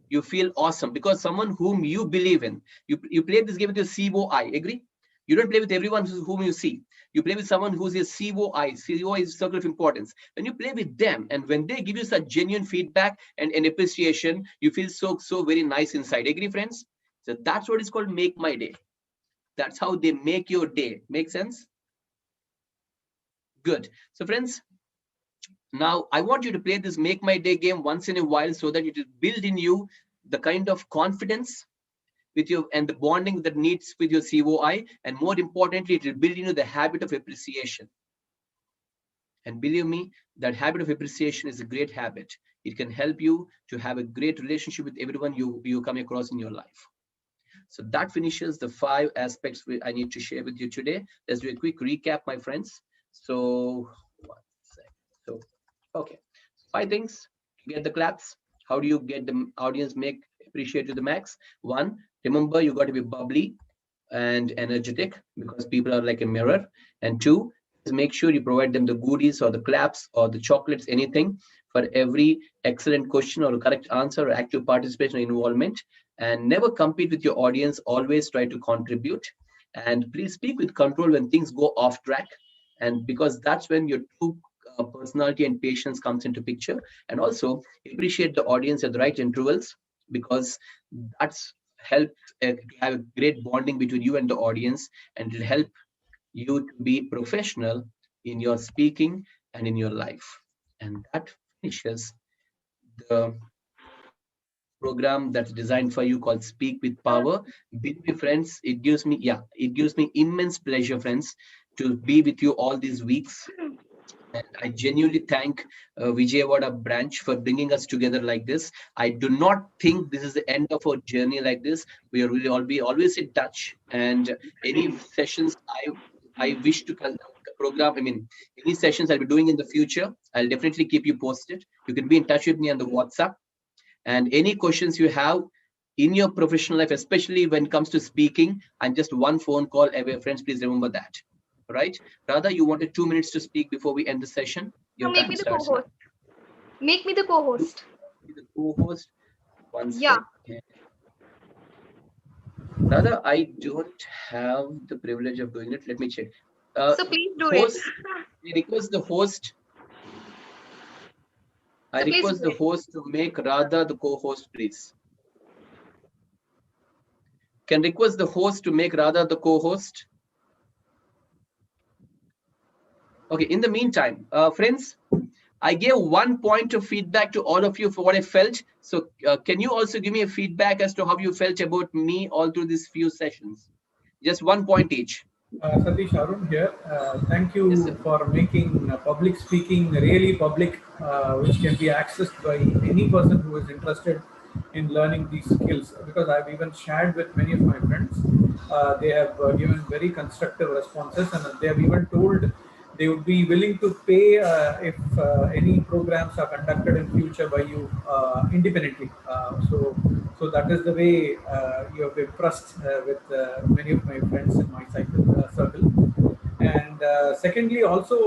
You feel awesome because someone whom you believe in. You play this game with your COI. Agree? You don't play with everyone whom you see. You play with someone who's your COI. COI is circle of importance. When you play with them, and when they give you such genuine feedback and appreciation, you feel so very nice inside. Agree, friends? So that's what is called Make My Day. That's how they make your day. Make sense? Good. So friends, now I want you to play this Make My Day game once in a while, so that it will build in you the kind of confidence with you and the bonding that needs with your COI, and more importantly, it will build in you the habit of appreciation. And believe me, that habit of appreciation is a great habit. It can help you to have a great relationship with everyone you come across in your life. So that finishes the 5 aspects I need to share with you today. Let's do a quick recap, my friends. So, one second. So, okay, 5 things to get the claps. How do you get the audience appreciate you the max? 1, remember, you got to be bubbly and energetic, because people are like a mirror. And 2 is make sure you provide them the goodies or the claps or the chocolates, anything for every excellent question or correct answer or active participation or involvement. And never compete with your audience, always try to contribute. And please speak with control when things go off track, and because that's when your true personality and patience comes into picture. And also appreciate the audience at the right intervals, because that's helps to have a great bonding between you and the audience, and it'll help you to be professional in your speaking and in your life. And that finishes the program that's designed for you called Speak with Power. Believe me, friends, it gives me immense pleasure, friends, to be with you all these weeks. And I genuinely thank Vijayawada branch for bringing us together like this. I do not think this is the end of our journey like this. We are really all be always in touch. And any sessions I wish to program, I mean, any sessions I'll be doing in the future, I'll definitely keep you posted. You can be in touch with me on the WhatsApp. And any questions you have in your professional life, especially when it comes to speaking, I'm just one phone call away. Friends, please remember that. Right? Radha, you wanted 2 minutes to speak before we end the session. No, Your make time me the starts now. co-host. Make me the co-host. Be the co-host. One Yeah. second. Radha, I don't have the privilege of doing it. Let me check. So please do it. Host, I request the host. I So please do request the it. host to make Radha the co-host, please. Can request the host to make Radha the co-host. Okay, in the meantime, friends, I gave 1 point of feedback to all of you for what I felt. So can you also give me a feedback as to how you felt about me all through these few sessions? Just 1 point each. Satish, Arun here. Thank you Yes, sir. for making public speaking really public, which can be accessed by any person who is interested in learning these skills. Because I've even shared with many of my friends. They have given very constructive responses, and they have even told they would be willing to pay if any programs are conducted in future by you independently. So that is the way you have impressed with many of my friends in my circle. And secondly, also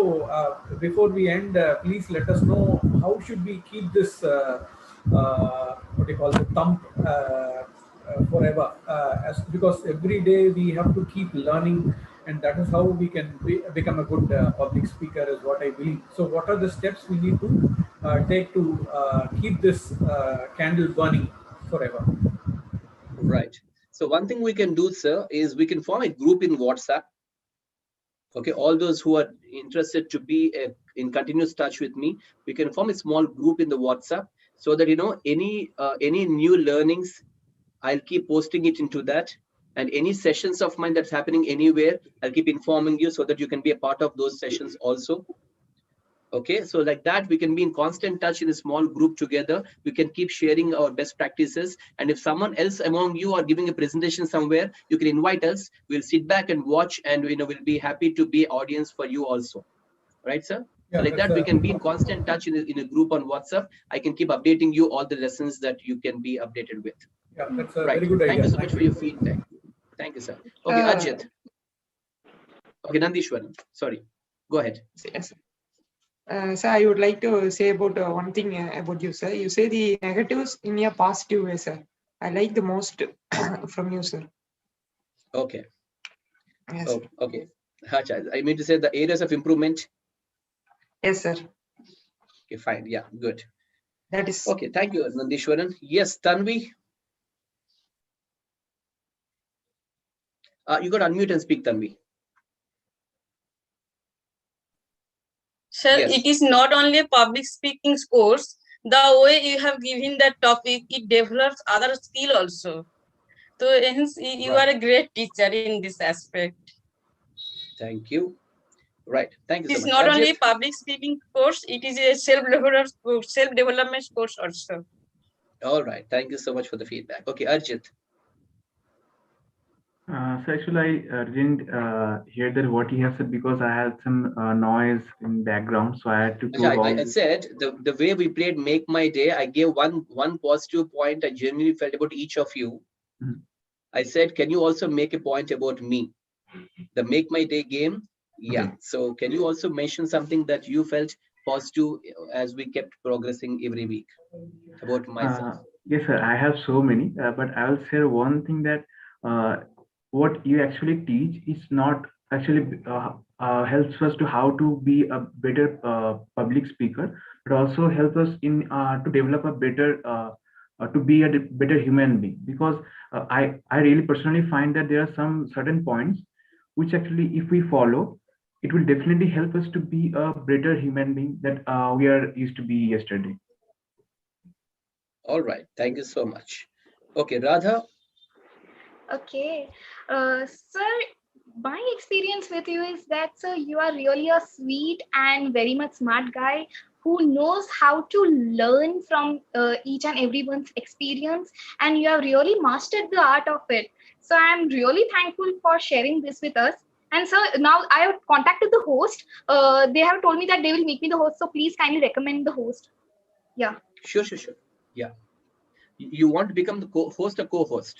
before we end, please let us know how should we keep this what do you call the thumb forever, as because every day we have to keep learning, and that is how we can become a good public speaker, is what I believe. So what are the steps we need to take to keep this candle burning forever? Right. So one thing we can do, sir, is we can form a group in WhatsApp. Okay, all those who are interested to be in continuous touch with me, we can form a small group in the WhatsApp, so that any new learnings, I'll keep posting it into that. And any sessions of mine that's happening anywhere, I'll keep informing you so that you can be a part of those sessions also. Okay, so like that, we can be in constant touch in a small group together. We can keep sharing our best practices. And if someone else among you are giving a presentation somewhere, you can invite us. We'll sit back and watch, and we'll be happy to be audience for you also. Right, sir? So Yeah, like that's that, we can be in constant touch in a group on WhatsApp. I can keep updating you all the lessons that you can be updated with. that's a Right. very good Thank idea. you so much Thank for you. your feedback. Thank you, sir. Okay, Ajit. Okay, Nandishwaran. Sorry. Go ahead. Yes. Sir, I would like to say about one thing about you, sir. You say the negatives in a positive way, sir. I like the most from you, sir. Okay. Yes, Oh, sir. okay. Acha, I mean to say the areas of improvement. Yes, sir. Okay, fine. Yeah, good. That is. Okay, thank you, Nandishwaran. Yes, Tanvi. You got to unmute and speak, Tanvi. Sir, Yes. it is not only a public speaking course. The way you have given that topic, it develops other skill also. So hence, you are a great teacher in this aspect. Thank you. Right. Thank you It so is much. not only a Ajit. public speaking course, it is a self-development course also. All right. Thank you so much for the feedback. Okay, Arjit. So actually, I didn't hear that what he has said because I had some noise in background, so I had to close all. I said the way we played Make My Day, I gave one positive point I genuinely felt about each of you. Mhm. I said, can you also make a point about me? The Make My Day game. Yeah. Okay. So can you also mention something that you felt positive as we kept progressing every week about myself? Yes, sir. I have so many, but I will share one thing that uh, what you actually teach is not actually helps us to how to be a better public speaker, but also help us in to develop a better to be a better human being. Because I really personally find that there are some certain points which actually, if we follow, it will definitely help us to be a better human being that we are used to be yesterday. All right. Thank you so much. Okay, Radha. Okay. Sir, my experience with you is that, sir, you are really a sweet and very much smart guy who knows how to learn from each and everyone's experience, and you have really mastered the art of it. So I'm really thankful for sharing this with us. And sir, now I have contacted the host. They have told me that they will make me the host. So please kindly recommend the host. Yeah. Sure. Yeah. You want to become the host or co-host?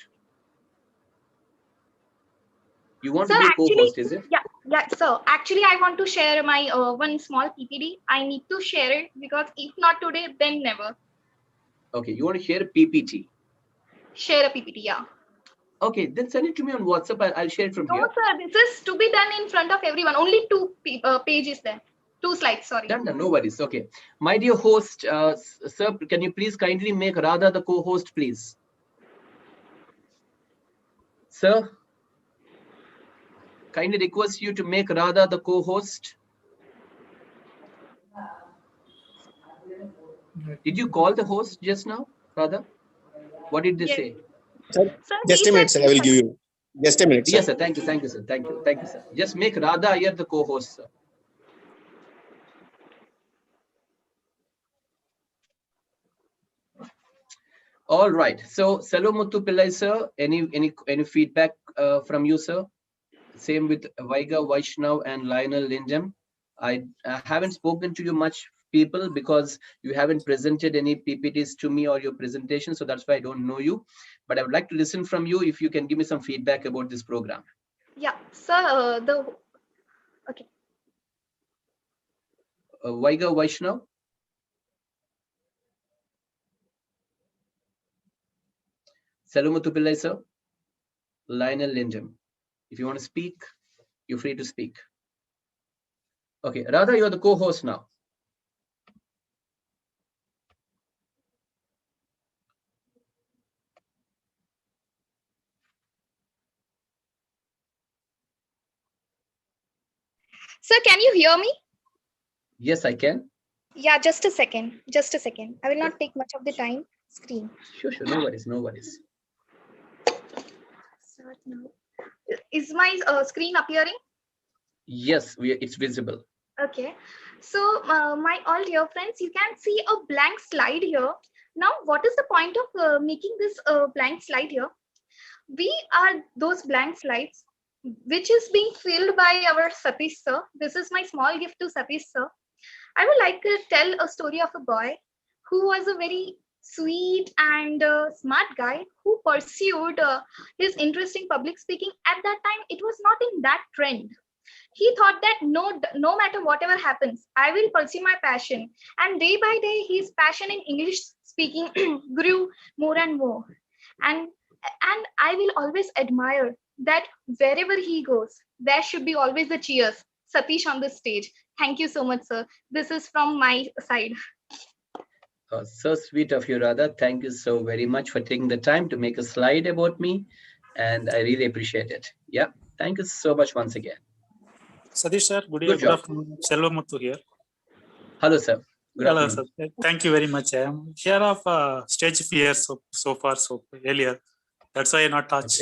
You want So to be a actually, co-host, is it? yeah. So actually, I want to share my one small PPT. I need to share it because if not today, then never. Okay, you want to share a PPT. Share a PPT, yeah. Okay, then send it to me on WhatsApp. I'll share it from No, here. sir, this is to be done in front of everyone. Only two pages there. 2 slides, sorry. Done, no worries. Okay. My dear host, sir, can you please kindly make Radha the co-host, please? Sir, kindly request you to make Radha the co-host. Did you call the host just now, Radha? What did they Yes. say? Sir, Sir, just he a said minute, sir. I will give you. Just a minute, sir. Yes, sir. Thank you, sir. Thank you, sir. Just make Radha here the co-host, sir. All right. So, Salomuthu Pillai, sir, any feedback from you, sir? Same with Vaiga Vaishnav and Lionel Lindem. I haven't spoken to you much, people, because you haven't presented any PPTs to me or your presentation. So that's why I don't know you. But I would like to listen from you if you can give me some feedback about this program. Yeah, sir, okay. Vaiga Vaishnav. Salomuthu Pillai, sir. Lionel Lindem. If you want to speak, you're free to speak. Okay, Radha, you're the co-host now. Sir, can you hear me? Yes, I can. Yeah, just a second. Just a second. I will not take much of the time. Screen. Sure. No worries. Start now. Is my screen appearing? Yes, it's visible. Okay, so my all dear friends, you can see a blank slide here. Now, what is the point of making this blank slide here? We are those blank slides, which is being filled by our Satish sir. This is my small gift to Satish sir. I would like to tell a story of a boy who was a very sweet and smart guy who pursued his interest in public speaking. At that time, it was not in that trend. He thought that no matter whatever happens, I will pursue my passion. And day by day, his passion in English speaking grew more and more. And I will always admire that wherever he goes, there should be always the cheers. Satish on the stage. Thank you so much, sir. This is from my side. So sweet of you, Radha. Thank you so very much for taking the time to make a slide about me. And I really appreciate it. Yeah. Thank you so much once again. Satish sir, Good job. afternoon. Selvamathu here. Hello, sir. Good Hello, afternoon. sir. Thank you very much. I am here of stage fear so far, so earlier. That's why I not touch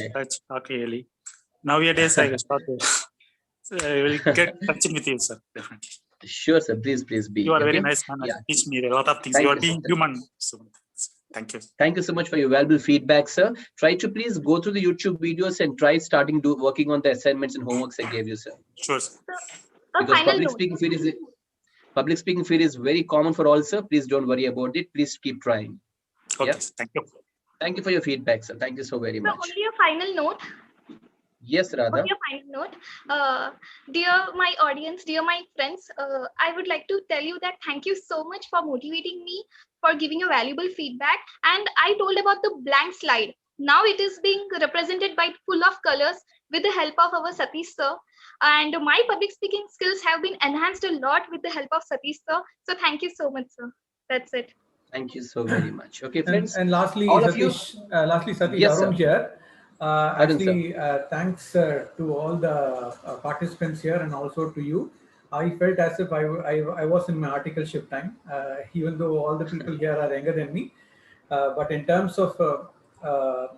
really. Nowadays, I start to. So I will get touching with you, sir. Definitely. Sure, sir. Please be. You are very nice man. Yeah. Teach me a lot of things. Thank you are you, being sir. human. So, thank you. Thank you so much for your valuable feedback, sir. Try to please go through the YouTube videos and try working on the assignments and homeworks I gave you, sir. Sure, sir. Because public speaking fear is very common for all, sir. Please don't worry about it. Please keep trying. Okay, yeah? Thank you. Thank you for your feedback, sir. Thank you so very much. Only a final note. Yes, Radha. On your final note, dear my audience, dear my friends, I would like to tell you that thank you so much for motivating me, for giving a valuable feedback. And I told about the blank slide. Now it is being represented by full of colors with the help of our Satish sir. And my public speaking skills have been enhanced a lot with the help of Satish sir. So thank you so much, sir. That's it. Thank you so very much. Okay, friends. And lastly, all Satish, Satish, yes, Arun sir. here. Actually, thanks to all the participants here and also to you. I felt as if I was in my articleship time, even though all the people here are younger than me. but in terms of the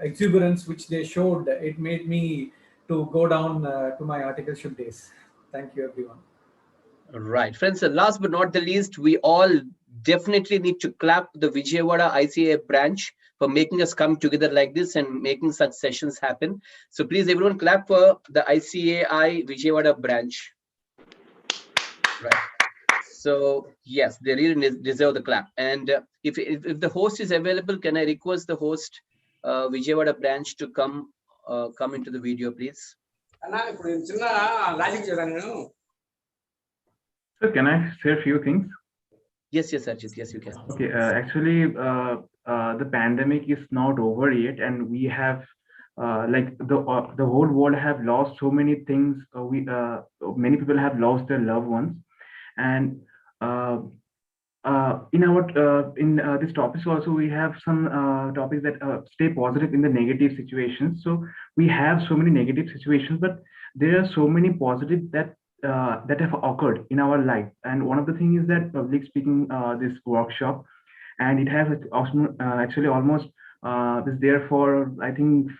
exuberance which they showed, it made me to go down to my articleship days. Thank you, everyone. Right, friends. Last but not the least, we all definitely need to clap the Vijayawada ICA branch for making us come together like this and making such sessions happen. So please, everyone, clap for the ICAI Vijayawada branch. Right. So yes, they really deserve the clap. And if the host is available, can I request the host, Vijayawada branch, to come into the video, please? So can I say a few things? Yes, Arjit. Yes, you can. Okay, actually, the pandemic is not over yet, and we have like the whole world have lost so many things. Many people have lost their loved ones, and in this topics also we have some topics that stay positive in the negative situations. So we have so many negative situations, but there are so many positive that that have occurred in our life. And one of the things is that public speaking, this workshop, and it has actually almost is there for, I think,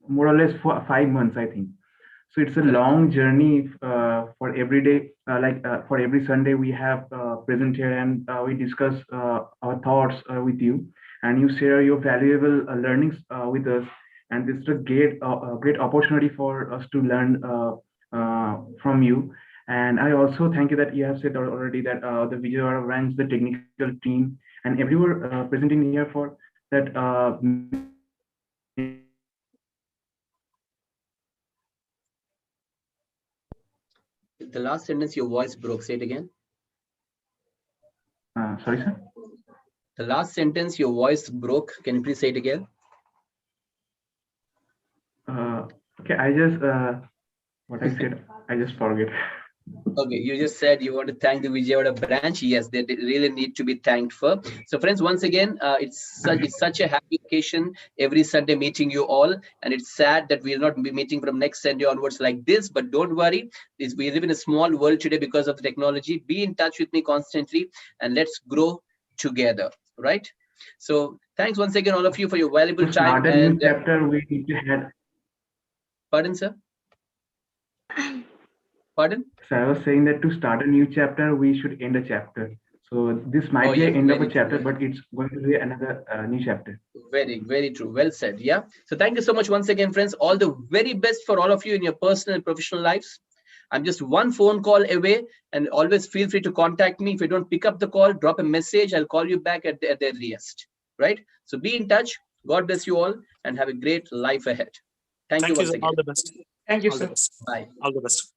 more or less for 5 months, I think. So it's a long journey for every day. For every Sunday, we have present here, and we discuss our thoughts with you, and you share your valuable learnings with us. And this is a great opportunity for us to learn from you. And I also thank you that you have said already that the Vijayawada runs the technical team, and everyone presenting here for that. The last sentence, your voice broke. Say it again. Sorry, sir. The last sentence, your voice broke. Can you please say it again? Okay, I just what I said, I just forget. Okay, you just said you want to thank the Vijayawada branch. Yes, they really need to be thanked for. So, friends, once again, it's such a happy occasion every Sunday meeting you all, and it's sad that we'll not be meeting from next Sunday onwards like this. But don't worry, we live in a small world today because of the technology. Be in touch with me constantly, and let's grow together. Right? So, thanks once again, all of you, for your valuable time. To start a new chapter, we need to have. Pardon, sir. Pardon? So I was saying that to start a new chapter, we should end a chapter. So this might be the end of a chapter, but it's going to be another new chapter. Very, very true. Well said. Yeah. So thank you so much once again, friends. All the very best for all of you in your personal and professional lives. I'm just one phone call away, and always feel free to contact me. If you don't pick up the call, drop a message. I'll call you back at the earliest. Right. So be in touch. God bless you all, and have a great life ahead. Thank you once again. All the best. Thank you, All sir. the best. Bye. All the best.